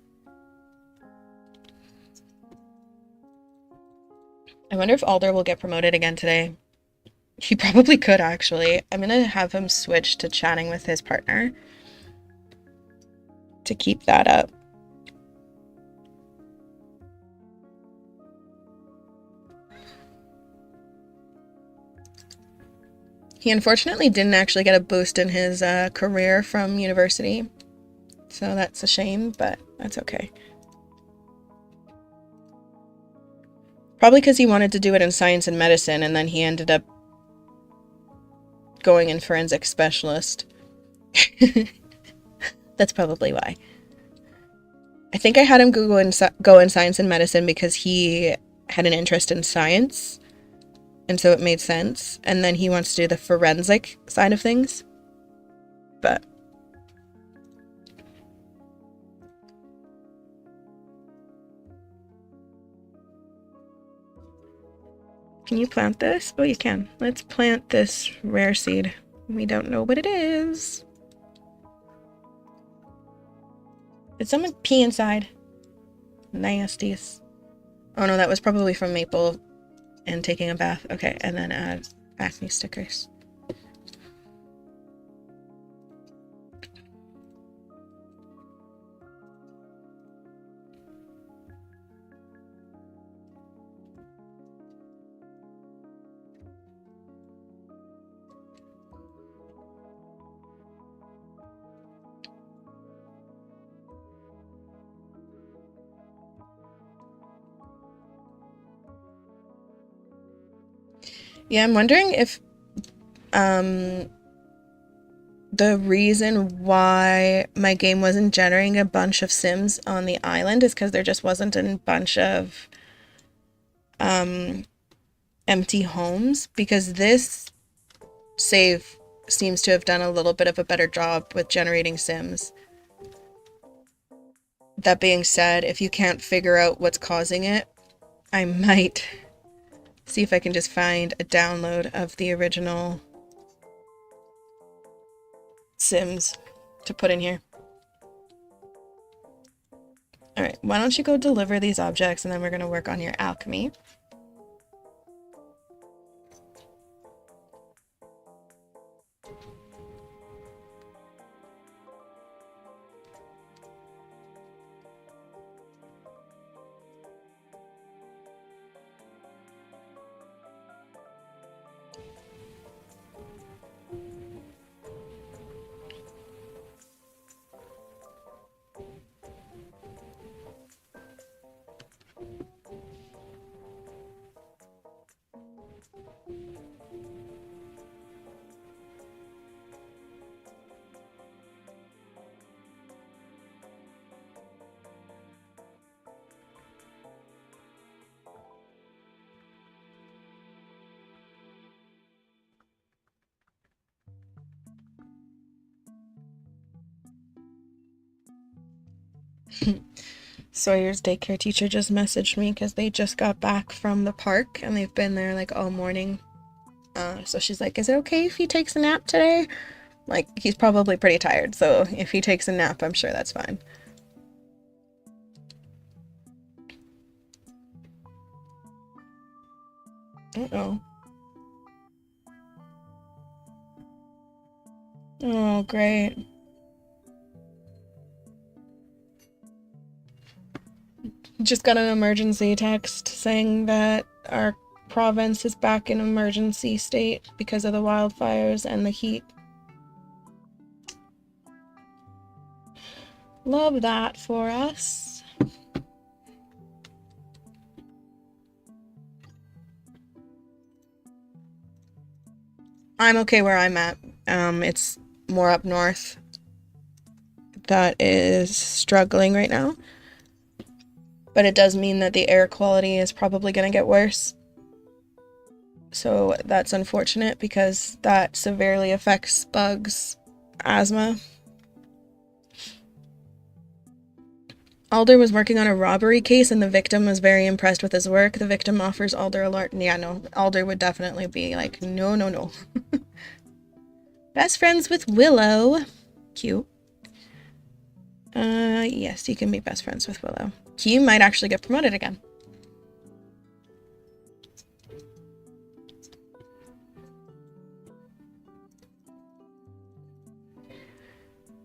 I wonder if Alder will get promoted again today. He probably could, actually. I'm gonna have him switch to chatting with his partner to keep that up. He unfortunately didn't actually get a boost in his career from university, so that's a shame, but that's okay. Probably because he wanted to do it in science and medicine, and then he ended up going in forensic specialist. That's probably why. I think I had him go in science and medicine because he had an interest in science, and so it made sense. And then he wants to do the forensic side of things. But can you plant this? Oh, you can. Let's plant this rare seed. We don't know what it is. Did someone pee inside? Nasties. Oh no, that was probably from Maple and taking a bath. Okay, and then add acne stickers. Yeah, I'm wondering if um the reason why my game wasn't generating a bunch of Sims on the island is because there just wasn't a bunch of um empty homes, because this save seems to have done a little bit of a better job with generating Sims. That being said, if you can't figure out what's causing it, I might see if I can just find a download of the original Sims to put in here. Alright, why don't you go deliver these objects and then we're going to work on your alchemy. Sawyer's daycare teacher just messaged me because they just got back from the park and they've been there like all morning. So she's like, is it okay if he takes a nap today? Like, he's probably pretty tired, so if he takes a nap, I'm sure that's fine. Uh-oh. Oh, great. Just got an emergency text saying that our province is back in emergency state because of the wildfires and the heat. Love that for us. I'm okay where I'm at. It's more up north that is struggling right now. But it does mean that the air quality is probably going to get worse. So that's unfortunate because that severely affects bugs, asthma. Alder was working on a robbery case and the victim was very impressed with his work. The victim offers Alder a large... Yeah, no. Alder would definitely be like, no, no, no. Best friends with Willow. Cute. Yes, you can be best friends with Willow. You might actually get promoted again.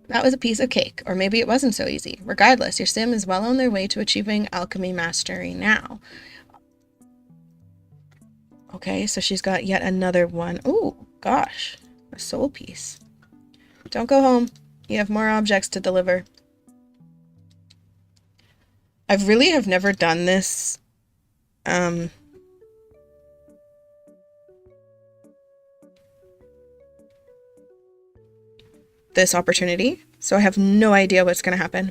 That was a piece of cake, or maybe it wasn't so easy. Regardless, your sim is well on their way to achieving alchemy mastery now. Okay, so she's got yet another one. Oh, gosh. A soul piece. Don't go home. You have more objects to deliver. I really have never done this. This opportunity, so I have no idea what's going to happen.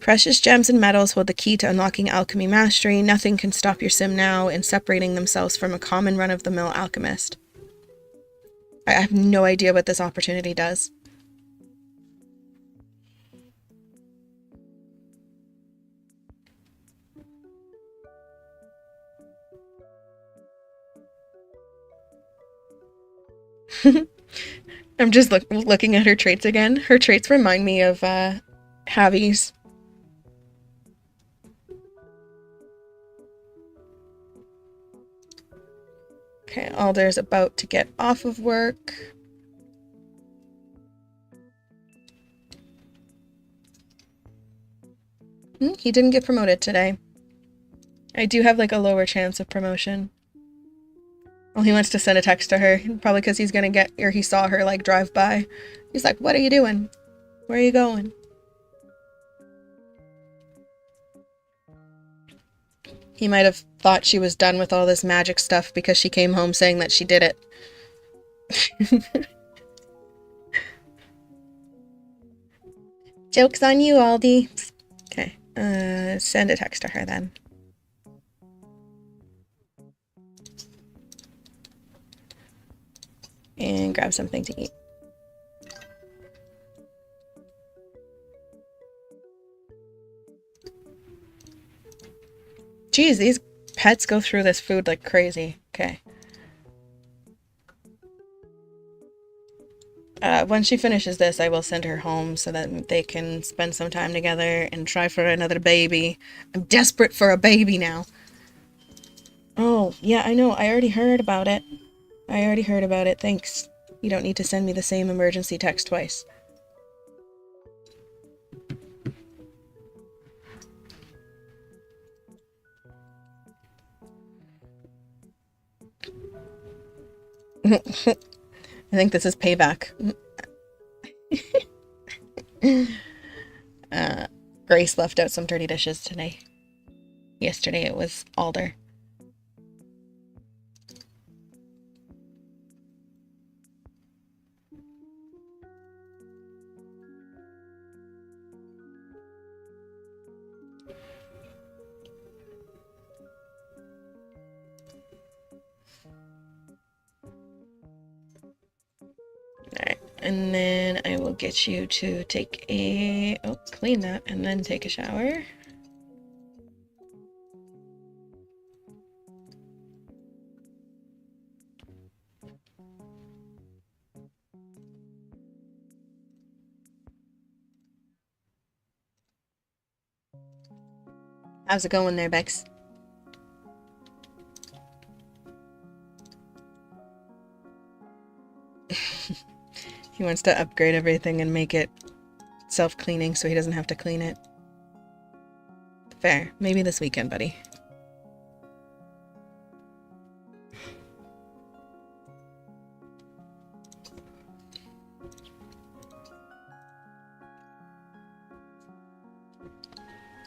Precious gems and metals hold the key to unlocking alchemy mastery. Nothing can stop your sim now in separating themselves from a common run-of-the-mill alchemist. I have no idea what this opportunity does. I'm just looking at her traits again. Her traits remind me of Javi's. Okay, Alder's about to get off of work. He didn't get promoted today. I do have like a lower chance of promotion. Well, he wants to send a text to her, probably because he's gonna get, or he saw her like drive by. He's like, what are you doing? Where are you going? He might have thought she was done with all this magic stuff because she came home saying that she did it. Joke's on you, Aldi. Okay, send a text to her then. And grab something to eat. Geez, these pets go through this food like crazy. Okay. When she finishes this, I will send her home so that they can spend some time together and try for another baby. I'm desperate for a baby now. Oh, yeah, I know. I already heard about it. Thanks. You don't need to send me the same emergency text twice. I think this is payback. Grace left out some dirty dishes today. Yesterday it was Alder. Alright, and then I will get you to take a... oh, clean that, and then take a shower. How's it going there, Bex? He wants to upgrade everything and make it self-cleaning so he doesn't have to clean it. Fair. Maybe this weekend, buddy.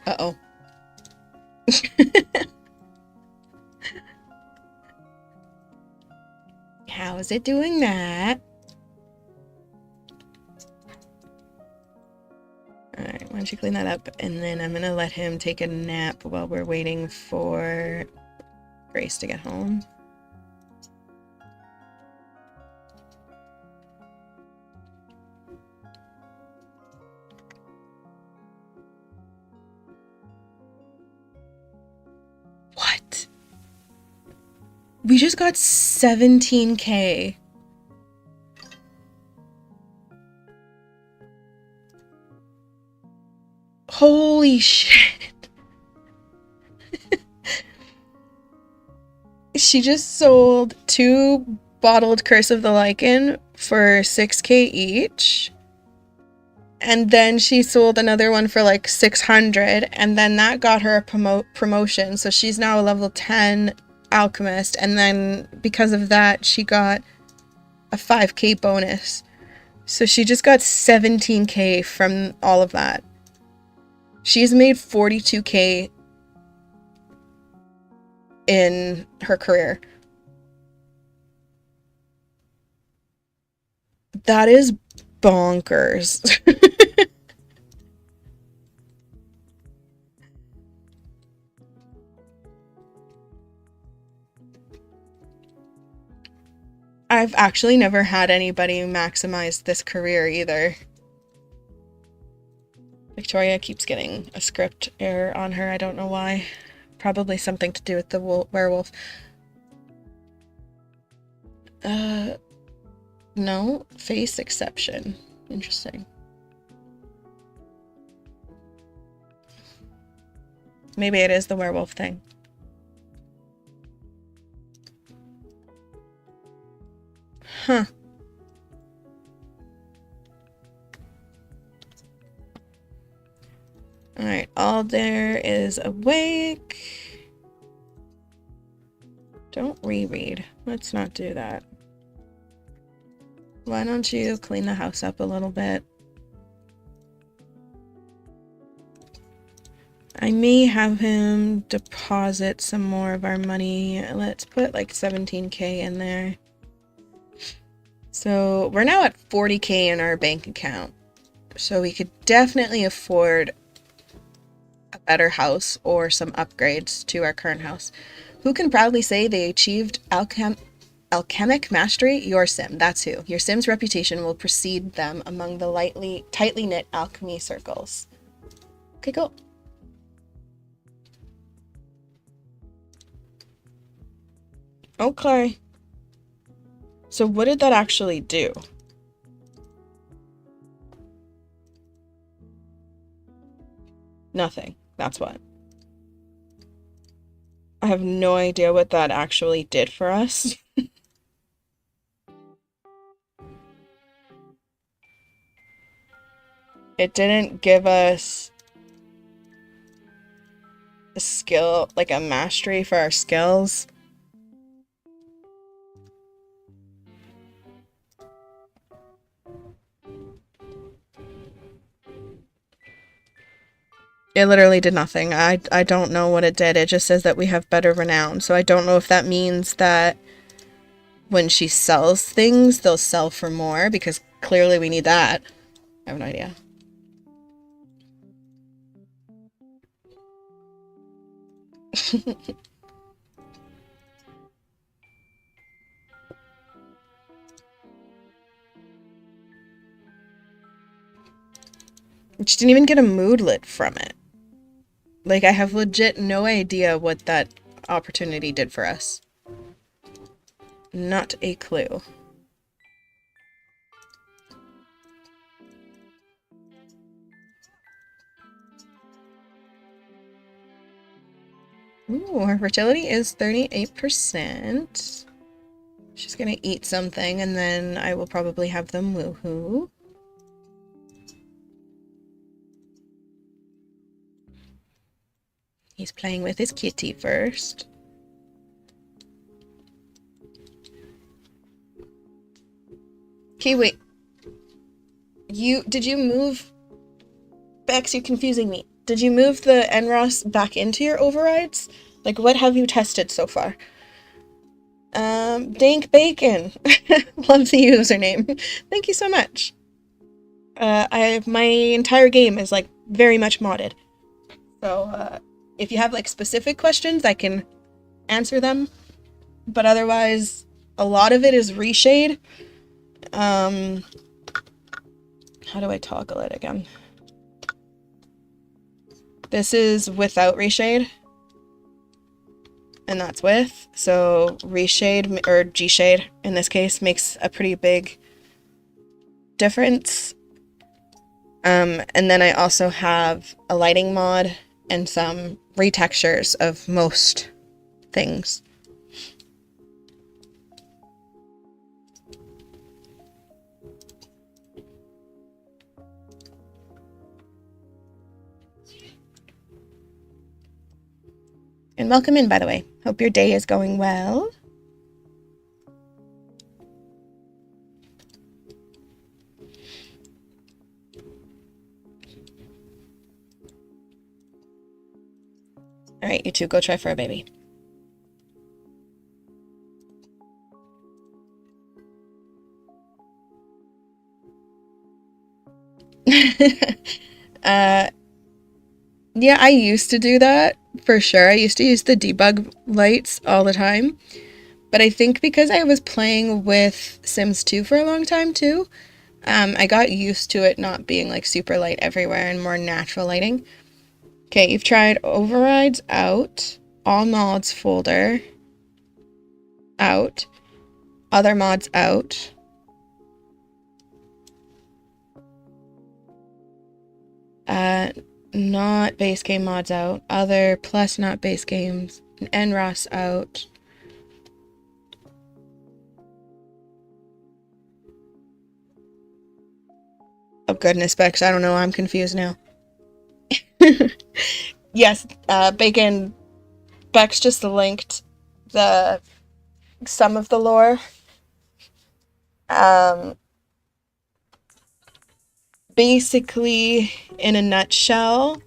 Uh-oh. How is it doing that? Alright, why don't you clean that up, and then I'm gonna let him take a nap while we're waiting for Grace to get home. What? We just got 17K. Holy shit. She just sold 2 bottled Curse of the Lycan for 6K each. And then she sold another one for like 600, and then that got her a promotion. So she's now a level 10 alchemist, and then because of that she got a 5K bonus. So she just got 17K from all of that. She's made 42K in her career. That is bonkers. I've actually never had anybody maximize this career either. Victoria keeps getting a script error on her. I don't know why. Probably something to do with the werewolf. No. Face exception. Interesting. Maybe it is the werewolf thing. Huh. Alright, Alder is awake. Don't reread. Let's not do that. Why don't you clean the house up a little bit? I may have him deposit some more of our money. Let's put like 17K in there. So we're now at 40K in our bank account. So we could definitely afford a better house or some upgrades to our current house. Who can proudly say they achieved alchemic mastery? Your sim. That's who. Your sim's reputation will precede them among the tightly knit alchemy circles. Okay, cool. Okay. So what did that actually do? Nothing. That's what. I have no idea what that actually did for us. It didn't give us a skill, like a mastery for our skills. It literally did nothing. I don't know what it did. It just says that we have better renown. So I don't know if that means that when she sells things, they'll sell for more, because clearly we need that. I have no idea. She didn't even get a moodlet from it. Like, I have legit no idea what that opportunity did for us. Not a clue. Ooh, her fertility is 38%. She's gonna eat something, and then I will probably have them woohoo. He's playing with his kitty first. Okay, wait. Did you move... Bex, you're confusing me. Did you move the NROS back into your overrides? Like, what have you tested so far? Dank Bacon. Love the username. Thank you so much. My entire game is, like, very much modded. So, if you have, like, specific questions, I can answer them. But otherwise, a lot of it is reshade. How do I toggle it again? This is without reshade. And that's with. So reshade, or G-shade in this case, makes a pretty big difference. And then I also have a lighting mod and some retextures of most things. And welcome in, by the way. Hope your day is going well. Alright, you two, go try for a baby. Yeah, I used to do that, for sure. I used to use the debug lights all the time. But I think because I was playing with Sims 2 for a long time, too, I got used to it not being, like, super light everywhere and more natural lighting. Okay, you've tried overrides out, all mods folder out, other mods out. Not base game mods out, other plus not base games, NROS out. Oh goodness, Bex, I don't know, I'm confused now. Yes, Bacon, Bex just linked some of the lore. Basically, in a nutshell,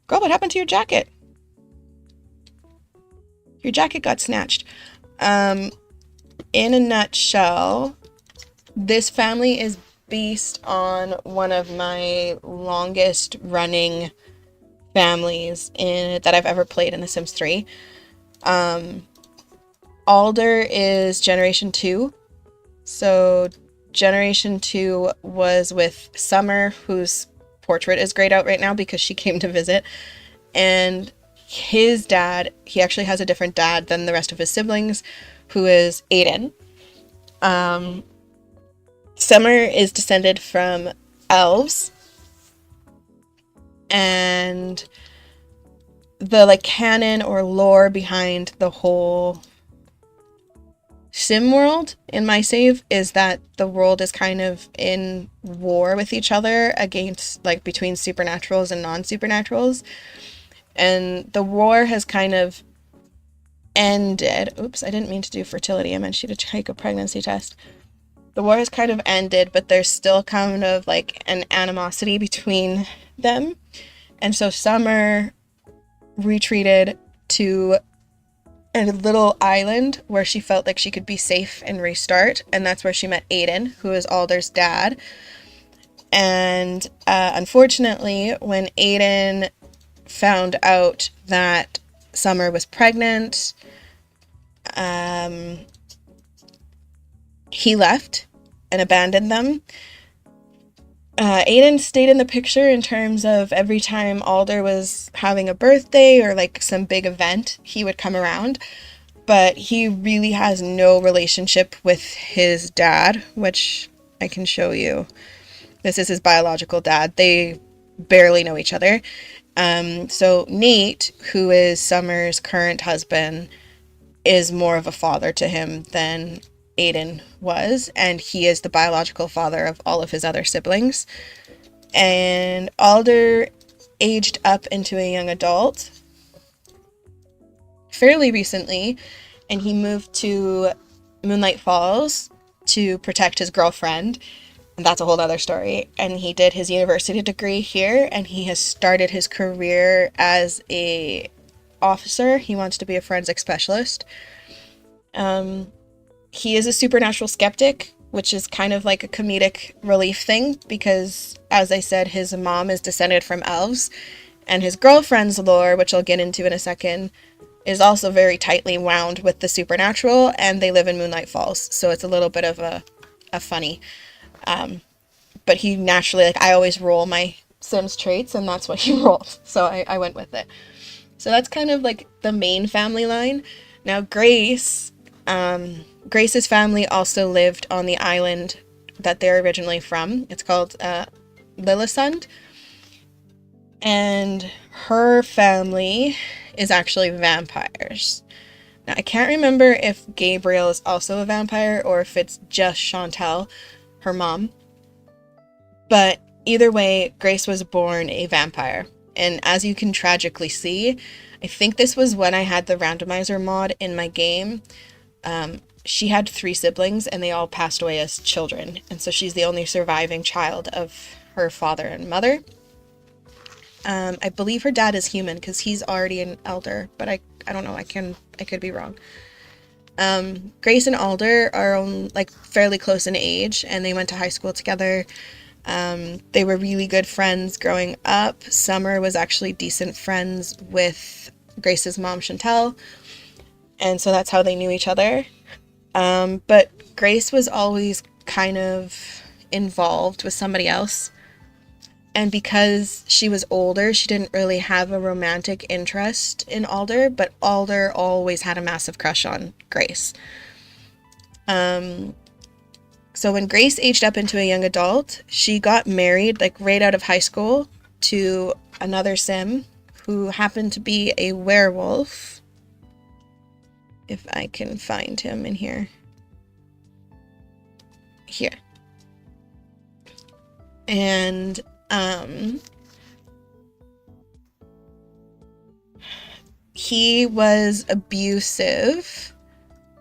Girl, what happened to your jacket? Your jacket got snatched. In a nutshell, this family is based on one of my longest running families that I've ever played in The Sims 3. Alder is Generation 2. So Generation 2 was with Summer, whose portrait is grayed out right now because she came to visit. And his dad, he actually has a different dad than the rest of his siblings, who is Aiden. Summer is descended from elves. And the like canon or lore behind the whole sim world in my save is that the world is kind of in war with each other against like between supernaturals and non-supernaturals, and the war has kind of ended. Oops, I didn't mean to do fertility. I meant you to take a pregnancy test. The war has kind of ended, but there's still kind of like an animosity between them, and so Summer retreated to a little island where she felt like she could be safe and restart, and that's where she met Aiden, who is Alder's dad. And unfortunately, when Aiden found out that Summer was pregnant, he left and abandoned them. Aiden stayed in the picture in terms of every time Alder was having a birthday or like some big event, he would come around. But he really has no relationship with his dad, which I can show you. This is his biological dad. They barely know each other. So Nate, who is Summer's current husband, is more of a father to him than Aiden was, and he is the biological father of all of his other siblings. And Alder aged up into a young adult fairly recently, and he moved to Moonlight Falls to protect his girlfriend, and that's a whole other story. And he did his university degree here, and he has started his career as a officer. He wants to be a forensic specialist. He is a supernatural skeptic, which is kind of like a comedic relief thing because, as I said, his mom is descended from elves, and his girlfriend's lore, which I'll get into in a second, is also very tightly wound with the supernatural, and they live in Moonlight Falls, so it's a little bit of a funny. But he naturally, like, I always roll my Sims traits, and that's what he rolled, so I went with it. So that's kind of like the main family line. Now Grace's family also lived on the island that they're originally from. It's called Lillesund. And her family is actually vampires. Now, I can't remember if Gabriel is also a vampire or if it's just Chantal, her mom. But either way, Grace was born a vampire. And as you can tragically see, I think this was when I had the randomizer mod in my game. She had 3 siblings and they all passed away as children. And so she's the only surviving child of her father and mother. I believe her dad is human because he's already an elder, but I don't know. I could be wrong. Grace and Alder are like fairly close in age, and they went to high school together. They were really good friends growing up. Summer was actually decent friends with Grace's mom, Chantal, and so that's how they knew each other. But Grace was always kind of involved with somebody else. And because she was older, she didn't really have a romantic interest in Alder, but Alder always had a massive crush on Grace. So when Grace aged up into a young adult, she got married, like right out of high school, to another Sim who happened to be a werewolf. If I can find him in here. Here. And he was abusive,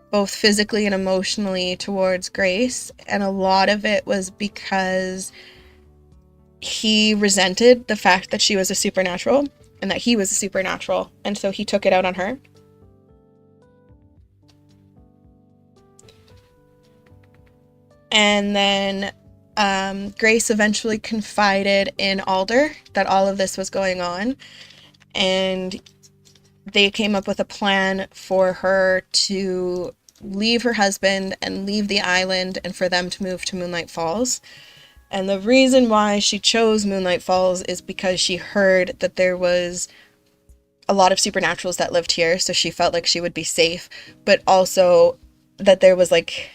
both physically and emotionally, towards Grace, and a lot of it was because he resented the fact that she was a supernatural, and that he was a supernatural, and so he took it out on her. And then Grace eventually confided in Alder that all of this was going on, and they came up with a plan for her to leave her husband and leave the island, and for them to move to Moonlight Falls. And the reason why she chose Moonlight Falls is because she heard that there was a lot of supernaturals that lived here, so she felt like she would be safe, but also that there was like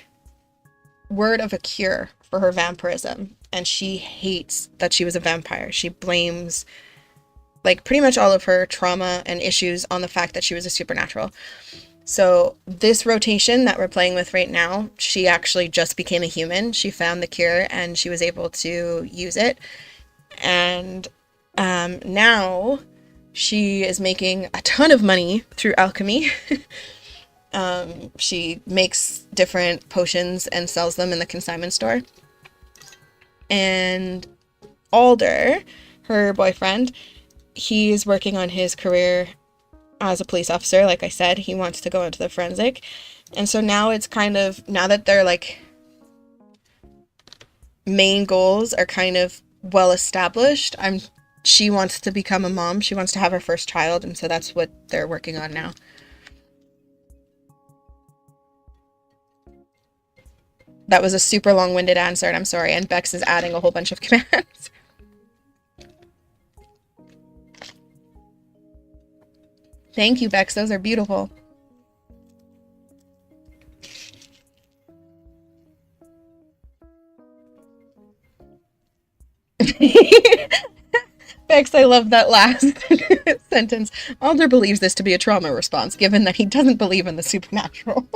word of a cure for her vampirism, and she hates that she was a vampire. She blames like pretty much all of her trauma and issues on the fact that she was a supernatural. So this rotation that we're playing with right now, she actually just became a human. She found the cure and she was able to use it. And now she is making a ton of money through alchemy. She makes different potions and sells them in the consignment store. And Alder, her boyfriend, he's working on his career as a police officer. Like I said, he wants to go into the forensic. And so now it's kind of, now that their like main goals are kind of well established, she wants to become a mom. She wants to have her first child, and so that's what they're working on now. That was a super long-winded answer, and I'm sorry. And Bex is adding a whole bunch of commands. Thank you, Bex. Those are beautiful. Bex, I love that last sentence. Alder believes this to be a trauma response, given that he doesn't believe in the supernatural.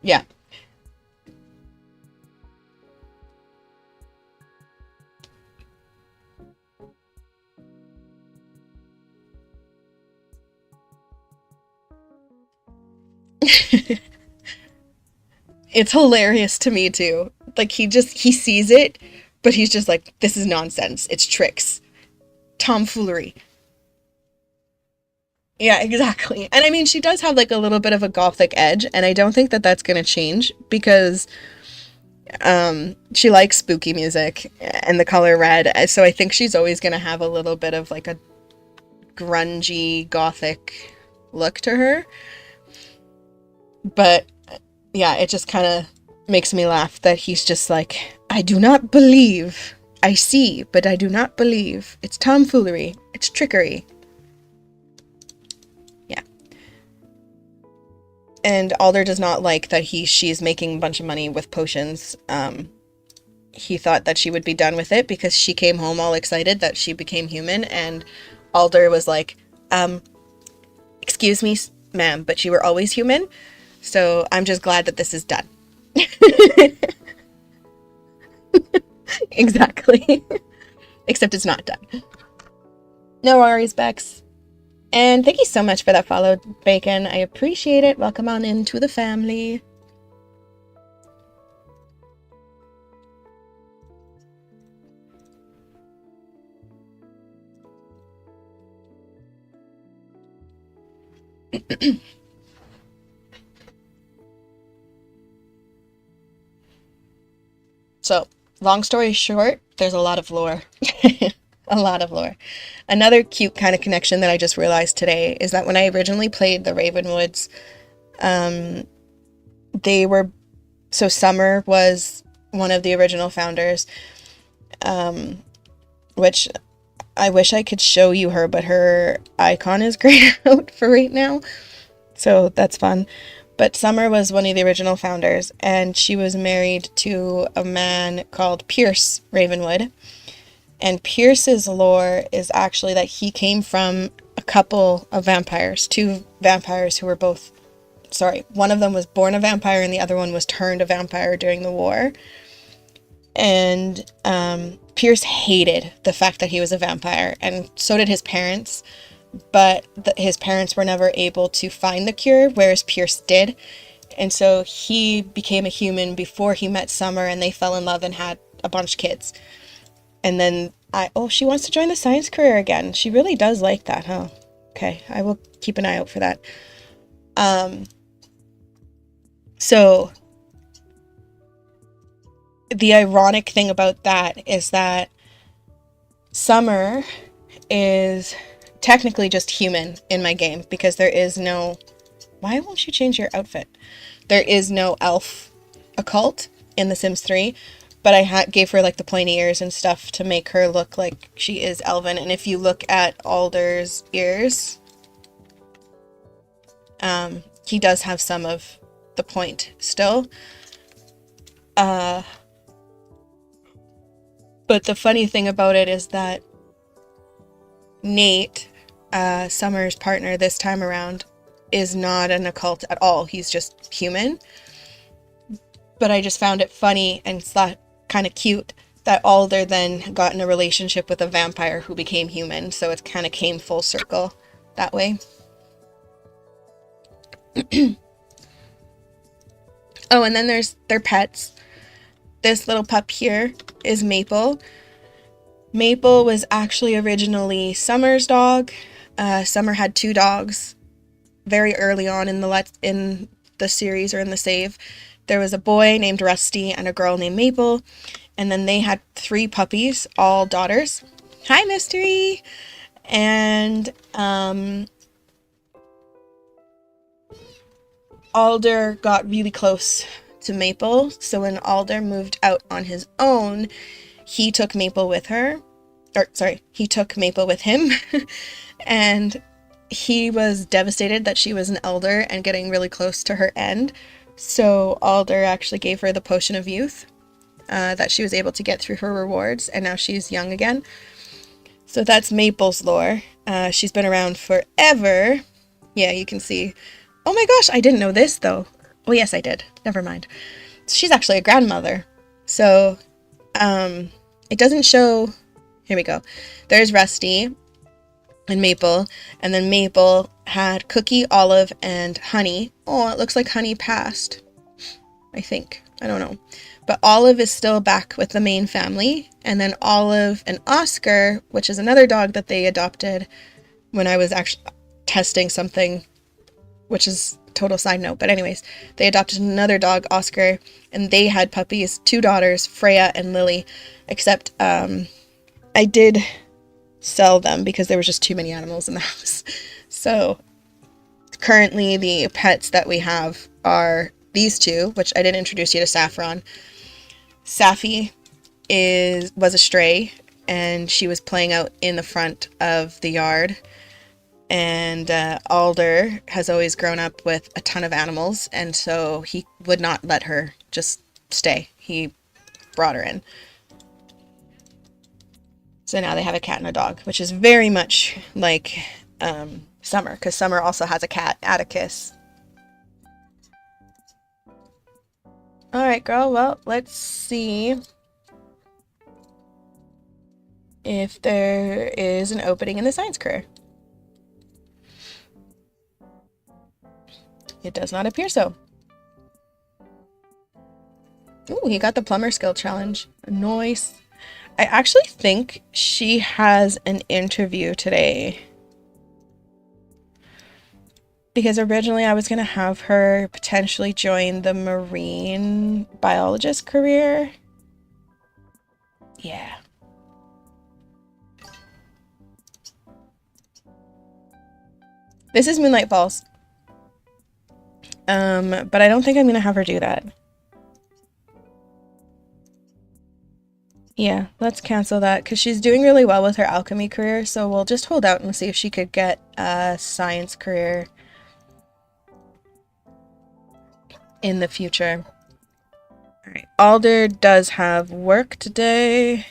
Yeah. It's hilarious to me too. Like he sees it, but he's just like, this is nonsense. It's tricks. Tomfoolery. Yeah, exactly. And I mean, she does have like a little bit of a gothic edge, and I don't think that that's going to change because she likes spooky music and the color red. So I think she's always going to have a little bit of like a grungy gothic look to her. But yeah, it just kind of makes me laugh that he's just like, I do not believe. I see, but I do not believe. It's tomfoolery. It's trickery. Yeah. And Alder does not like that she's making a bunch of money with potions. He thought that she would be done with it because she came home all excited that she became human, and Alder was like, excuse me, ma'am, but you were always human, so I'm just glad that this is done. Exactly. Except it's not done. No worries, Bex. And thank you so much for that follow, Bacon. I appreciate it. Welcome on into the family. So, long story short, there's a lot of lore. A lot of lore. Another cute kind of connection that I just realized today is that when I originally played the Ravenwoods, Summer was one of the original founders, which I wish I could show you her, but her icon is grayed out for right now, so that's fun. But Summer was one of the original founders, and she was married to a man called Pierce Ravenwood. And Pierce's lore is actually that he came from a couple of vampires, two vampires who were one of them was born a vampire and the other one was turned a vampire during the war. And Pierce hated the fact that he was a vampire, and so did his parents. But his parents were never able to find the cure, whereas Pierce did. And so he became a human before he met Summer, and they fell in love and had a bunch of kids. And then oh, she wants to join the science career again. She really does like that, huh? Okay, I will keep an eye out for that. So the ironic thing about that is that Summer is technically just human in my game because there is no... Why won't you change your outfit? There is no elf occult in The Sims 3, but I gave her like the pointy ears and stuff to make her look like she is elven. And if you look at Alder's ears, he does have some of the point still. But the funny thing about it is that Nate, Summer's partner this time around, is not an occult at all. He's just human. But I just found it funny and kind of cute that Alder then got in a relationship with a vampire who became human. So it kind of came full circle that way. Oh, and then there's their pets. This little pup here is Maple. Maple was actually originally Summer's dog. Summer had 2 dogs very early on in the series or in the save. There was a boy named Rusty and a girl named Maple, and then they had 3 puppies, all daughters. Hi, Mystery! And Alder got really close to Maple, so when Alder moved out on his own, he took Maple with him, and he was devastated that she was an elder and getting really close to her end. So Alder actually gave her the potion of youth that she was able to get through her rewards, and now she's young again. So that's Maple's lore. She's been around forever. Yeah, you can see. Oh my gosh, I didn't know this though. Oh yes, I did. Never mind. She's actually a grandmother. So it doesn't show... Here we go. There's Rusty and Maple, and then Maple had Cookie, Olive, and Honey. Oh, it looks like Honey passed, I think. I don't know. But Olive is still back with the main family, and then Olive and Oscar, which is another dog that they adopted when I was actually testing something, which is total side note, but anyways, they adopted another dog, Oscar, and they had puppies, 2 daughters, Freya and Lily, except I did sell them because there was just too many animals in the house. So currently the pets that we have are these 2, which I didn't introduce you to Saffron. Safi was a stray, and she was playing out in the front of the yard. And Alder has always grown up with a ton of animals, and so he would not let her just stay. He brought her in. So now they have a cat and a dog, which is very much like Summer, because Summer also has a cat, Atticus. Alright, girl, well, let's see if there is an opening in the science career. It does not appear so. Ooh, he got the plumber skill challenge. Nice. I actually think she has an interview today. Because originally I was going to have her potentially join the marine biologist career. Yeah. This is Moonlight Falls. But I don't think I'm going to have her do that. Yeah, let's cancel that because she's doing really well with her alchemy career, so we'll just hold out and see if she could get a science career in the future. Alright, Alder does have work today.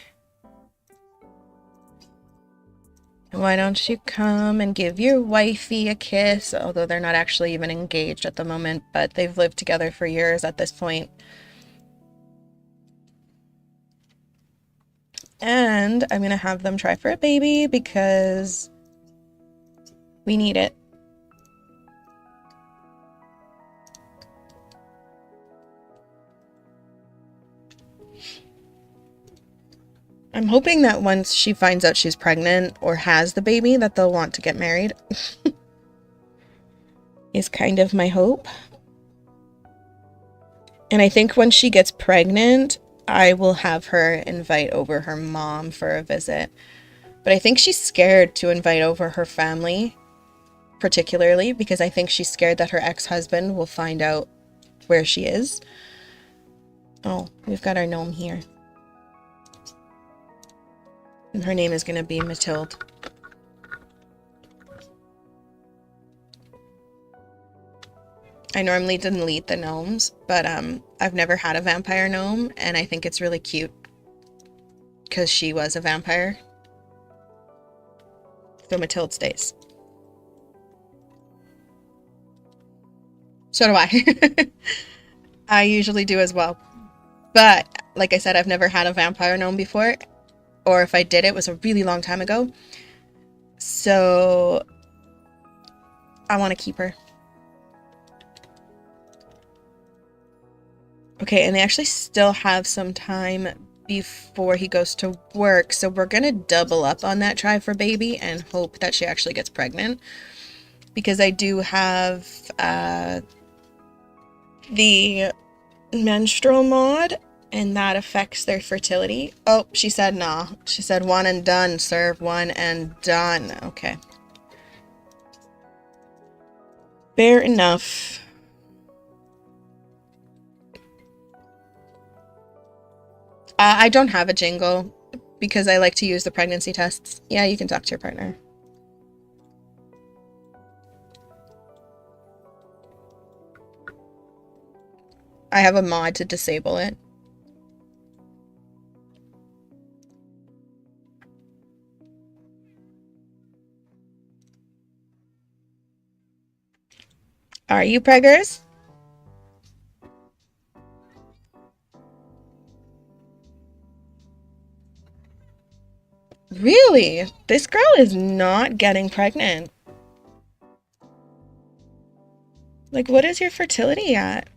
Why don't you come and give your wifey a kiss? Although they're not actually even engaged at the moment, but they've lived together for years at this point. And I'm going to have them try for a baby because we need it. I'm hoping that once she finds out she's pregnant or has the baby, that they'll want to get married. Is kind of my hope. And I think when she gets pregnant, I will have her invite over her mom for a visit. But I think she's scared to invite over her family, particularly because I think she's scared that her ex-husband will find out where she is. Oh, we've got our gnome here. And her name is going to be Mathilde. I normally delete the gnomes, but I've never had a vampire gnome, and I think it's really cute because she was a vampire. So Mathilde stays. So do I. I usually do as well. But, like I said, I've never had a vampire gnome before. Or if I did, it was a really long time ago. So, I want to keep her. Okay, and they actually still have some time before he goes to work. So we're going to double up on that try for baby and hope that she actually gets pregnant. Because I do have the menstrual mod, and that affects their fertility. Oh, she said nah. She said one and done, sir. One and done. Okay. Fair enough. I don't have a jingle because I like to use the pregnancy tests. Yeah, you can talk to your partner. I have a mod to disable it. Are you preggers? Really? This girl is not getting pregnant. Like, what is your fertility at?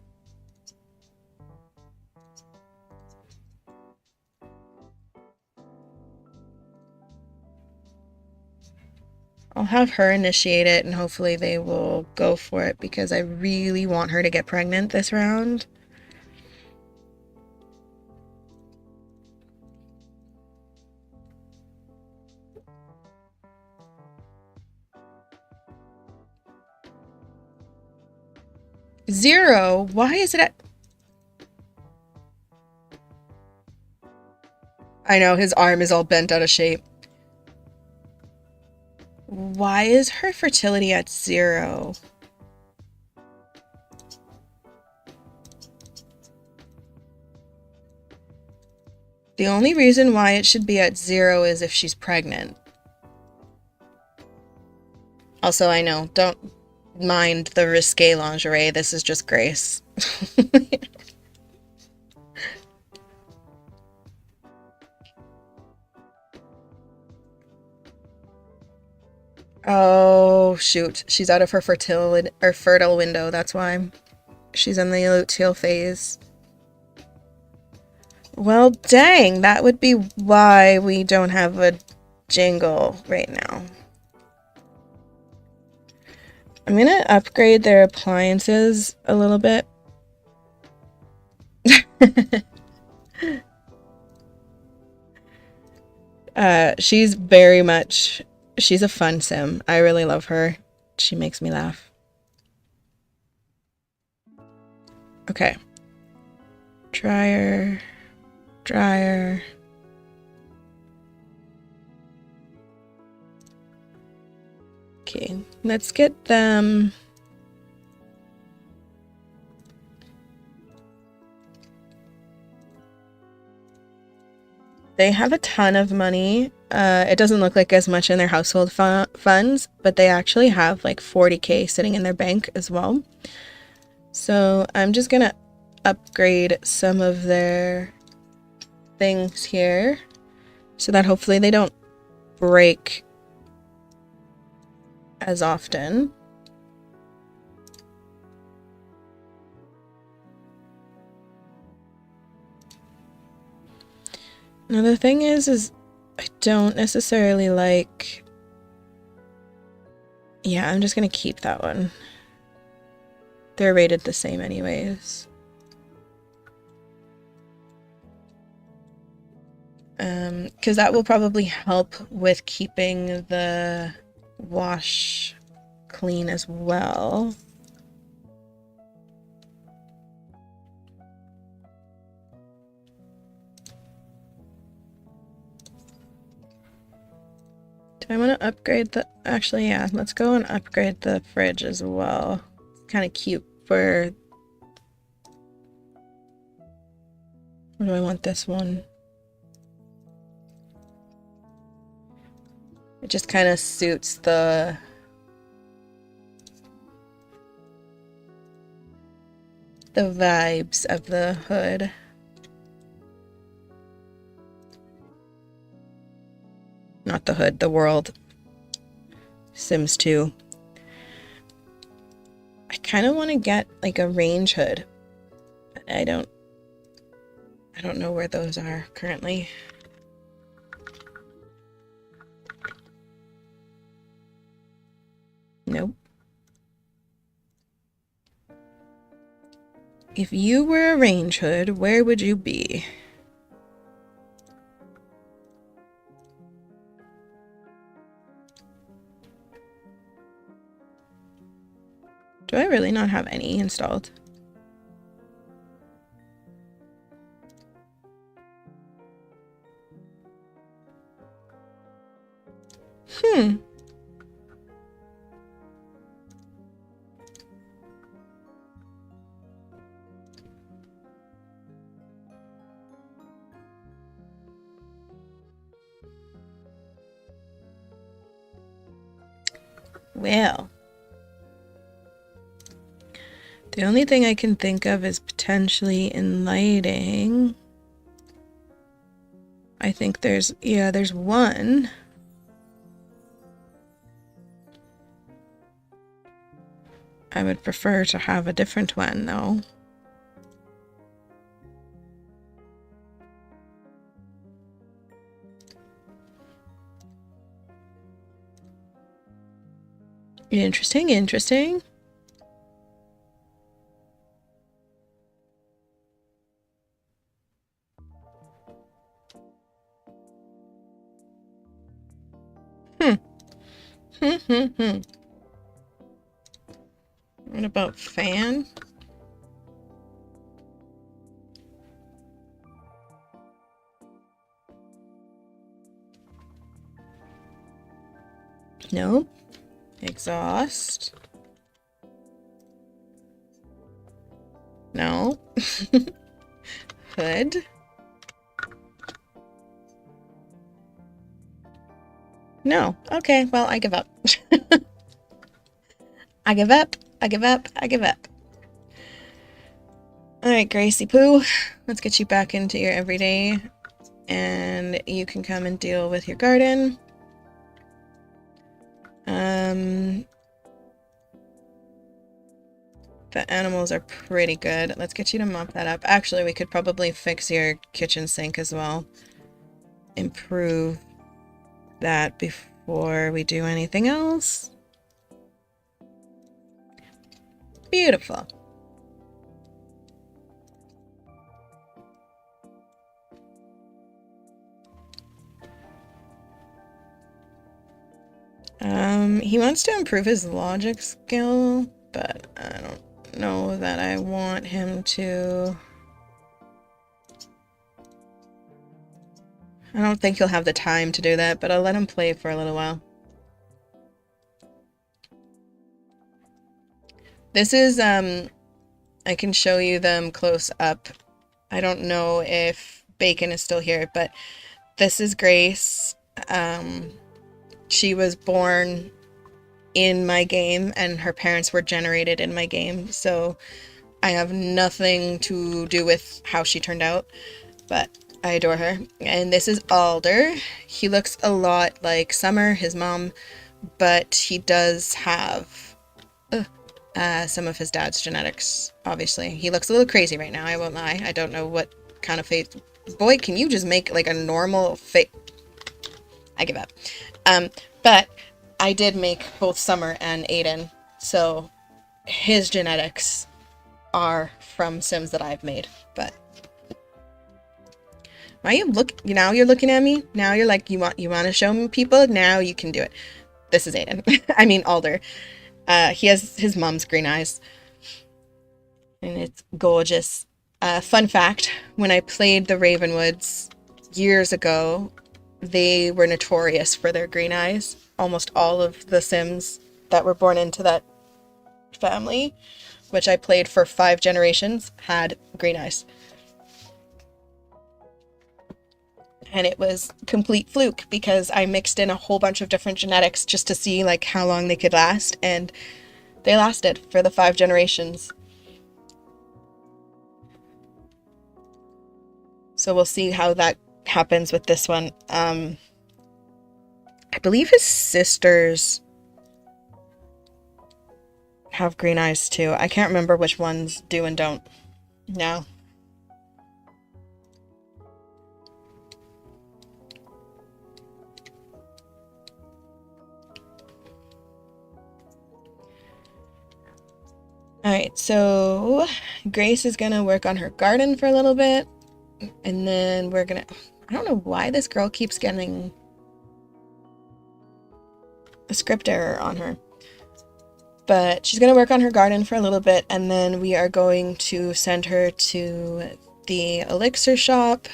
I'll have her initiate it and hopefully they will go for it because I really want her to get pregnant this round. Zero? Why is it at... I know, his arm is all bent out of shape. Why is her fertility at 0? The only reason why it should be at 0 is if she's pregnant. Also, I know, don't mind the risque lingerie. This is just Grace. Oh, shoot. She's out of her fertile window. That's why. She's in the luteal phase. Well, dang. That would be why we don't have a jingle right now. I'm gonna upgrade their appliances a little bit. She's very much... She's a fun sim. I really love her. She makes me laugh. Okay. Dryer. Dryer. Okay, let's get them... They have a ton of money. It doesn't look like as much in their household funds, but they actually have like 40k sitting in their bank as well. So I'm just gonna upgrade some of their things here so that hopefully they don't break as often. Now the thing is I don't necessarily like... Yeah, I'm just gonna keep that one. They're rated the same anyways. Because that will probably help with keeping the wash clean as well. Do I want to upgrade the... Actually, yeah, let's go and upgrade the fridge as well. It's kind of cute for... Or do I want this one? It just kind of suits the vibes of the hood. Not the hood, the world. Sims 2. I kind of want to get like a range hood. I don't know where those are currently. Nope. If you were a range hood, where would you be? Do I really not have any installed? Well, the only thing I can think of is potentially in lighting. I think there's one. I would prefer to have a different one though. Interesting, interesting. What about fan? Nope. Exhaust. No. Hood. No. Okay, well, I give up. I give up. I give up. I give up. Alright, Gracie Poo. Let's get you back into your everyday. And you can come and deal with your garden. The animals are pretty good. Let's get you to mop that up. Actually, we could probably fix your kitchen sink as well. Improve that before we do anything else. Beautiful. He wants to improve his logic skill, but I don't know that I want him to. I don't think he'll have the time to do that, but I'll let him play for a little while. This is, I can show you them close up. I don't know if Bacon is still here, but this is Grace. She was born in my game, and her parents were generated in my game, so I have nothing to do with how she turned out, but I adore her. And this is Alder. He looks a lot like Summer, his mom, but he does have some of his dad's genetics, obviously. He looks a little crazy right now, I won't lie. I don't know what kind of Boy, can you just make like a normal face? I give up. But I did make both Summer and Aiden, so his genetics are from Sims that I've made. But why you look? Now you're looking at me. Now you're like, you want to show me people. Now you can do it. This is Aiden. I mean Alder. He has his mom's green eyes, and it's gorgeous. Fun fact: when I played the Ravenwoods years ago, they were notorious for their green eyes. Almost all of the Sims that were born into that family, which I played for 5 generations, had green eyes. And it was complete fluke because I mixed in a whole bunch of different genetics just to see like how long they could last, and they lasted for the 5 generations. So we'll see how that happens with this one. I believe his sisters have green eyes too. I can't remember which ones do and don't now. Alright, so Grace is gonna work on her garden for a little bit, and then we're gonna... I don't know why this girl keeps getting a script error on her. But she's gonna work on her garden for a little bit, and then we are going to send her to the elixir shop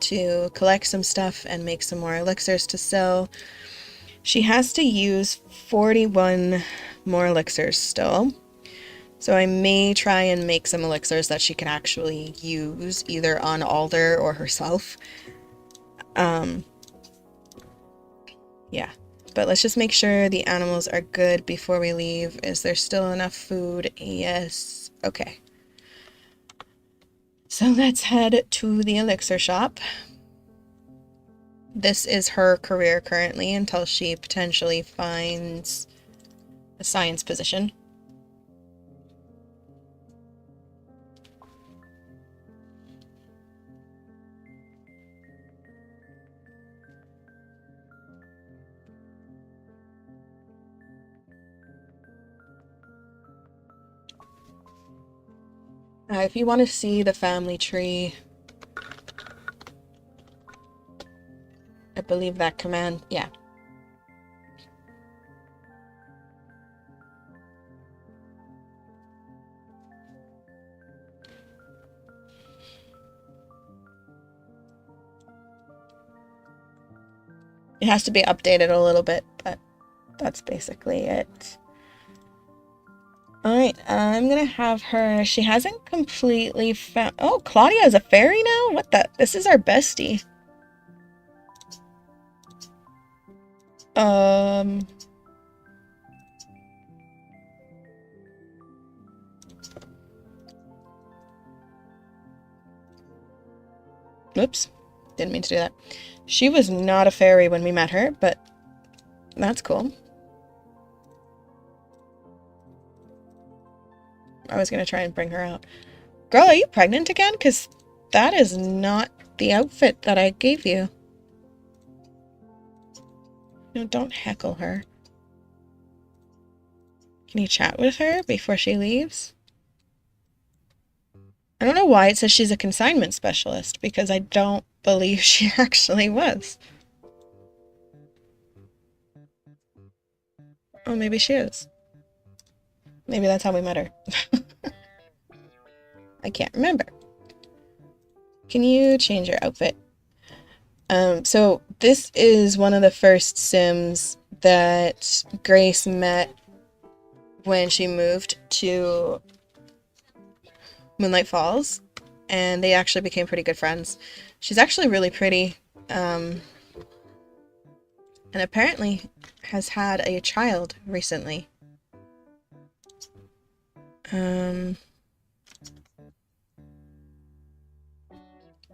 to collect some stuff and make some more elixirs to sell. She has to use 41 more elixirs still. So I may try and make some elixirs that she can actually use, either on Alder or herself. Yeah. But let's just make sure the animals are good before we leave. Is there still enough food? Yes. Okay. So let's head to the elixir shop. This is her career currently until she potentially finds a science position. If you want to see the family tree, I believe that command, yeah. It has to be updated a little bit, but that's basically it. Alright, I'm gonna have her... She hasn't completely found... Oh, Claudia is a fairy now? What the... This is our bestie. Oops. Didn't mean to do that. She was not a fairy when we met her, but that's cool. I was going to try and bring her out. Girl, are you pregnant again? Because that is not the outfit that I gave you. No, don't heckle her. Can you chat with her before she leaves? I don't know why it says she's a consignment specialist, because I don't believe she actually was. Oh, maybe she is. Maybe that's how we met her. I can't remember. Can you change your outfit? So this is one of the first Sims that Grace met when she moved to Moonlight Falls, and they actually became pretty good friends. She's actually really pretty, and apparently has had a child recently.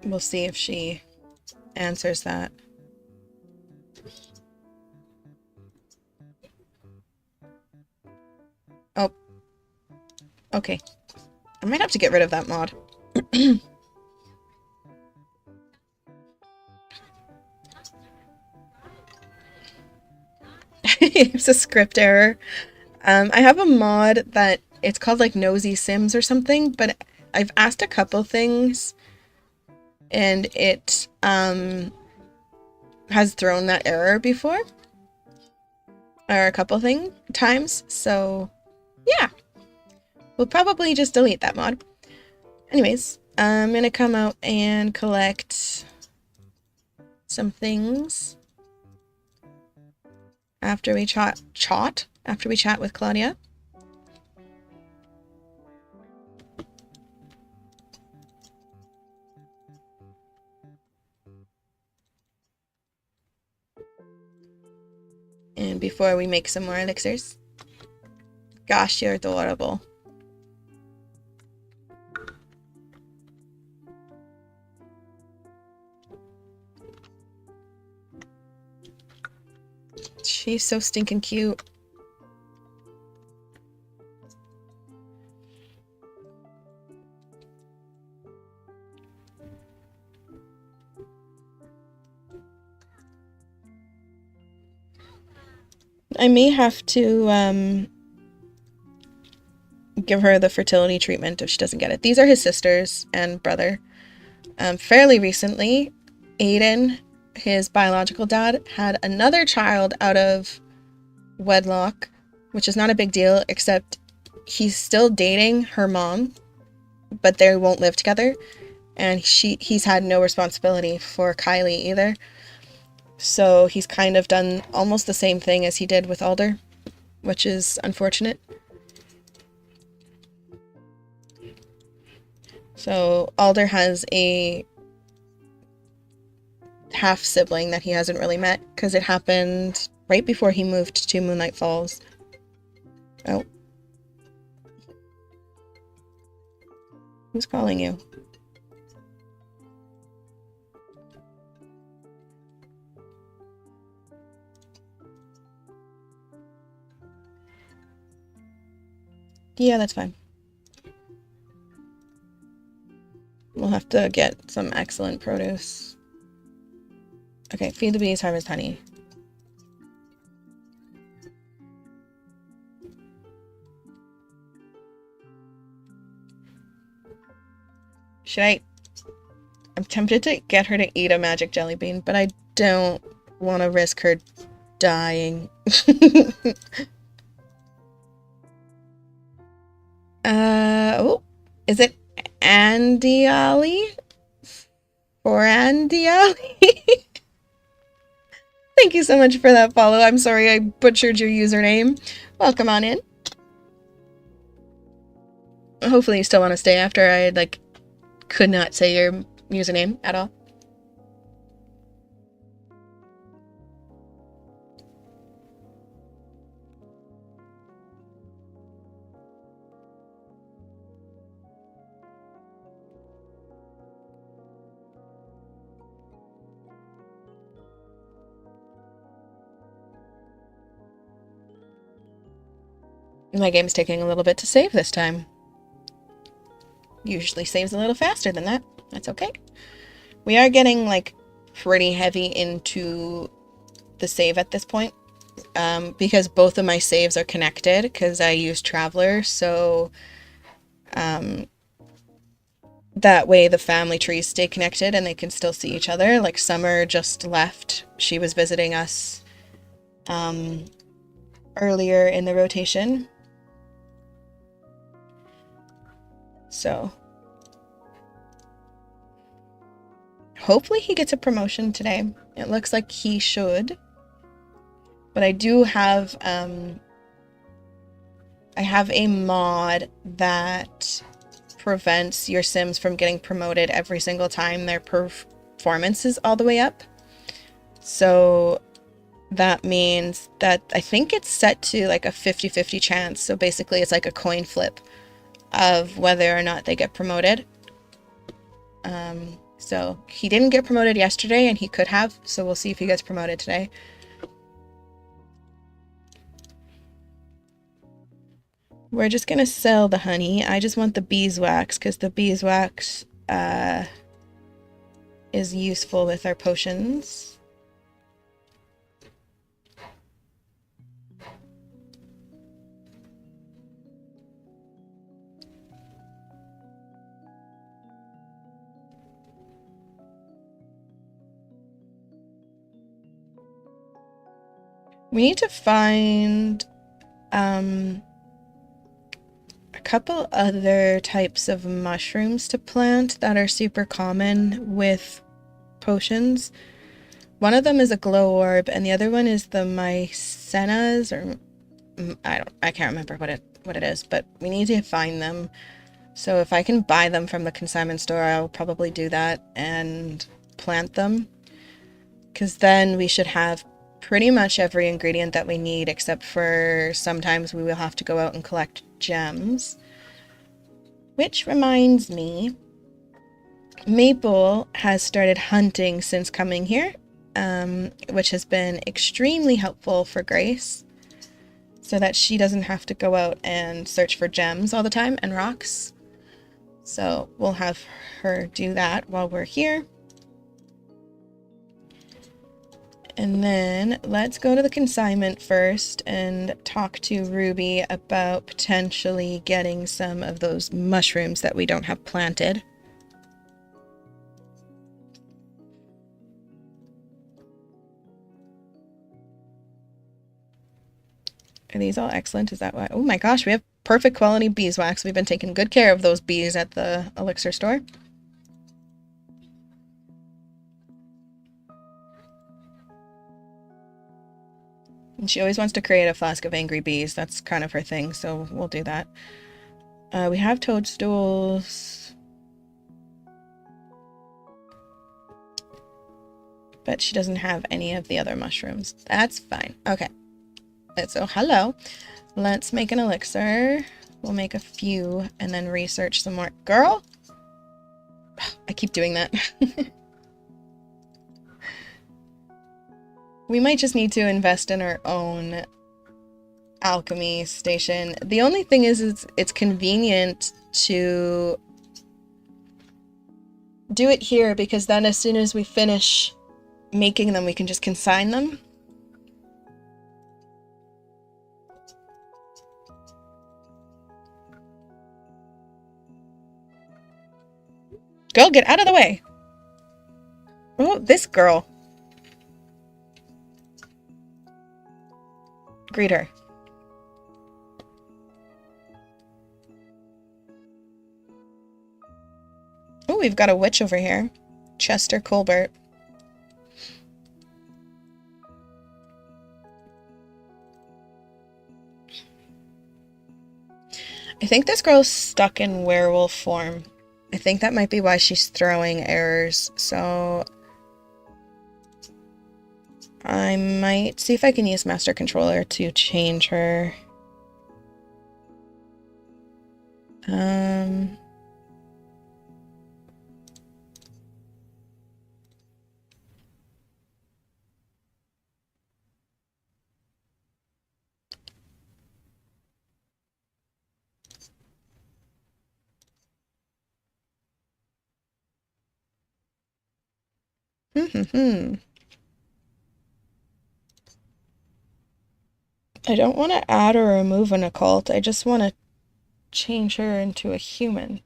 We'll see if she answers that. Oh. Okay. I might have to get rid of that mod. It's a script error. I have a mod that it's called like Nosy Sims or something, but I've asked a couple things and it has thrown that error before. Or a couple times, so yeah. We'll probably just delete that mod. Anyways, I'm gonna come out and collect some things after we chat with Claudia. And before we make some more elixirs. Gosh, you're adorable. She's so stinking cute. I may have to give her the fertility treatment if she doesn't get it. These are his sisters and brother. Fairly recently, Aiden, his biological dad, had another child out of wedlock, which is not a big deal, except he's still dating her mom, but they won't live together, and he's had no responsibility for Kylie either. So he's kind of done almost the same thing as he did with Alder, which is unfortunate. So Alder has a half sibling that he hasn't really met because it happened right before he moved to Moonlight Falls. Oh. Who's calling you? Yeah, that's fine. We'll have to get some excellent produce. Okay, feed the bees, harvest honey. I'm tempted to get her to eat a magic jelly bean, but I don't want to risk her dying. Oh, is it Andy Ollie? For Andy Ollie? Thank you so much for that follow. I'm sorry I butchered your username. Welcome on in. Hopefully you still want to stay after I, could not say your username at all. My game's taking a little bit to save this time. Usually saves a little faster than that. That's okay. We are getting, pretty heavy into the save at this point. Because both of my saves are connected, because I use Traveler, so that way the family trees stay connected and they can still see each other. Like Summer just left. She was visiting us earlier in the rotation. So hopefully he gets a promotion today. It looks like he should. But I do have I have a mod that prevents your Sims from getting promoted every single time their performance is all the way up. So that means that I think it's set to a 50-50 chance. So basically it's like a coin flip of whether or not they get promoted. So he didn't get promoted yesterday and he could have, so we'll see if he gets promoted today. We're just gonna sell the honey. I just want the beeswax because the beeswax is useful with our potions. We need to find a couple other types of mushrooms to plant that are super common with potions. One of them is a glow orb, and the other one is the mycenas, or I can't remember what it is, but we need to find them. So if I can buy them from the consignment store, I'll probably do that and plant them, because then we should have pretty much every ingredient that we need, except for sometimes we will have to go out and collect gems. Which reminds me, Maple has started hunting since coming here, which has been extremely helpful for Grace, so that she doesn't have to go out and search for gems all the time and rocks. So we'll have her do that while we're here. And then let's go to the consignment first and talk to Ruby about potentially getting some of those mushrooms that we don't have planted. Are these all excellent? Is that why? Oh my gosh, we have perfect quality beeswax. We've been taking good care of those bees at the elixir store. And she always wants to create a flask of angry bees. That's kind of her thing, so we'll do that. We have toadstools. But she doesn't have any of the other mushrooms. That's fine. Okay. So, hello. Let's make an elixir. We'll make a few and then research some more. Girl! I keep doing that. We might just need to invest in our own alchemy station. The only thing is it's convenient to do it here, because then as soon as we finish making them, we can just consign them. Girl, get out of the way! Oh, this girl. Greet her. Oh, we've got a witch over here. Chester Colbert. I think this girl's stuck in werewolf form. I think that might be why she's throwing errors, so I might see if I can use Master Controller to change her. I don't want to add or remove an occult. I just want to change her into a human.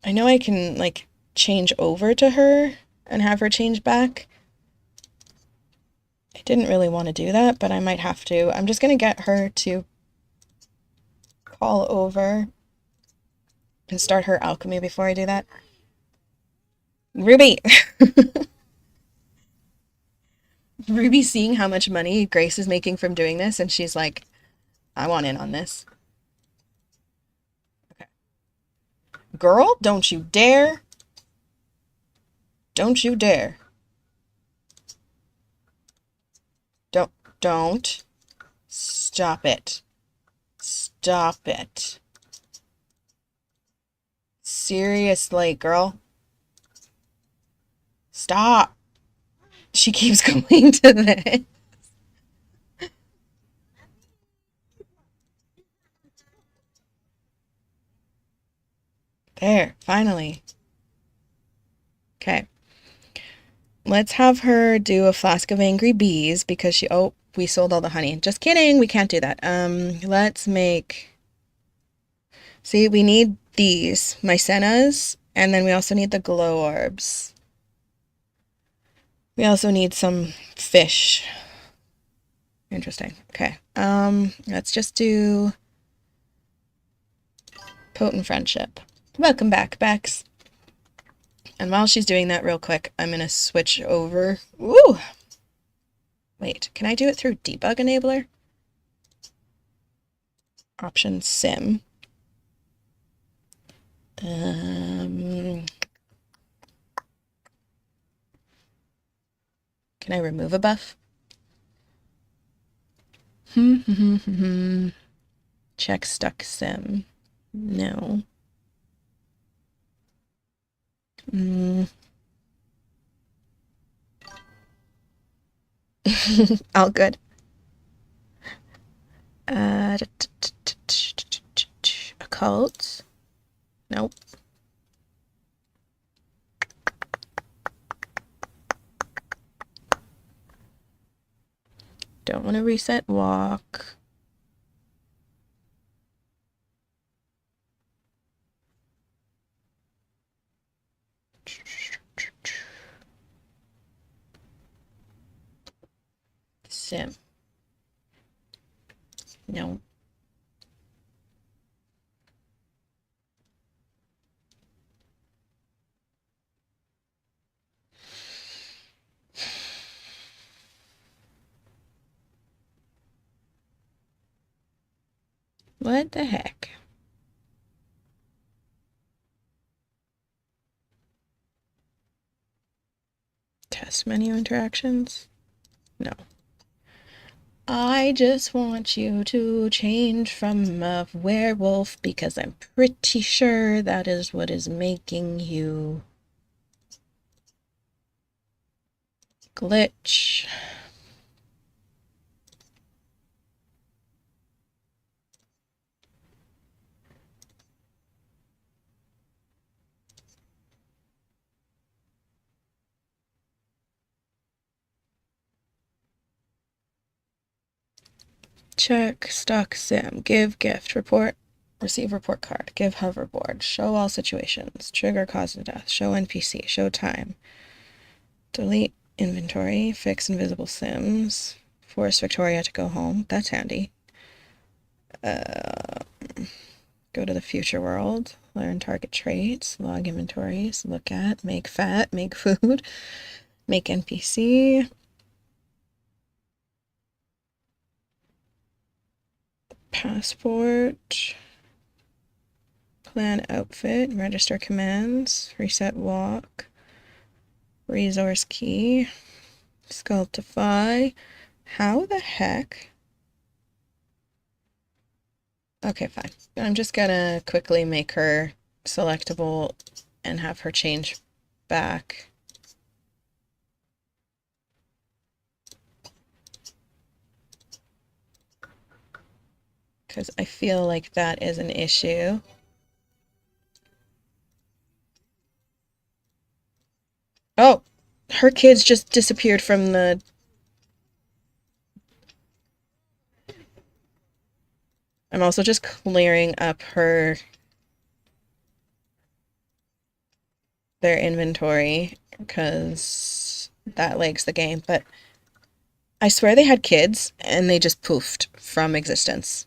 I know I can, like, change over to her and have her change back. I didn't really want to do that, but I might have to. I'm just going to get her to call over and start her alchemy before I do that. Ruby! Ruby's seeing how much money Grace is making from doing this, and she's like, I want in on this. Okay. Girl, don't you dare. Don't you dare. Don't. Stop it. Stop it. Seriously, girl. Stop. She keeps going to this. There, finally. Okay. Let's have her do a flask of angry bees because she... Oh, we sold all the honey. Just kidding, we can't do that. Let's make... See, we need these mycenas, and then we also need the glow orbs. We also need some fish. Interesting. Okay. Let's just do potent friendship. Welcome back, Bex. And while she's doing that real quick, I'm gonna switch over. Ooh! Wait, can I do it through debug enabler? Option sim. Can I remove a buff? Check stuck sim. No. All good. Occult. Nope. Don't want to reset walk. Sim. No. What the heck? Test menu interactions? No. I just want you to change from a werewolf because I'm pretty sure that is what is making you glitch. Check stock sim. Give gift. Report. Receive report card. Give hoverboard. Show all situations. Trigger cause of death. Show NPC. Show time. Delete inventory. Fix invisible sims. Force Victoria to go home. That's handy. Go to the future world. Learn target traits. Log inventories. Look at. Make fat. Make food. Make NPC. Passport. Plan outfit. Register commands. Reset walk. Resource key. Sculptify. How the heck? Okay, fine. I'm just gonna quickly make her selectable and have her change back. Because I feel like that is an issue. Oh, her kids just disappeared from the... I'm also just clearing up their inventory because that lags the game, but I swear they had kids and they just poofed from existence.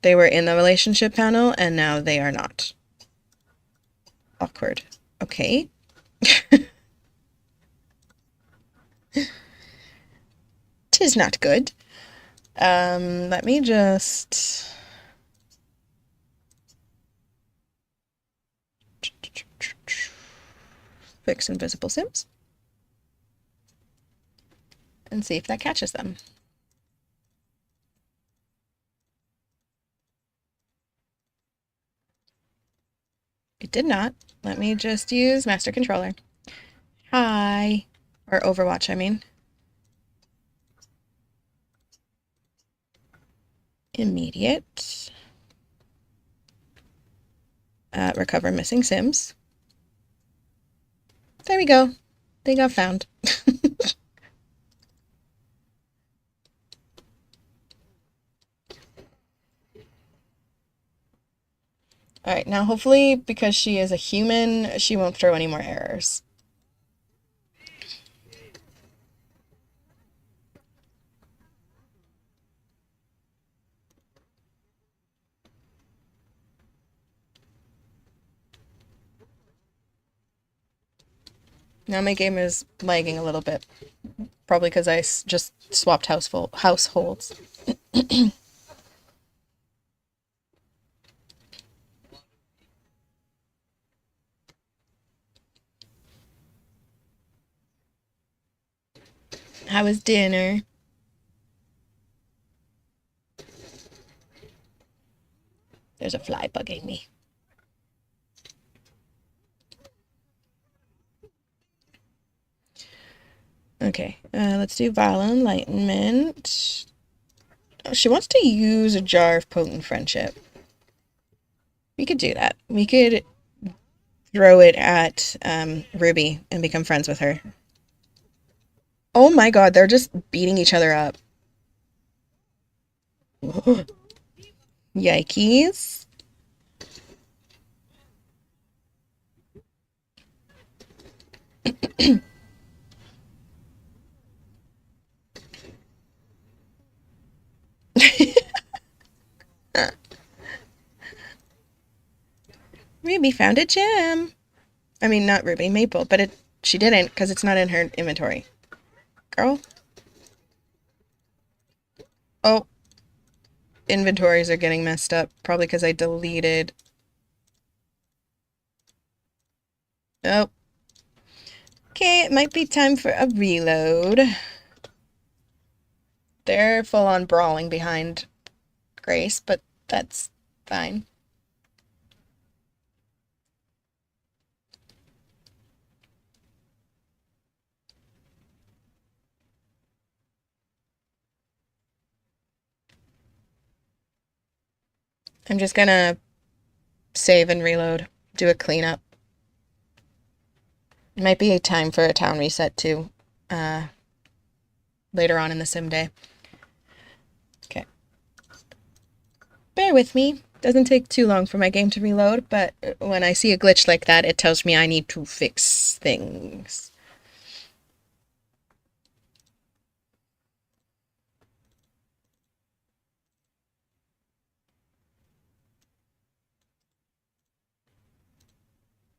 They were in the relationship panel and now they are not. Awkward. Okay. Tis not good. Let me just... fix invisible sims. And see if that catches them. It did not. Let me just use master controller. Hi. Or Overwatch, I mean. Immediate. Recover missing sims. There we go. They got found. Alright, now hopefully because she is a human, she won't throw any more errors. Now my game is lagging a little bit. Probably because I just swapped households. How was dinner? There's a fly bugging me. Okay, let's do Vile Enlightenment. Oh, she wants to use a jar of potent friendship. We could do that. We could throw it at Ruby and become friends with her. Oh my god, they're just beating each other up. Yikes. Ruby found a gem. I mean, not Ruby, Maple, but she didn't because it's not in her inventory. Girl. Oh, inventories are getting messed up. Probably because I deleted. Oh. Okay, it might be time for a reload. They're full on brawling behind Grace, but that's fine. I'm just gonna save and reload, do a cleanup. It might be time for a town reset too, later on in the sim day. Okay. Bear with me. Doesn't take too long for my game to reload, but when I see a glitch like that, it tells me I need to fix things.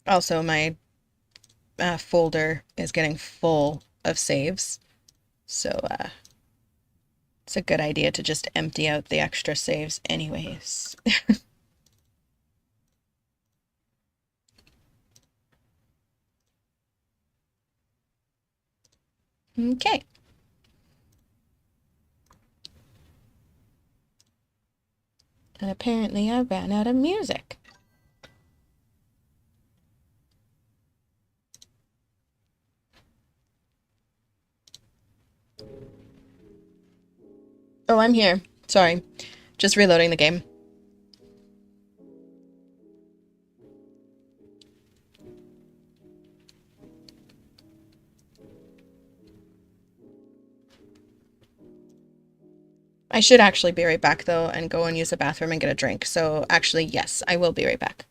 Also, my folder is getting full of saves, so it's a good idea to just empty out the extra saves anyways. Okay. And apparently I ran out of music. Oh, I'm here. Sorry. Just reloading the game. I should actually be right back though and go and use the bathroom and get a drink. So actually, yes, I will be right back.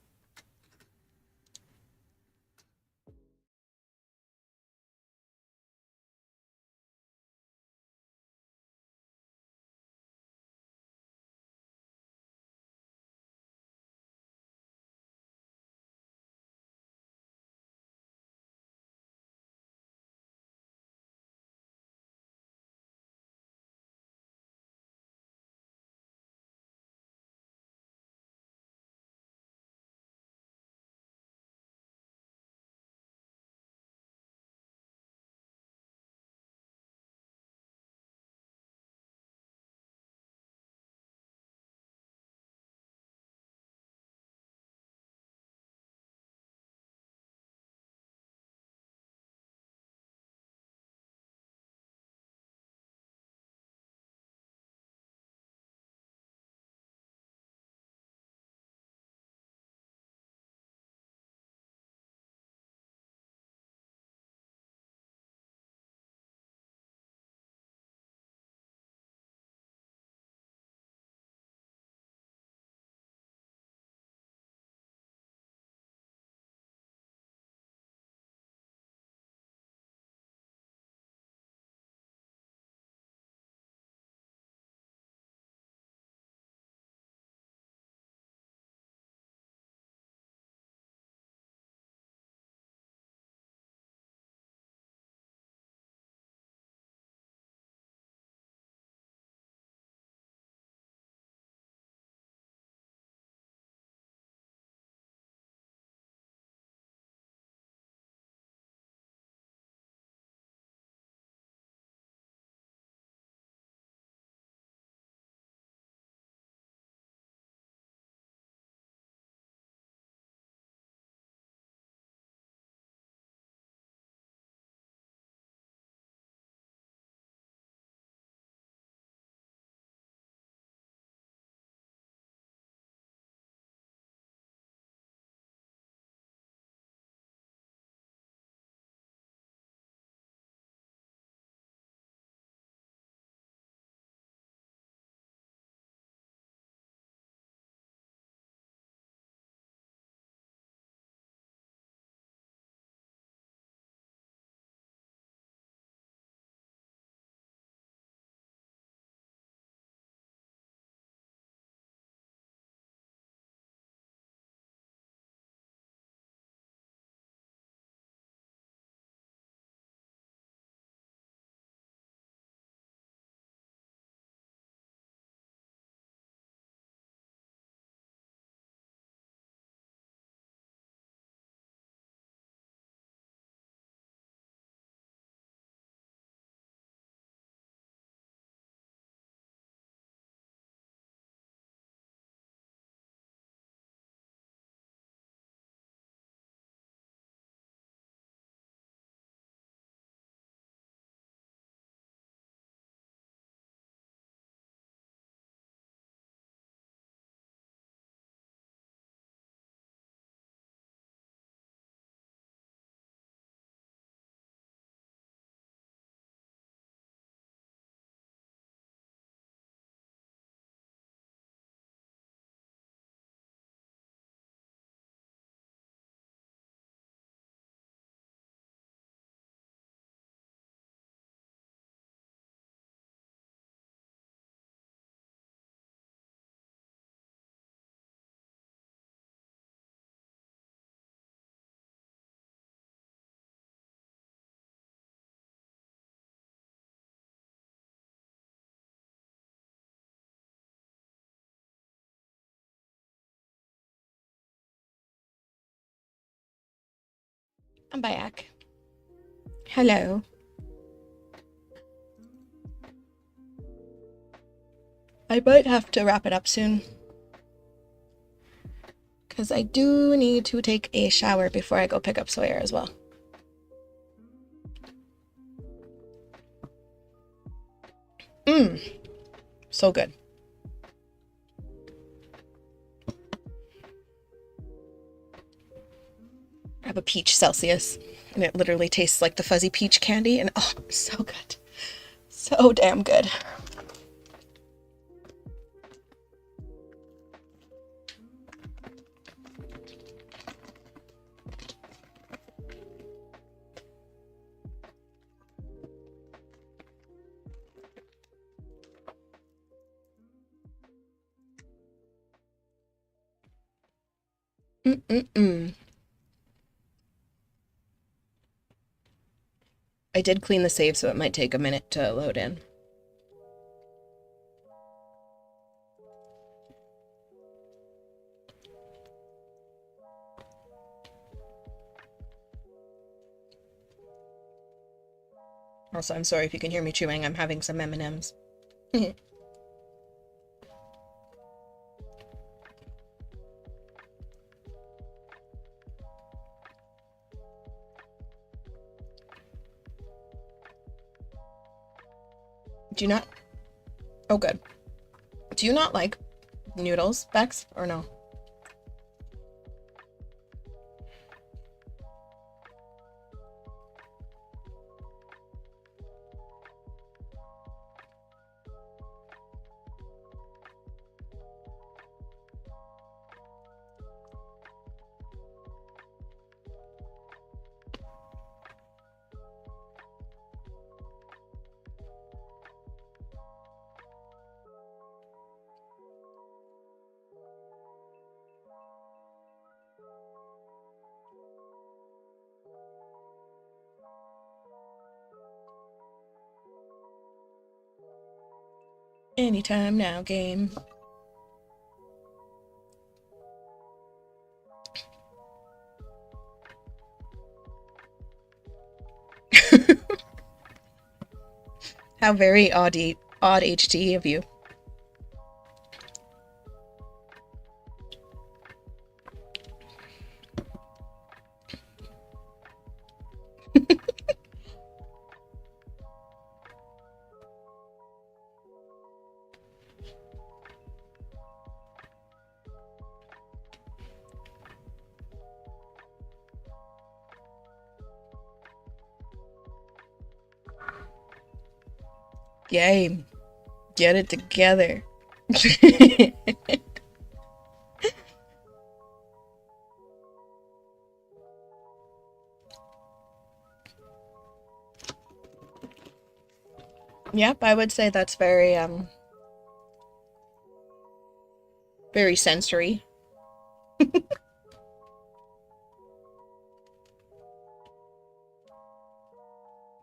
I'm back. Hello. I might have to wrap it up soon, because I do need to take a shower before I go pick up Sawyer as well. So good. I have a peach Celsius, and it literally tastes like the fuzzy peach candy, and oh, so good. So damn good. I did clean the save, so it might take a minute to load in. Also, I'm sorry if you can hear me chewing. I'm having some M&Ms. Do you not? Oh, good. Do you not like noodles, Bex, or no? Anytime now, game. How very odd HT of you. Game. Get it together. Yep, I would say that's very sensory.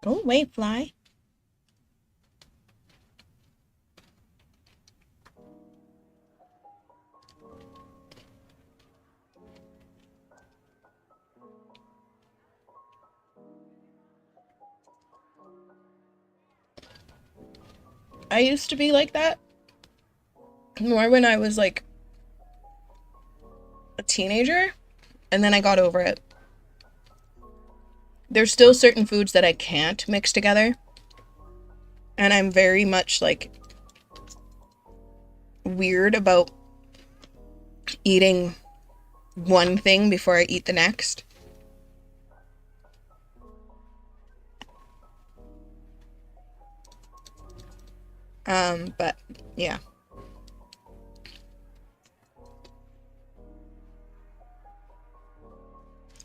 Go away, fly. I used to be like that. More when I was like a teenager, and then I got over it. There's still certain foods that I can't mix together. And I'm very much like weird about eating one thing before I eat the next. But yeah.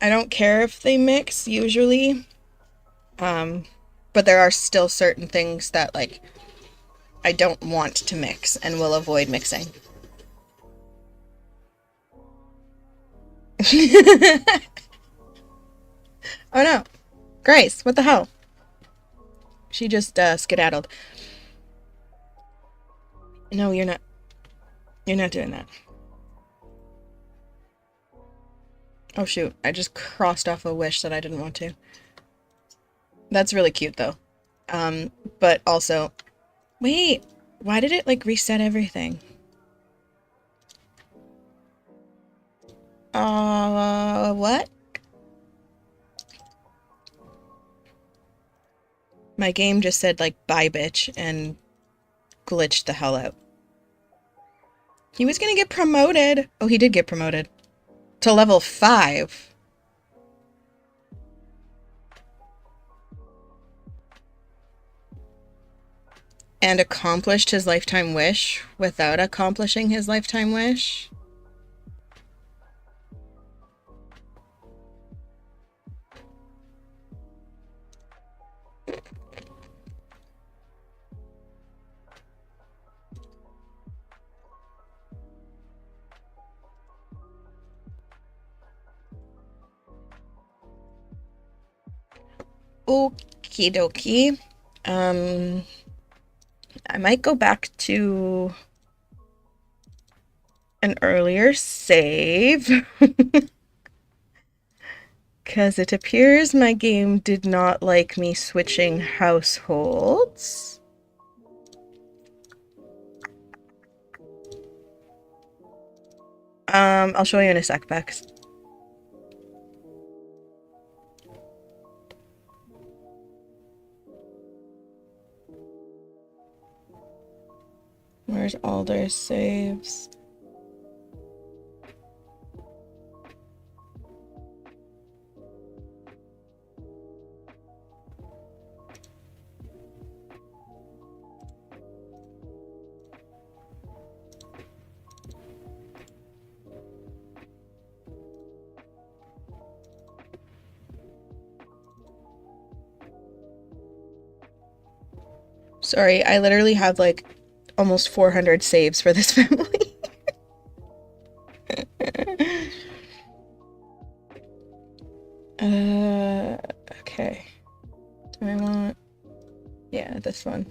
I don't care if they mix usually. But there are still certain things that like I don't want to mix and will avoid mixing. Oh no. Grace, what the hell? She just skedaddled. No, you're not. You're not doing that. Oh shoot, I just crossed off a wish that I didn't want to. That's really cute though. But also, wait, why did it like reset everything? What? My game just said like bye bitch and glitched the hell out. He was gonna get promoted. Oh, he did get promoted. To level 5. And accomplished his lifetime wish without accomplishing his lifetime wish. Okie dokie. I might go back to an earlier save. Because it appears my game did not like me switching households. I'll show you in a sec, Bex. Where's all their saves? Sorry, I literally have like almost 400 saves for this family. Okay. Do I want... Yeah, this one.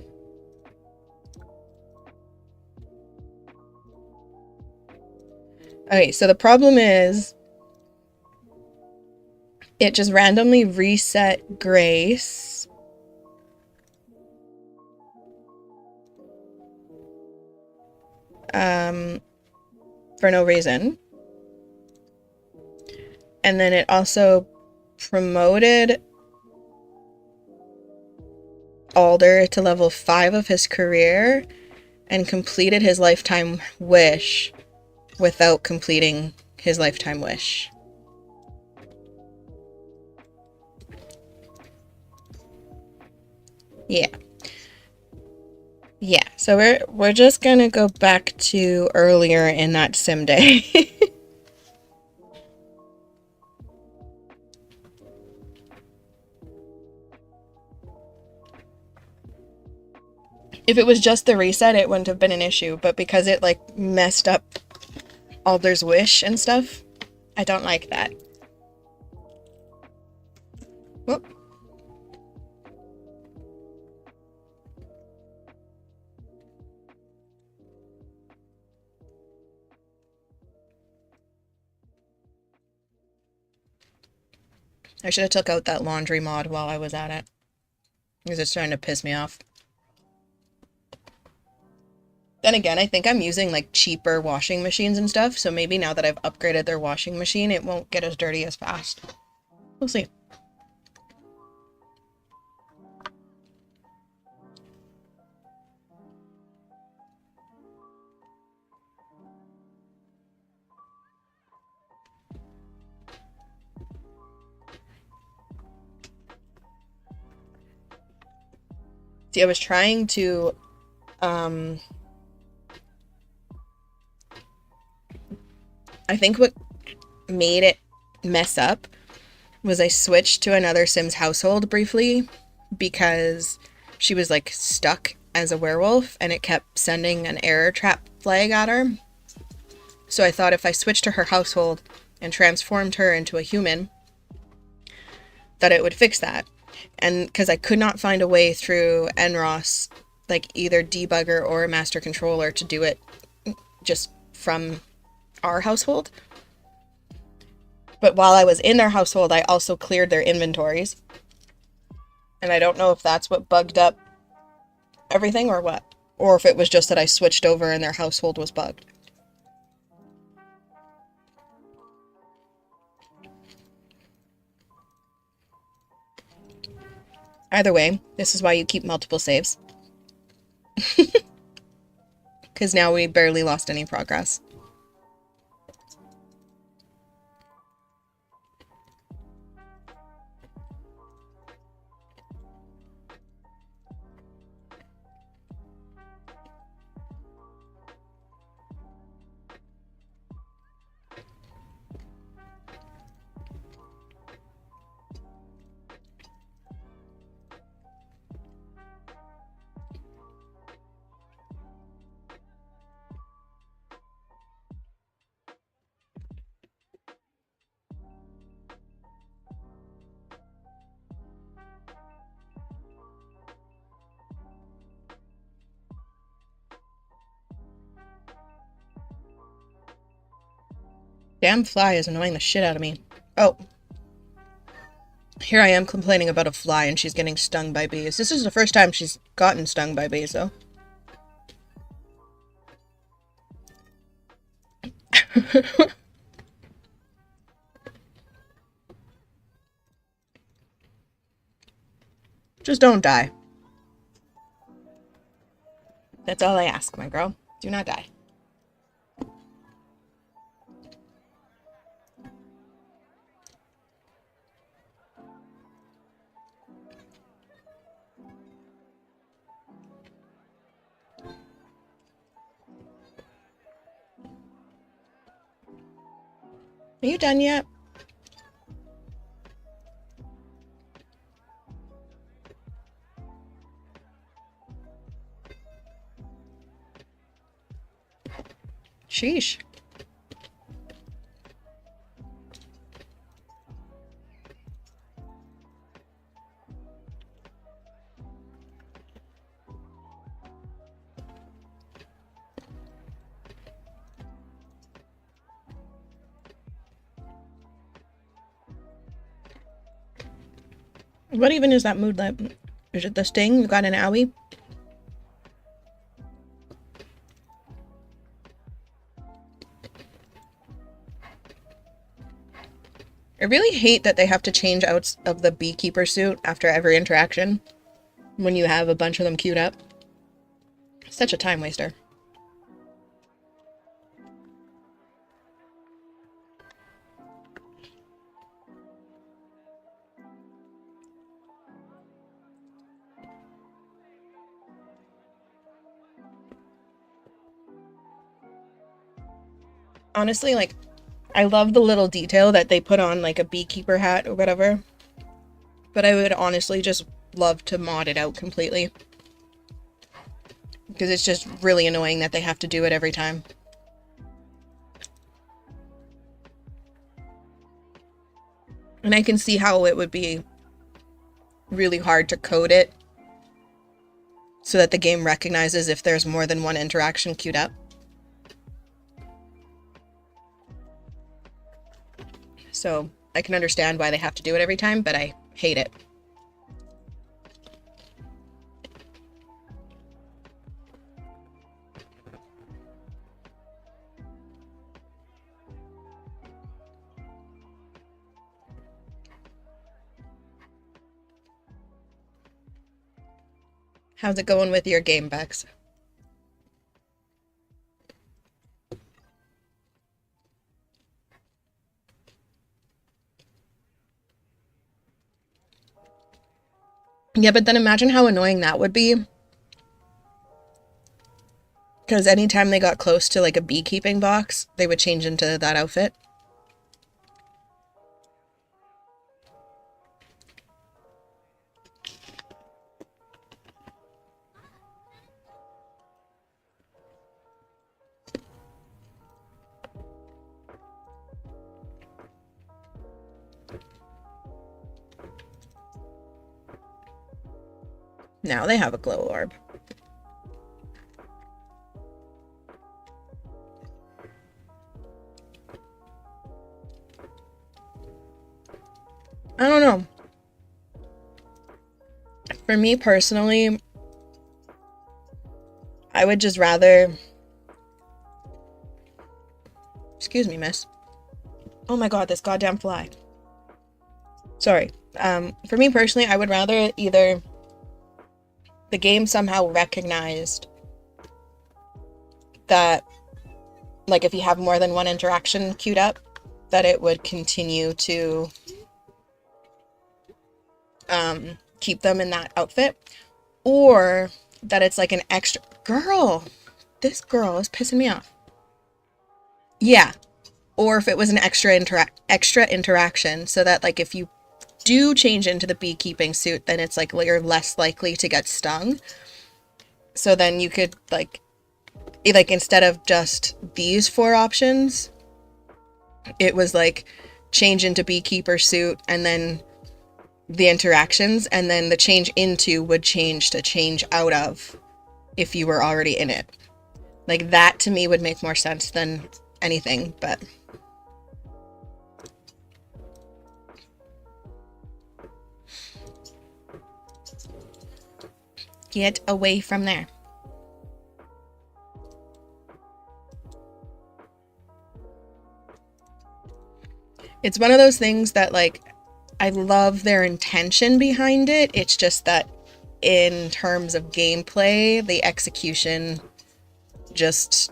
Okay, so the problem is it just randomly reset Grace. For no reason. And then it also promoted Alder to level 5 of his career and completed his lifetime wish without completing his lifetime wish. Yeah. Yeah, so we're just gonna go back to earlier in that sim day. If it was just the reset, it wouldn't have been an issue, but because it like messed up Alder's wish and stuff, I don't like that. Whoop. I should have took out that laundry mod while I was at it. Because it's trying to piss me off. Then again, I think I'm using like cheaper washing machines and stuff, so maybe now that I've upgraded their washing machine, it won't get as dirty as fast. We'll see. See, I was trying to, I think what made it mess up was I switched to another Sims household briefly because she was like stuck as a werewolf and it kept sending an error trap flag at her. So I thought if I switched to her household and transformed her into a human, that it would fix that. And because I could not find a way through NROS, like either debugger or a master controller to do it just from our household. But while I was in their household, I also cleared their inventories. And I don't know if that's what bugged up everything or what. Or if it was just that I switched over and their household was bugged. Either way, this is why you keep multiple saves. Because now we barely lost any progress. Damn fly is annoying the shit out of me. Oh. Here I am complaining about a fly and she's getting stung by bees. This is the first time she's gotten stung by bees, though. Just don't die. That's all I ask, my girl. Do not die. Are you done yet? Sheesh. What even is that mood like? Is it the sting? You got an owie? I really hate that they have to change out of the beekeeper suit after every interaction when you have a bunch of them queued up. Such a time waster. Honestly, like, I love the little detail that they put on, like, a beekeeper hat or whatever. But I would honestly just love to mod it out completely. Because it's just really annoying that they have to do it every time. And I can see how it would be really hard to code it so that the game recognizes if there's more than one interaction queued up. So I can understand why they have to do it every time, but I hate it. How's it going with your game, Bex? Yeah, but then imagine how annoying that would be. Because anytime they got close to like a beekeeping box, they would change into that outfit. Now they have a glow orb. I don't know. For me personally, I would just rather... Excuse me, miss. Oh my god, this goddamn fly. Sorry. For me personally, I would rather either the game somehow recognized that, like, if you have more than one interaction queued up, that it would continue to keep them in that outfit, or that it's like an extra... Girl! This girl is pissing me off. Yeah. Or if it was an extra interaction, so that, like, if you do change into the beekeeping suit, then it's like you're less likely to get stung. So then you could, like instead of just these 4 options, it was like change into beekeeper suit and then the interactions, and then the change into would change to change out of if you were already in it. Like, that to me would make more sense than anything, but... Get away from there. It's one of those things that, like, I love their intention behind it. It's just that in terms of gameplay, the execution just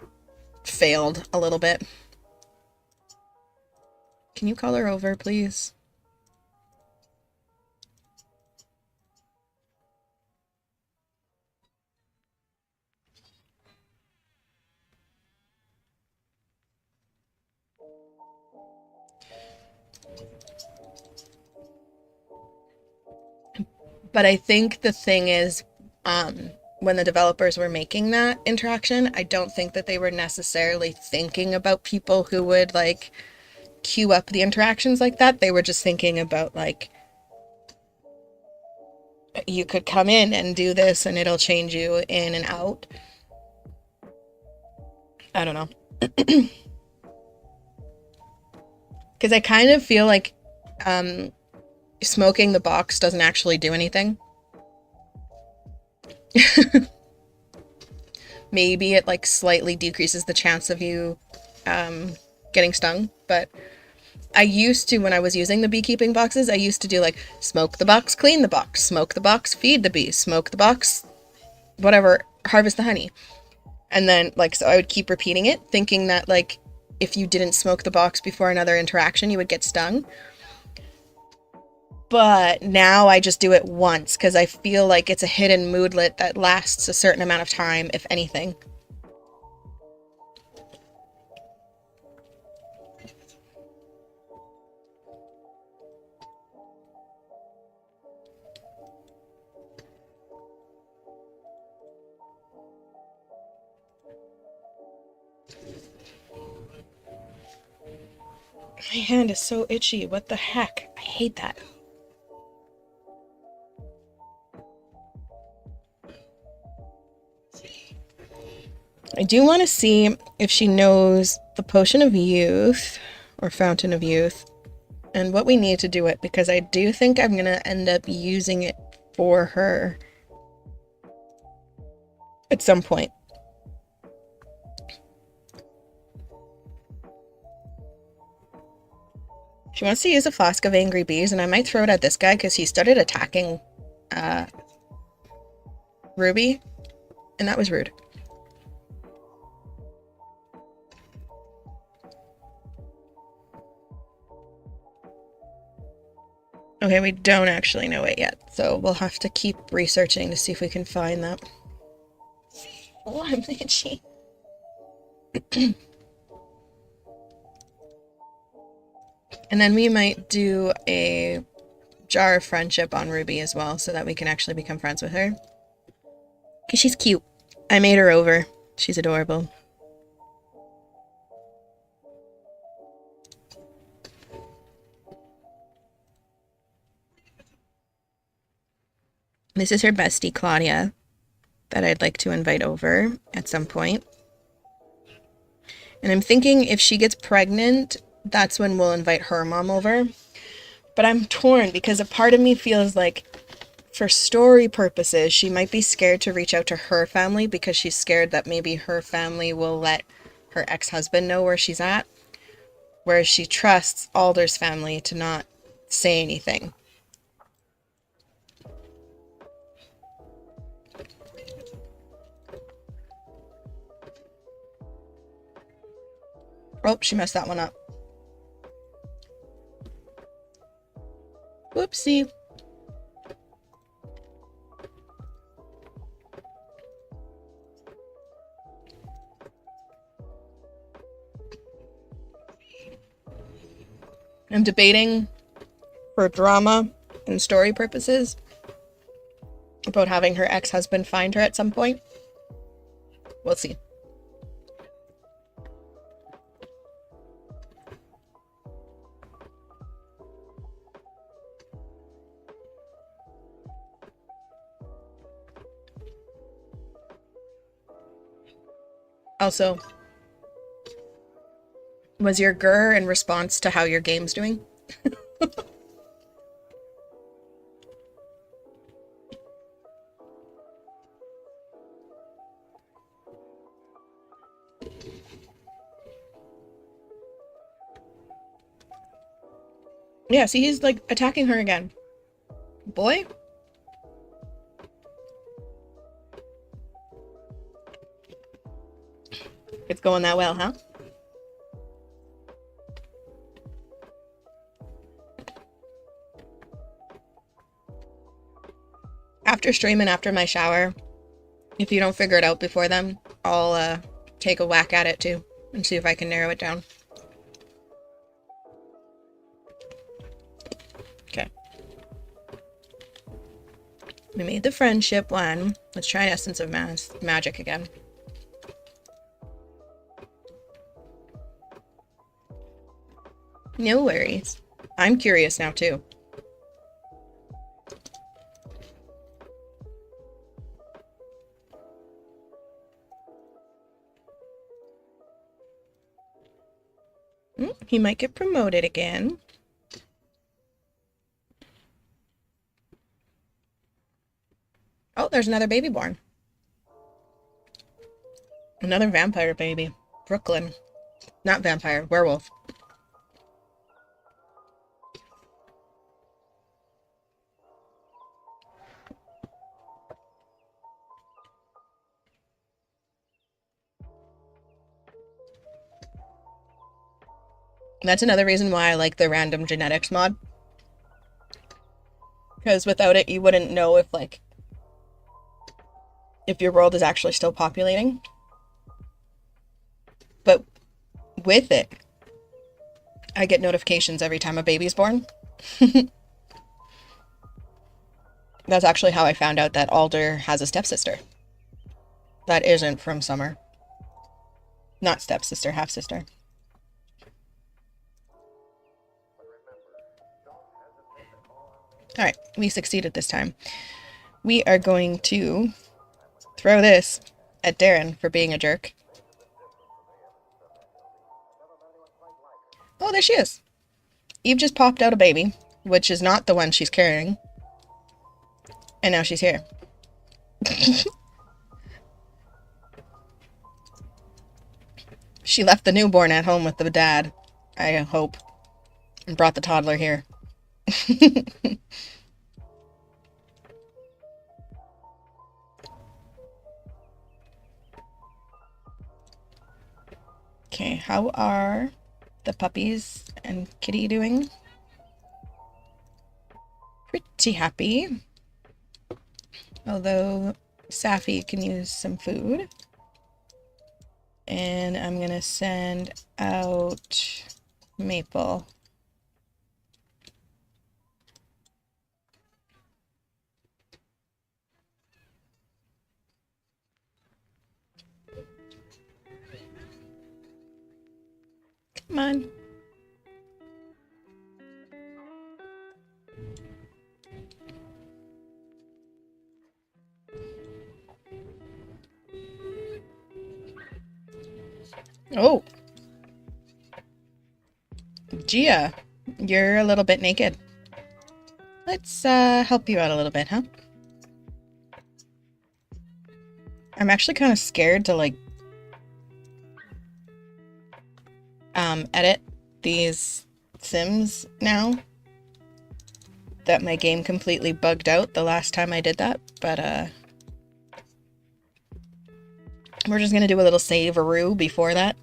failed a little bit. Can you call her over, please? But I think the thing is, when the developers were making that interaction, I don't think that they were necessarily thinking about people who would, like, queue up the interactions like that. They were just thinking about, like, you could come in and do this and it'll change you in and out. I don't know. Because I kind of feel like smoking the box doesn't actually do anything. Maybe it, like, slightly decreases the chance of you getting stung, but I used to, when I was using the beekeeping boxes, I used to do, like, smoke the box, clean the box, smoke the box, feed the bees, smoke the box, whatever, harvest the honey. And then, like, so I would keep repeating it, thinking that, like, if you didn't smoke the box before another interaction, you would get stung. But now I just do it once, because I feel like it's a hidden moodlet that lasts a certain amount of time, if anything. My hand is so itchy. What the heck? I hate that. I do want to see if she knows the Potion of Youth, or Fountain of Youth, and what we need to do it, because I do think I'm going to end up using it for her at some point. She wants to use a Flask of Angry Bees, and I might throw it at this guy because he started attacking Ruby, and that was rude. Okay, we don't actually know it yet, so we'll have to keep researching to see if we can find that. Oh, I'm itchy. And then we might do a jar of friendship on Ruby as well, so that we can actually become friends with her. Because she's cute. I made her over. She's adorable. This is her bestie, Claudia, that I'd like to invite over at some point. And I'm thinking if she gets pregnant, that's when we'll invite her mom over. But I'm torn because a part of me feels like for story purposes, she might be scared to reach out to her family because she's scared that maybe her family will let her ex-husband know where she's at, whereas she trusts Alder's family to not say anything. Oh, she messed that one up. Whoopsie. I'm debating for drama and story purposes about having her ex-husband find her at some point. We'll see. Also, was your grr in response to how your game's doing? Yeah, see, he's like attacking her again. Boy? It's going that well, huh? After stream and after my shower, if you don't figure it out before then, I'll take a whack at it too and see if I can narrow it down. Okay. We made the friendship one. Let's try an Essence of Magic again. No worries. I'm curious now too. He might get promoted again. Oh, there's another baby born. Another vampire baby. Brooklyn. Not vampire, werewolf. That's another reason why I like the random genetics mod. Because without it, you wouldn't know if, like, if your world is actually still populating. But with it, I get notifications every time a baby's born. That's actually how I found out that Alder has a stepsister. That isn't from Summer. Not stepsister, half-sister. Alright, we succeeded this time. We are going to throw this at Darren for being a jerk. Oh, there she is. Eve just popped out a baby, which is not the one she's carrying. And now she's here. She left the newborn at home with the dad, I hope, and brought the toddler here. Okay, how are the puppies and kitty doing? Pretty happy. Although Safi can use some food. And I'm gonna send out Maple. Come on. Oh. Gia, you're a little bit naked. Let's help you out a little bit, huh? I'm actually kind of scared to like edit these Sims now that my game completely bugged out the last time I did that, but we're just gonna do a little save-a-roo before that.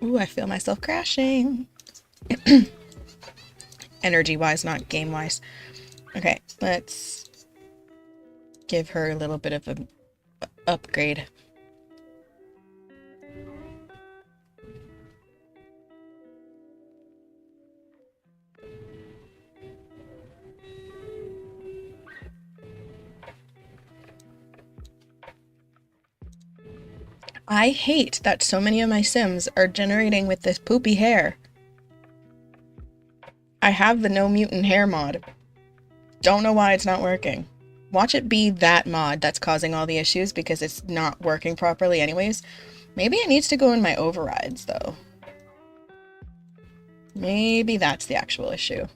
Ooh, I feel myself crashing. Energy-wise, not game-wise. Okay, let's give her a little bit of an upgrade. I hate that so many of my Sims are generating with this poopy hair. I have the no mutant hair mod. Don't know why it's not working. Watch it be that mod that's causing all the issues because it's not working properly anyways. Maybe it needs to go in my overrides though. Maybe that's the actual issue.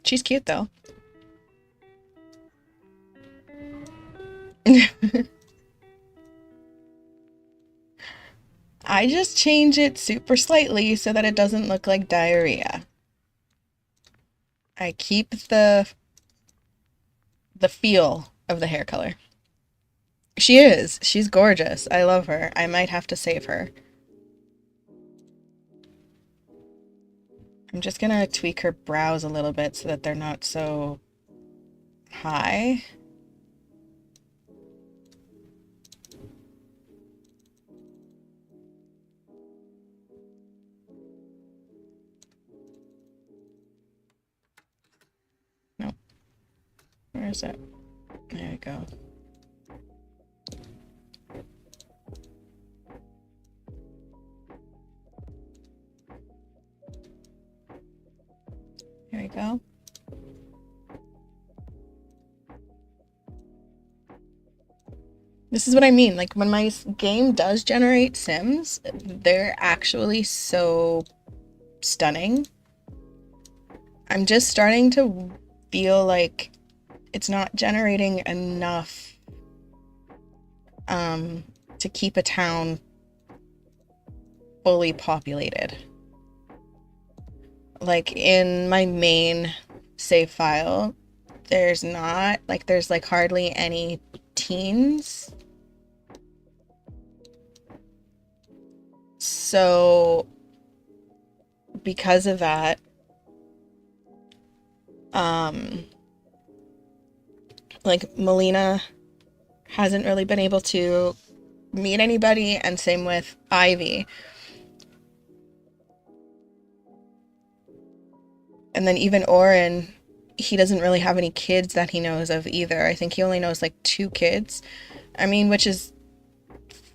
She's cute though. I just change it super slightly so that it doesn't look like diarrhea. I keep the feel of the hair color. She is. She's gorgeous. I love her. I might have to save her. I'm just gonna tweak her brows a little bit so that they're not so high. No. Where is it? There we go. Here we go. This is what I mean. Like, when my game does generate Sims, they're actually so stunning. I'm just starting to feel like it's not generating enough to keep a town fully populated. Like, in my main save file, there's like hardly any teens. So because of that, like Melina hasn't really been able to meet anybody, and same with Ivy. And then even Oren, he doesn't really have any kids that he knows of either. I think he only knows like 2 kids. I mean, which is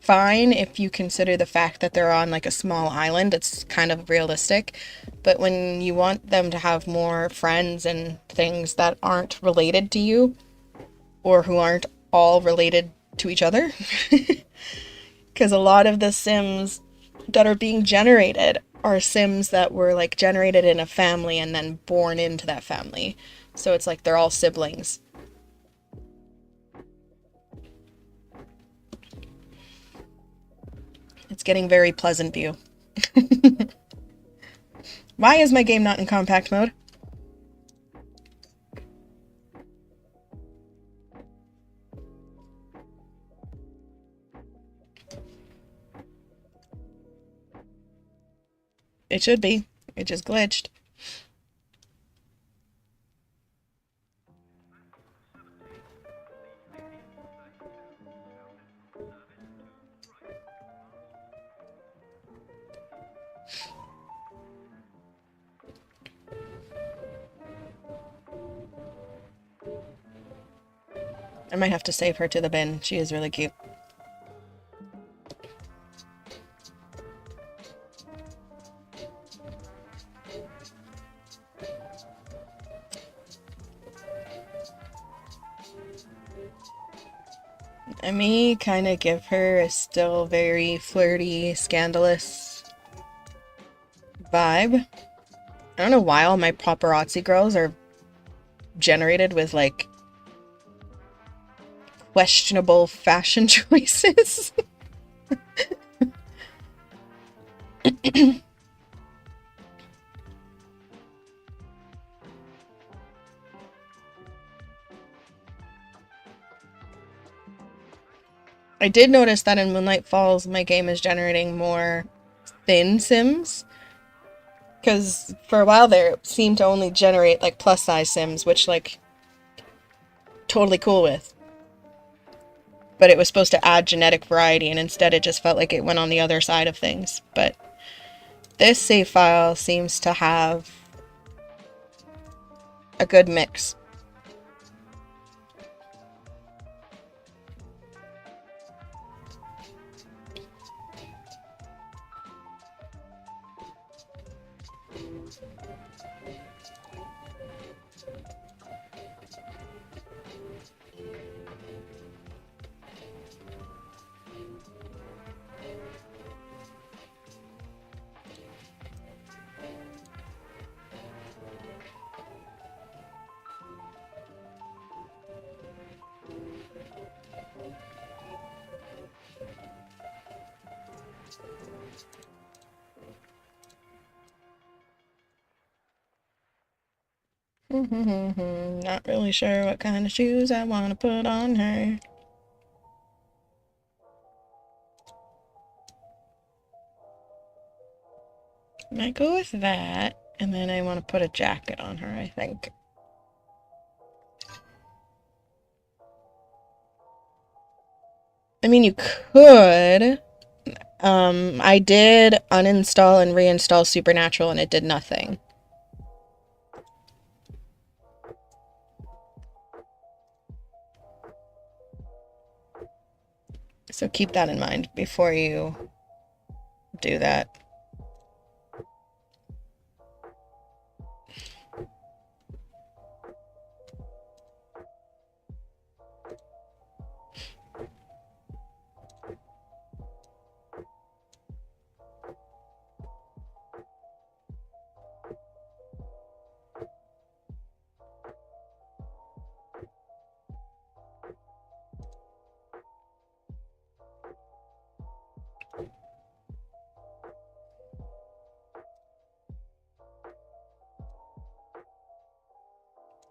fine if you consider the fact that they're on like a small island. It's kind of realistic. But when you want them to have more friends and things that aren't related to you, or who aren't all related to each other, because a lot of the Sims that are being generated are Sims that were like generated in a family and then born into that family. So it's like they're all siblings. It's getting very Pleasant View. Why is my game not in compact mode? It should be. It just glitched. I might have to save her to the bin. She is really cute. I may kind of give her a still very flirty, scandalous vibe. I don't know why all my paparazzi girls are generated with, like, questionable fashion choices. I did notice that in Moonlight Falls, my game is generating more thin Sims. Because for a while there, it seemed to only generate, like, plus-size Sims, which, like, totally cool with. But it was supposed to add genetic variety, and instead it just felt like it went on the other side of things. But this save file seems to have a good mix. Not really sure what kind of shoes I want to put on her. Might go with that, and then I want to put a jacket on her, I think. I mean, you could. I did uninstall and reinstall Supernatural, and it did nothing. So keep that in mind before you do that.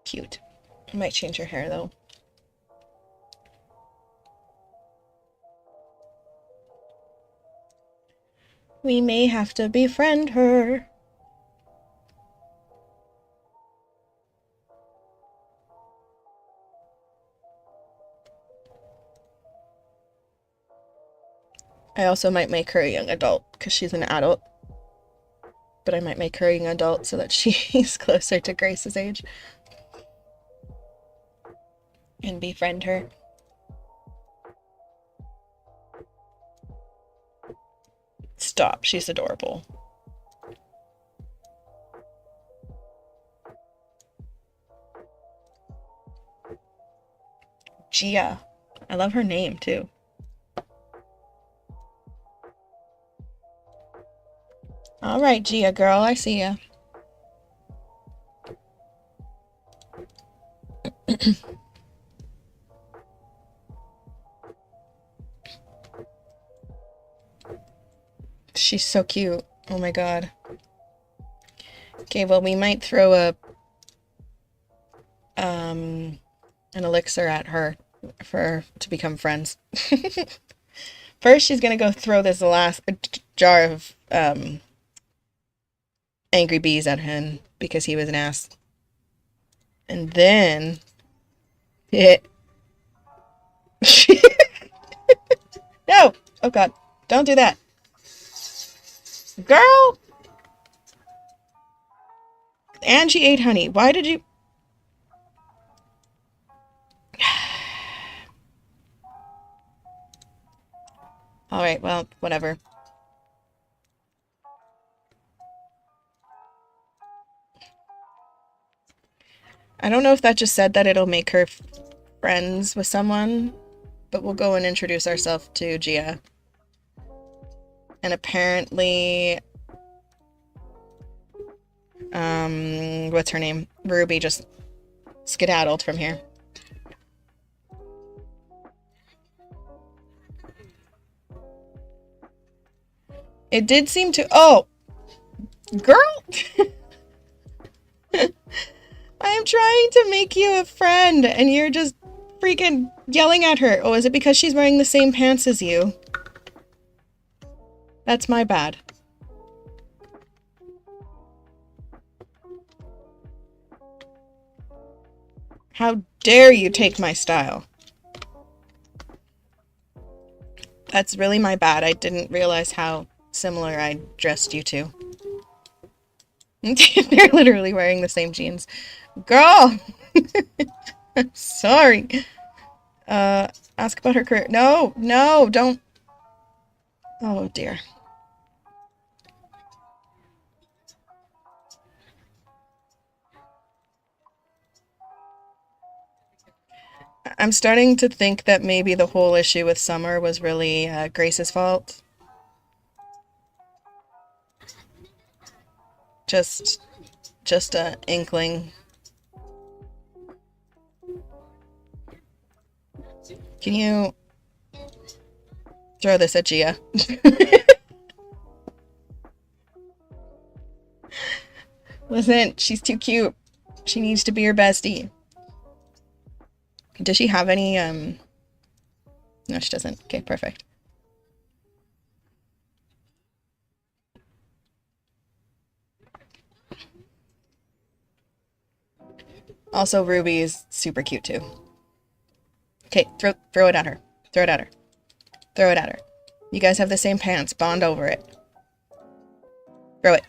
Cute. I might change her hair though. We may have to befriend her. I also might make her a young adult because she's an adult. But I might make her a young adult so that she's closer to Grace's age. And befriend her. Stop, she's adorable. Gia. I love her name too. Alright, Gia girl, I see ya. She's so cute. Oh my god. Okay, well, we might throw an elixir at her to become friends. First, she's gonna go throw this last jar of angry bees at him because he was an ass. And then it No! Oh god. Don't do that. Girl! And she ate honey. Why did you... Alright, well, whatever. I don't know if that just said that it'll make her friends with someone, but we'll go and introduce ourselves to Gia. And apparently, what's her name? Ruby just skedaddled from here. It did seem to- oh! Girl! I am trying to make you a friend, and you're just freaking yelling at her. Oh, is it because she's wearing the same pants as you? That's my bad. How dare you take my style? That's really my bad. I didn't realize how similar I dressed you two. They're literally wearing the same jeans. Girl! I'm sorry. Ask about her career. No, no, don't. Oh, dear. I'm starting to think that maybe the whole issue with Summer was really Grace's fault. Just a inkling. Can you throw this at Gia? Listen, she's too cute. She needs to be your bestie. Does she have any, no, she doesn't. Okay, perfect. Also, Ruby is super cute, too. Okay, throw it at her. Throw it at her. Throw it at her. You guys have the same pants. Bond over it. Throw it.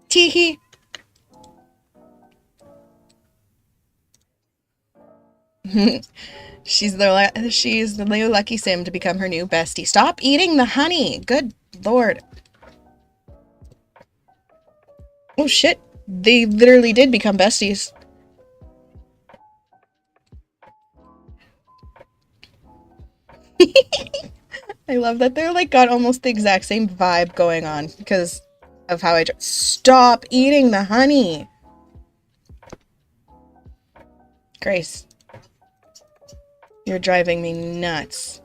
Teehee! She's the new lucky sim to become her new bestie. Stop eating the honey! Good lord. Oh shit. They literally did become besties. I love that they're like got almost the exact same vibe going on because of how I stop eating the honey. Grace. You're driving me nuts.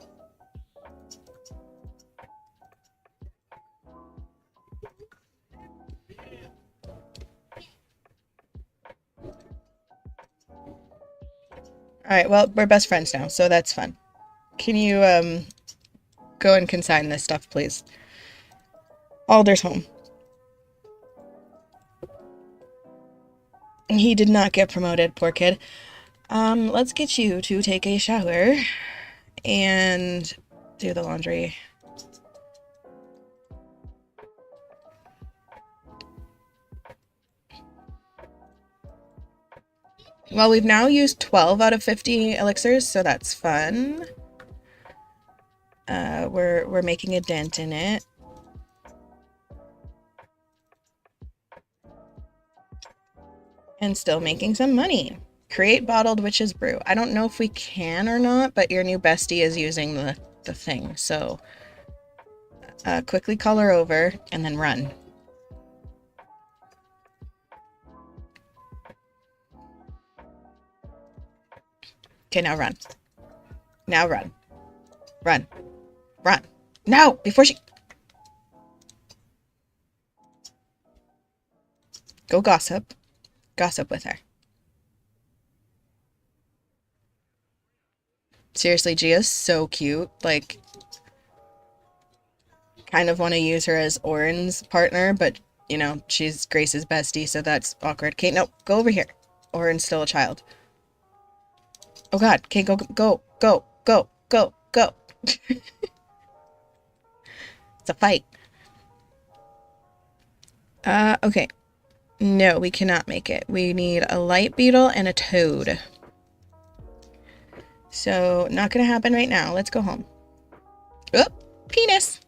Alright, well, we're best friends now, so that's fun. Can you, go and consign this stuff, please? Alder's home. He did not get promoted, poor kid. Let's get you to take a shower and do the laundry. Well, we've now used 12 out of 50 elixirs, so that's fun. We're making a dent in it. And still making some money. Create bottled witch's brew. I don't know if we can or not, but your new bestie is using the thing, so quickly call her over and then run. Okay, now run. Now run. Run. Run. No! Before she... Go gossip. Gossip with her. Seriously, Gia's so cute. Like, kind of want to use her as Oren's partner, but, you know, she's Grace's bestie, so that's awkward. Okay, no, go over here. Oren's still a child. Oh god, okay, go, go, go, go, go, go. It's a fight. Okay. No, we cannot make it. We need a light beetle and a toad. So, not gonna happen right now. Let's go home. Oh, penis.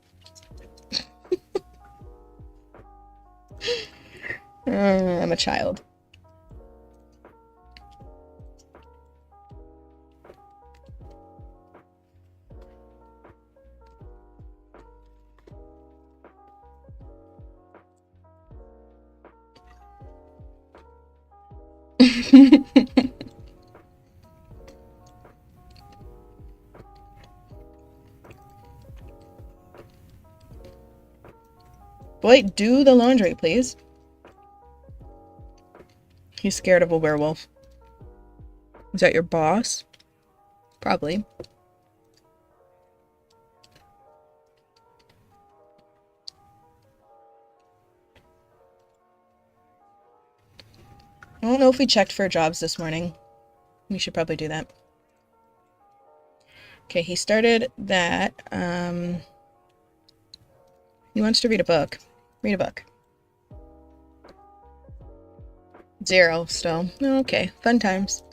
I'm a child. Boy, do the laundry, please. He's scared of a werewolf. Is that your boss? Probably. I don't know if we checked for jobs this morning. We should probably do that. Okay, he started that. He wants to read a book. Read a book. 0 still. Okay, fun times.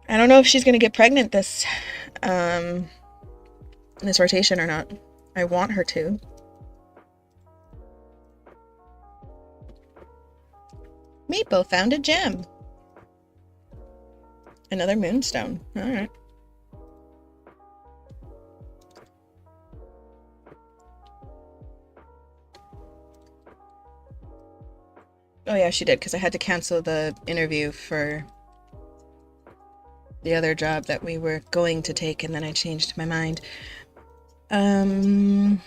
I don't know if she's gonna get pregnant this rotation or not. I want her to. Maple found a gem. Another moonstone. Alright. Oh yeah, she did, because I had to cancel the interview for the other job that we were going to take, and then I changed my mind. Yeah,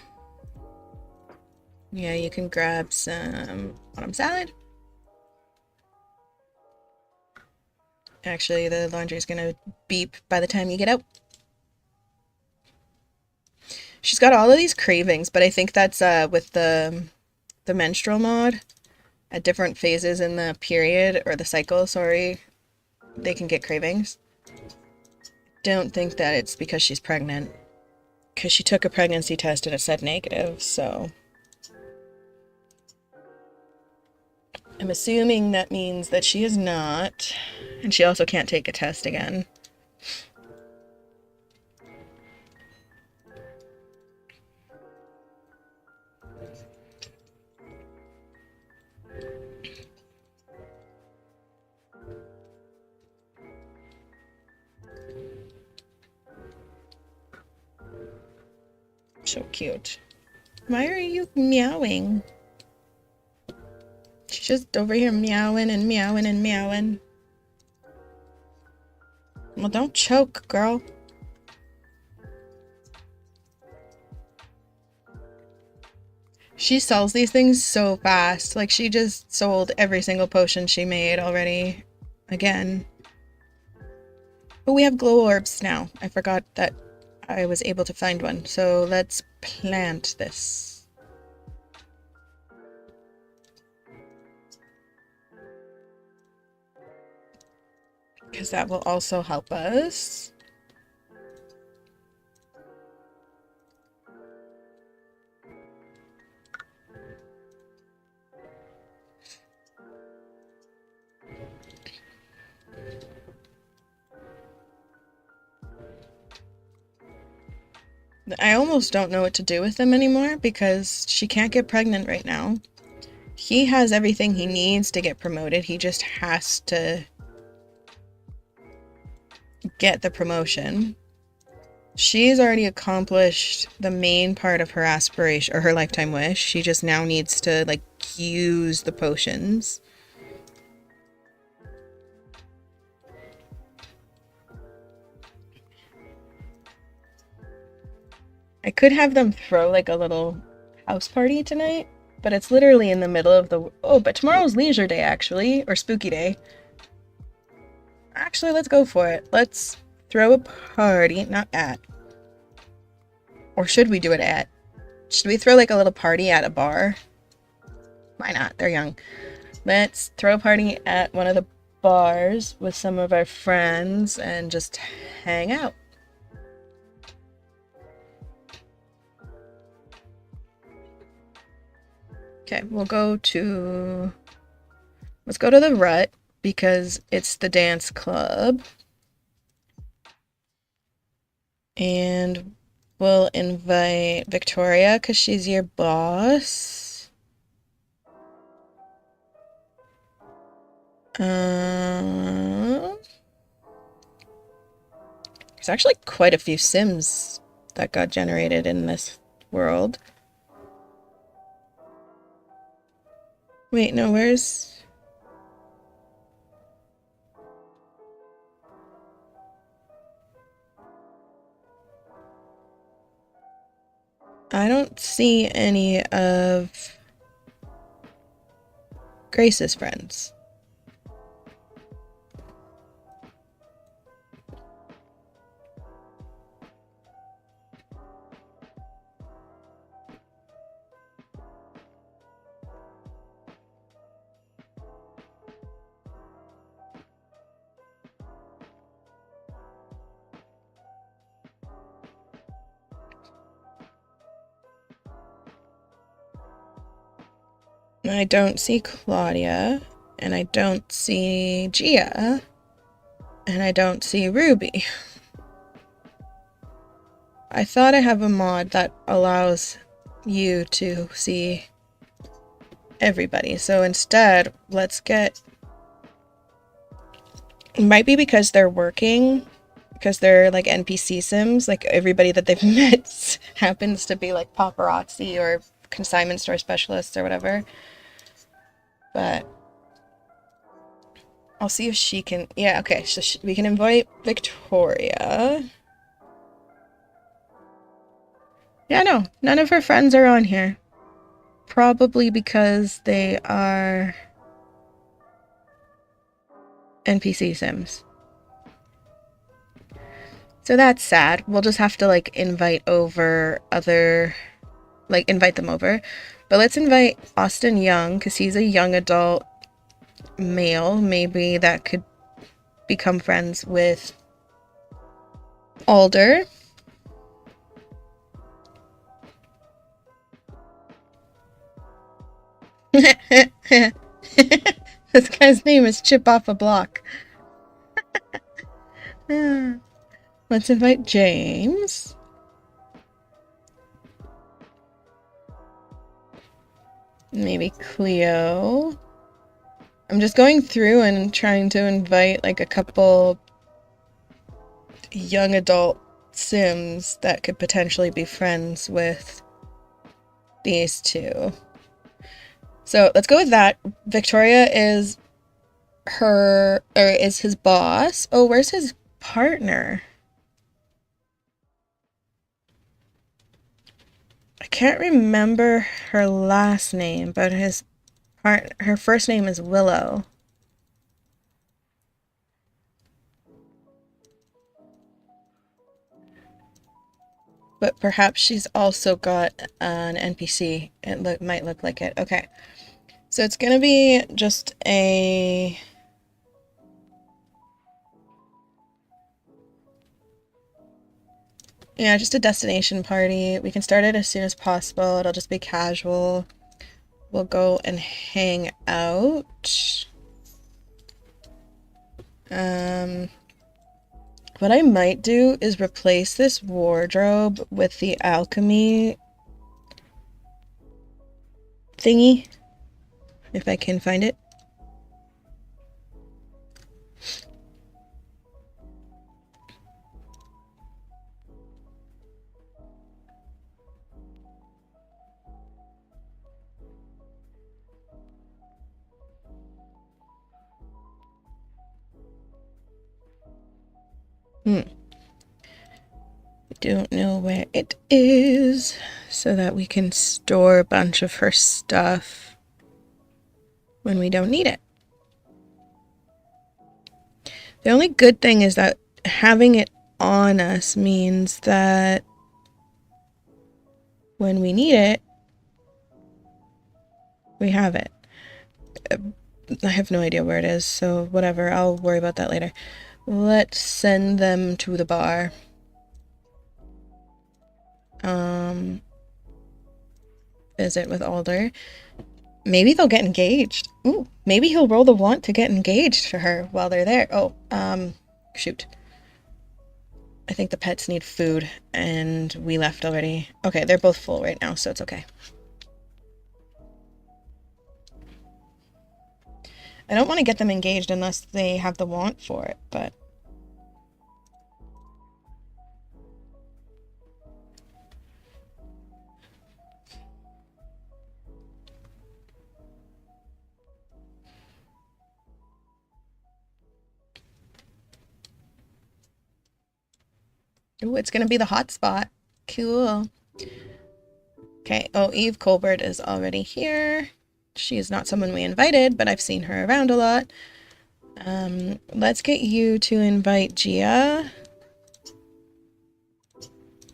you can grab some autumn salad. Actually, the laundry's gonna beep by the time you get out. She's got all of these cravings, but I think that's with the menstrual mod. At different phases in the period, or the cycle, sorry, they can get cravings. Don't think that it's because she's pregnant, because she took a pregnancy test and it said negative, so I'm assuming that means that she is not, and she also can't take a test again. So cute. Why are you meowing? She's just over here meowing and meowing and meowing. Well, don't choke, girl. She sells these things so fast. Like, she just sold every single potion she made already. Again. But we have glow orbs now. I forgot that I was able to find one. So let's plant this. Because that will also help us. I almost don't know what to do with them anymore because she can't get pregnant right now. He has everything he needs to get promoted. He just has to get the promotion. She's already accomplished the main part of her aspiration, or her lifetime wish. She just now needs to, like, use the potions. I could have them throw, like, a little house party tonight, but it's literally in the middle of the... Oh, but tomorrow's leisure day, actually, or spooky day. Actually, let's go for it. Let's throw a party, not at. Or should we do it at? Should we throw, like, a little party at a bar? Why not? They're young. Let's throw a party at one of the bars with some of our friends and just hang out. Okay, we'll go to... Let's go to the Rut, because it's the dance club. And we'll invite Victoria because she's your boss. There's actually quite a few Sims that got generated in this world. Wait, no, where's... I don't see any of Grace's friends. I don't see Claudia, and I don't see Gia, and I don't see Ruby. I thought I have a mod that allows you to see everybody, so instead, let's get... It might be because they're working, because they're like NPC Sims, like everybody that they've met happens to be like paparazzi or consignment store specialists or whatever. But I'll see if she can... Yeah, okay, so we can invite Victoria. Yeah, no, none of her friends are on here. Probably because they are NPC Sims. So that's sad. We'll just have to, like, invite over other... Like, invite them over. But let's invite Austin Young, because he's a young adult male. Maybe that could become friends with Alder. This guy's name is Chip Off a Block. Let's invite James. Maybe Cleo. I'm just going through and trying to invite like a couple young adult Sims that could potentially be friends with these two. So let's go with that. Victoria is is his boss. Oh, where's his partner? I can't remember her last name, but her first name is Willow. But perhaps she's also got an NPC. It might look like it. Okay. So it's gonna be just a... Yeah, just a destination party. We can start it as soon as possible. It'll just be casual. We'll go and hang out. What I might do is replace this wardrobe with the alchemy thingy, if I can find it. I don't know where it is, so that we can store a bunch of her stuff when we don't need it. The only good thing is that having it on us means that when we need it, we have it. I have no idea where it is, so whatever, I'll worry about that later. Let's send them to the bar. Visit with Alder. Maybe they'll get engaged. Ooh, maybe he'll roll the want to get engaged for her while they're there. Oh, shoot. I think the pets need food, and we left already. Okay, they're both full right now, so it's okay. I don't want to get them engaged unless they have the want for it, but... Ooh, it's gonna be the hot spot. Cool. Okay, oh, Eve Colbert is already here. She is not someone we invited, but I've seen her around a lot. Let's get you to invite Gia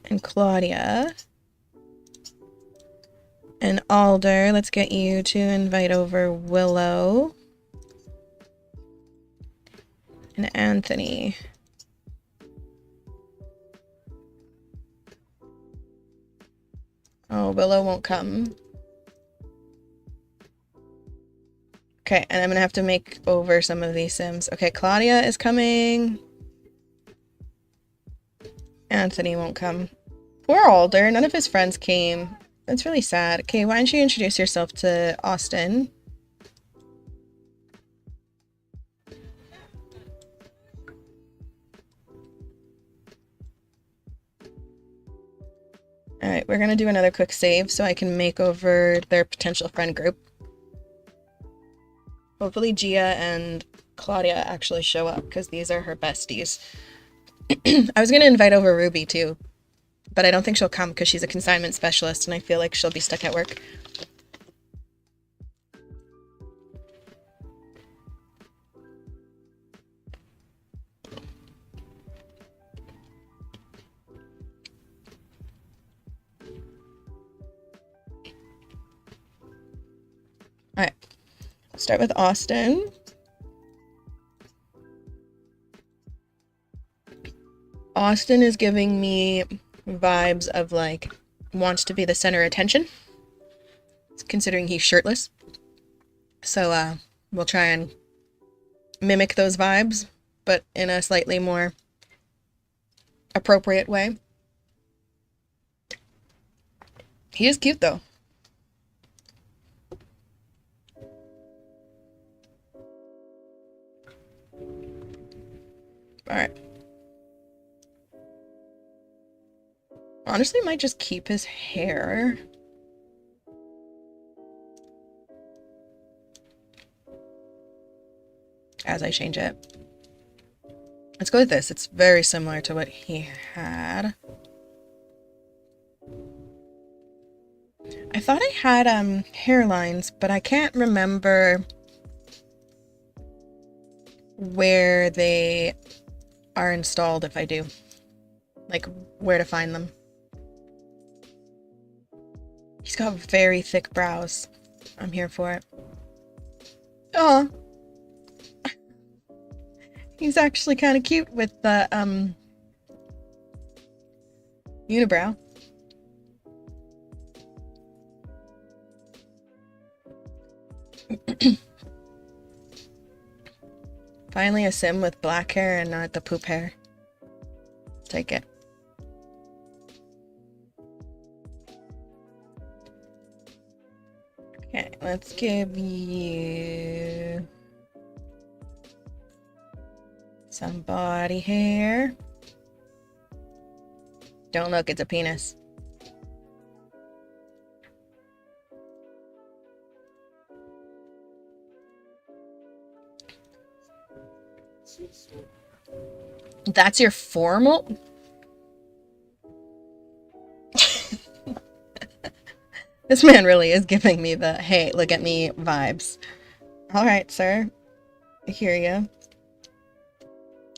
and Claudia. And Alder, let's get you to invite over Willow and Anthony. Oh, Willow won't come. Okay, and I'm gonna have to make over some of these Sims. Okay, Claudia is coming. Anthony won't come. Poor Alder, none of his friends came. That's really sad. Okay, why don't you introduce yourself to Austin? Alright, we're gonna do another quick save so I can make over their potential friend group. Hopefully Gia and Claudia actually show up, because these are her besties. I was gonna invite over Ruby too, but I don't think she'll come because she's a consignment specialist and I feel like she'll be stuck at work. Alright, start with Austin. Austin is giving me vibes of like wants to be the center of attention, considering he's shirtless. So we'll try and mimic those vibes, but in a slightly more appropriate way. He is cute though. Alright. Honestly, might just keep his hair. As I change it. Let's go with this. It's very similar to what he had. I thought I had hairlines, but I can't remember where they are installed if I do. Like, where to find them. He's got very thick brows. I'm here for it. Oh, he's actually kind of cute with the unibrow. Finally a sim with black hair and not the poop hair. Take it. Okay, let's give you some body hair. Don't look, it's a penis. That's your formal? This man really is giving me the, hey, look at me vibes. Alright, sir. I hear you.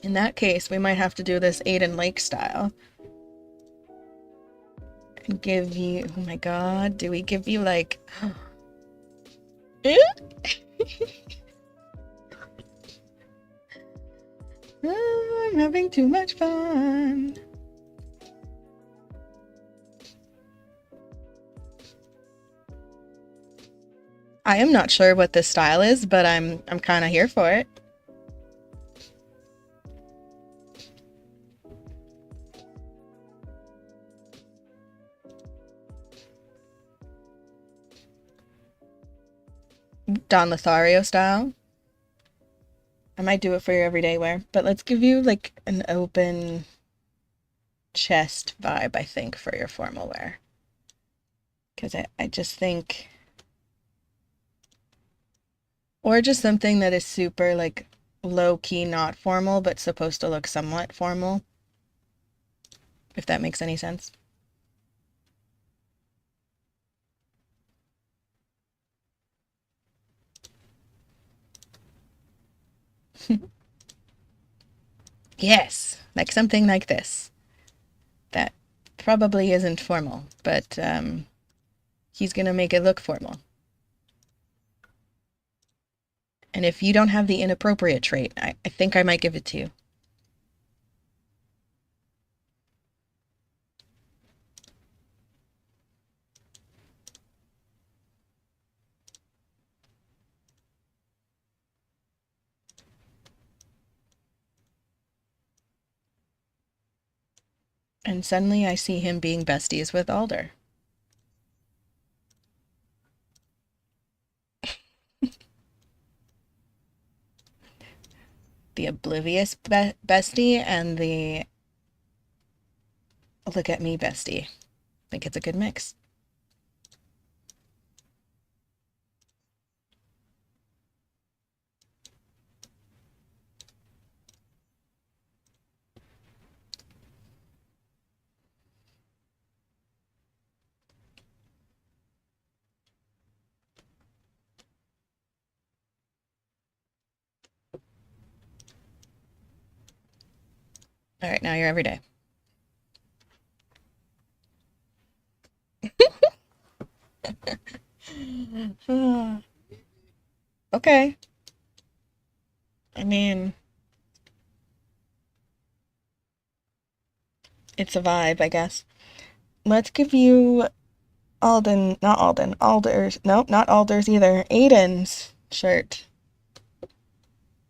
In that case, we might have to do this Aiden Lake style. And give you... Oh my god, do we give you, like... Oh, I'm having too much fun. I am not sure what this style is, but I'm kind of here for it. Don Lothario style. I might do it for your everyday wear, but let's give you like an open chest vibe, I think, for your formal wear. Because I just think, or just something that is super like low key, not formal, but supposed to look somewhat formal, if that makes any sense. Yes, like something like this. That probably isn't formal, but he's gonna make it look formal. And if you don't have the inappropriate trait, I think I might give it to you. And suddenly I see him being besties with Alder. The oblivious bestie and the look at me bestie. I think it's a good mix. All right, now you're every day. Okay. I mean, it's a vibe, I guess. Let's give you Alden, not Alden, Alder's, nope, not Alder's either. Aiden's shirt.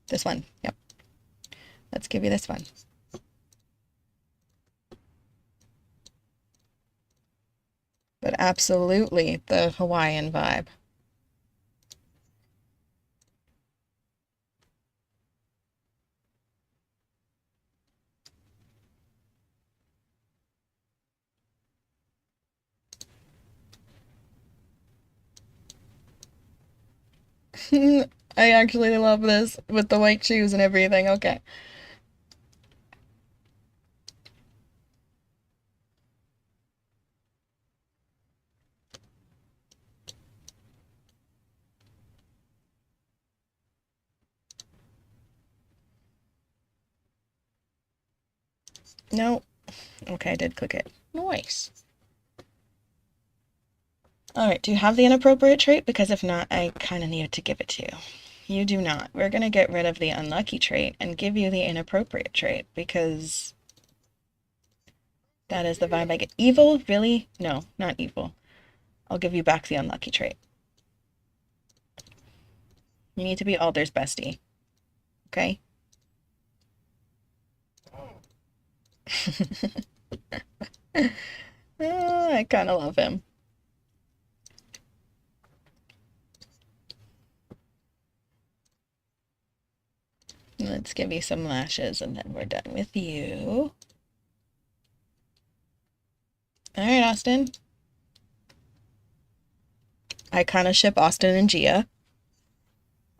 This one, yep. Let's give you this one. But absolutely the Hawaiian vibe. I actually love this with the white shoes and everything. Okay. No. Okay, I did click it. Nice. All right, do you have the inappropriate trait? Because if not, I kind of needed to give it to you. You do not. We're going to get rid of the unlucky trait and give you the inappropriate trait because that is the vibe I get. Evil? Really? No, not evil. I'll give you back the unlucky trait. You need to be Alder's bestie. Okay? I kind of love him. Let's give you some lashes and then we're done with you. All right, Austin. I kind of ship Austin and Gia.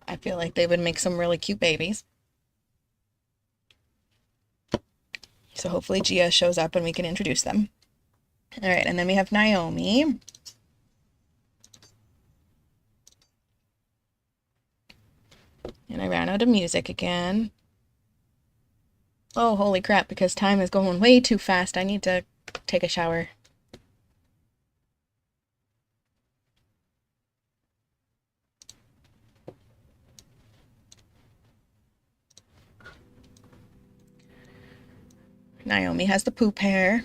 I feel like they would make some really cute babies. So hopefully Gia shows up and we can introduce them. All right, and then we have Naomi. And I ran out of music again. Oh, holy crap, because time is going way too fast. I need to take a shower. Naomi has the poop hair.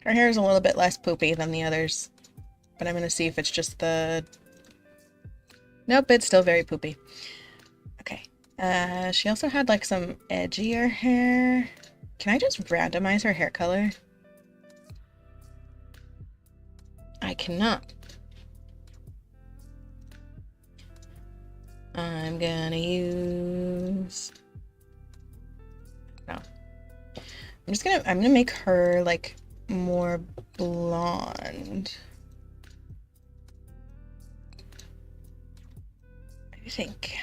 Her hair is a little bit less poopy than the others, but I'm going to see if it's just the... Nope, it's still very poopy. She also had like some edgier hair. Can I just randomize her hair color? I cannot. I'm gonna use... No. I'm gonna make her like more blonde. What do you think?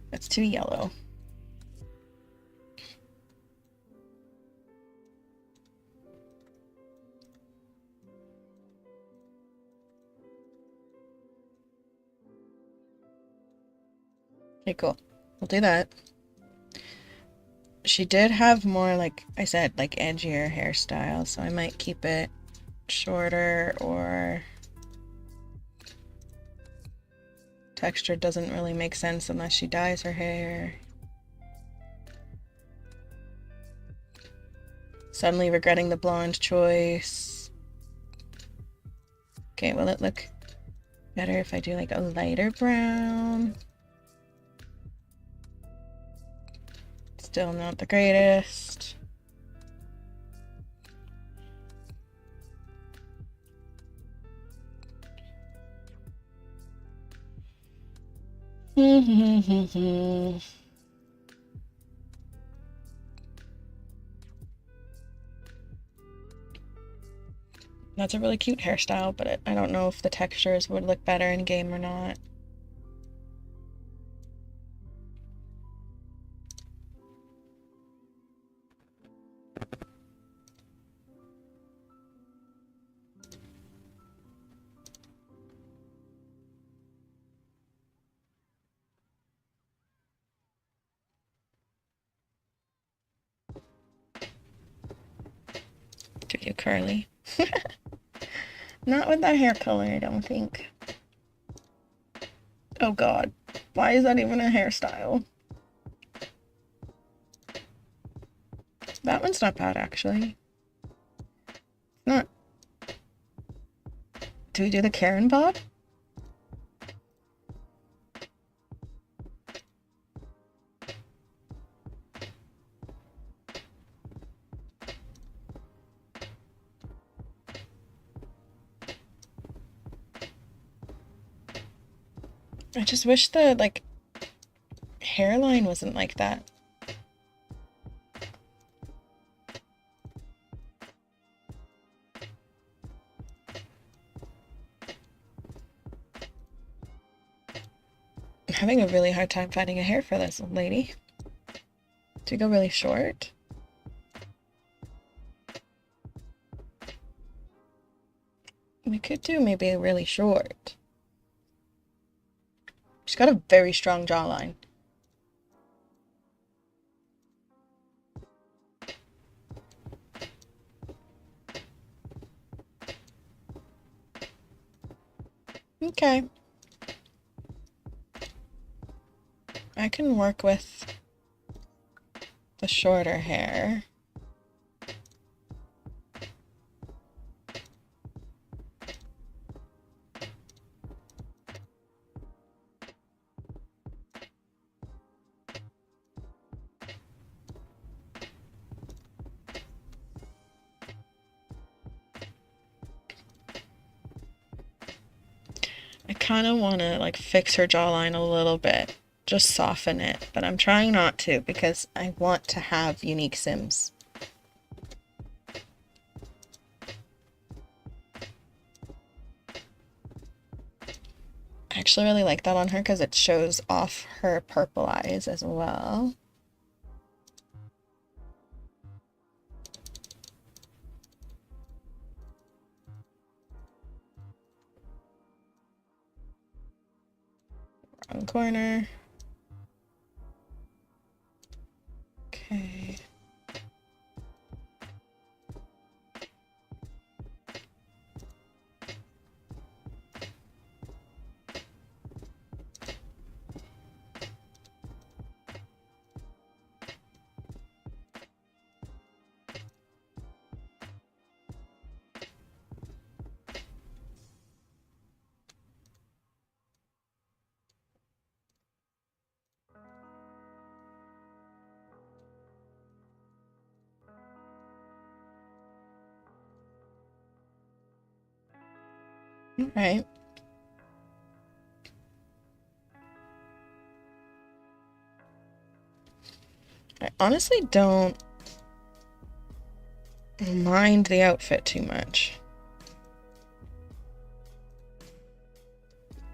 That's too yellow. Okay, cool. We'll do that. She did have more, like I said, like edgier hairstyle, so I might keep it shorter, or texture doesn't really make sense unless she dyes her hair. Suddenly regretting the blonde choice. Okay, will it look better if I do like a lighter brown? Still not the greatest. That's a really cute hairstyle, but I don't know if the textures would look better in game or not. Too cute, curly. Not with that hair color, I don't think. Oh god, why is that even a hairstyle? That one's not bad, actually. Not. Do we do the Karen bob? I just wish the, like, hairline wasn't like that. I'm having a really hard time finding a hair for this lady. Do we go really short? We could do maybe really short. She's got a very strong jawline. Okay. I can work with the shorter hair. I kind of want to like fix her jawline a little bit, just soften it, but I'm trying not to because I want to have unique Sims. I actually really like that on her because it shows off her purple eyes as well. Wrong corner. Okay. Alright. I honestly don't mind the outfit too much.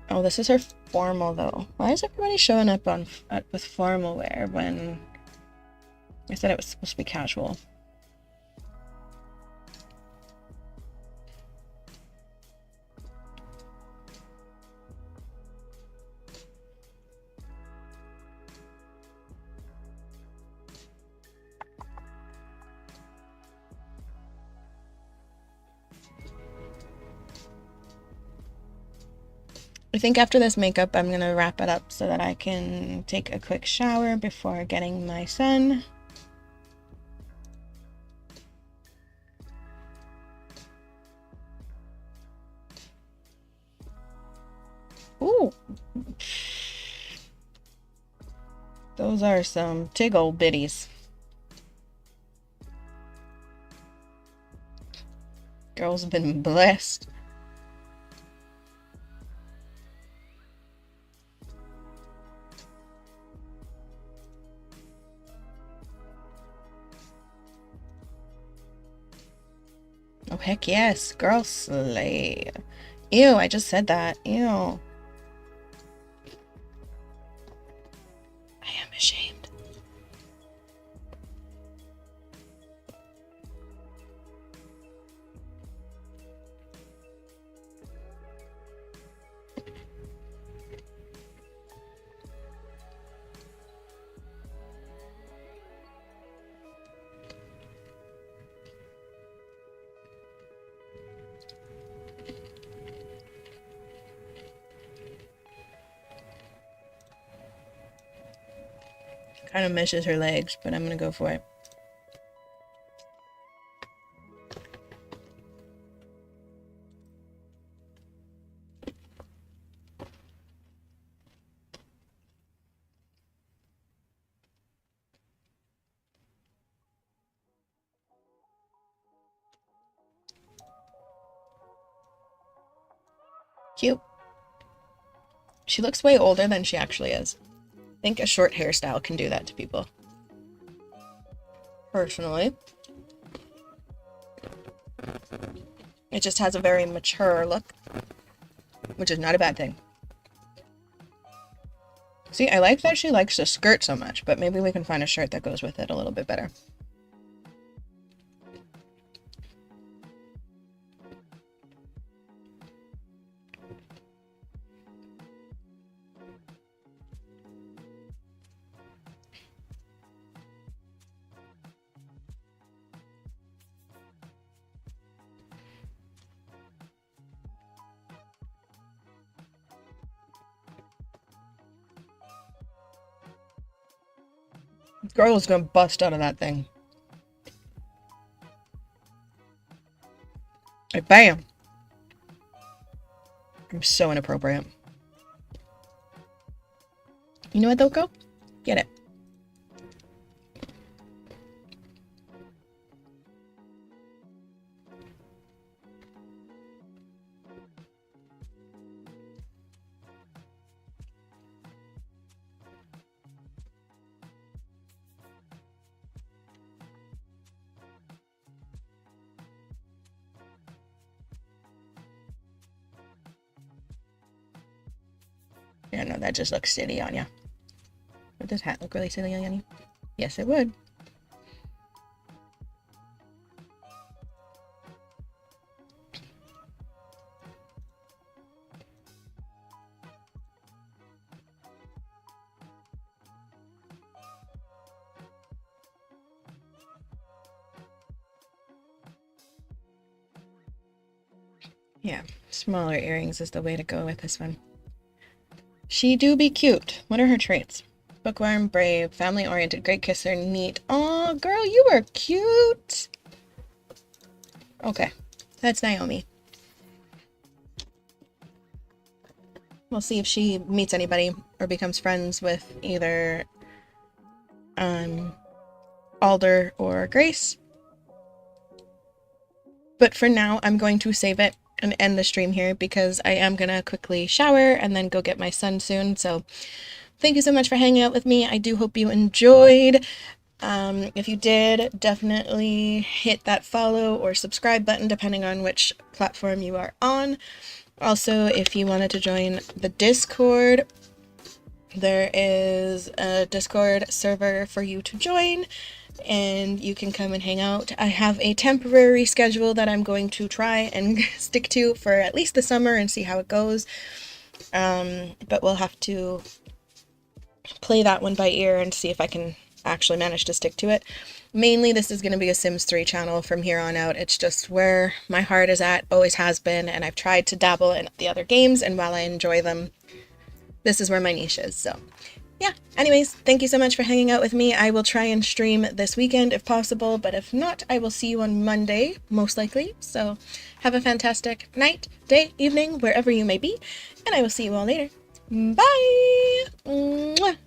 Oh, this is her formal though. Why is everybody showing up with formal wear when I said it was supposed to be casual? I think after this makeup, I'm gonna wrap it up so that I can take a quick shower before getting my son. Ooh. Those are some tig old bitties. Girls have been blessed. Oh, heck yes. Girl slay. Ew, I just said that. Ew. I am ashamed. Kind of misses her legs, but I'm gonna go for it. Cute. She looks way older than she actually is. I think a short hairstyle can do that to people. Personally. It just has a very mature look, which is not a bad thing. See, I like that she likes the skirt so much, but maybe we can find a shirt that goes with it a little bit better. Girl is gonna bust out of that thing. Like, bam! I'm so inappropriate. You know what though, girl? Get it. Yeah, no, that just looks silly on you. Would this hat look really silly on you? Yes, it would. Yeah, smaller earrings is the way to go with this one. She do be cute. What are her traits? Bookworm, brave, family-oriented, great kisser, neat. Aw, girl, you are cute. Okay, that's Naomi. We'll see if she meets anybody or becomes friends with either Alder or Grace. But for now, I'm going to save it and end the stream here because I am gonna quickly shower and then go get my son soon. So thank you so much for hanging out with me. I do hope you enjoyed. If you did, definitely hit that follow or subscribe button depending on which platform you are on. Also, if you wanted to join the Discord, there is a Discord server for you to join and you can come and hang out. I have a temporary schedule that I'm going to try and stick to for at least the summer and see how it goes. But we'll have to play that one by ear and see if I can actually manage to stick to it. Mainly, this is going to be a Sims 3 channel from here on out. It's just where my heart is at, always has been, and I've tried to dabble in the other games, and while I enjoy them, this is where my niche is. So yeah, anyways, thank you so much for hanging out with me. I will try and stream this weekend if possible, but if not, I will see you on Monday, most likely. So have a fantastic night, day, evening, wherever you may be, and I will see you all later. Bye! Mwah.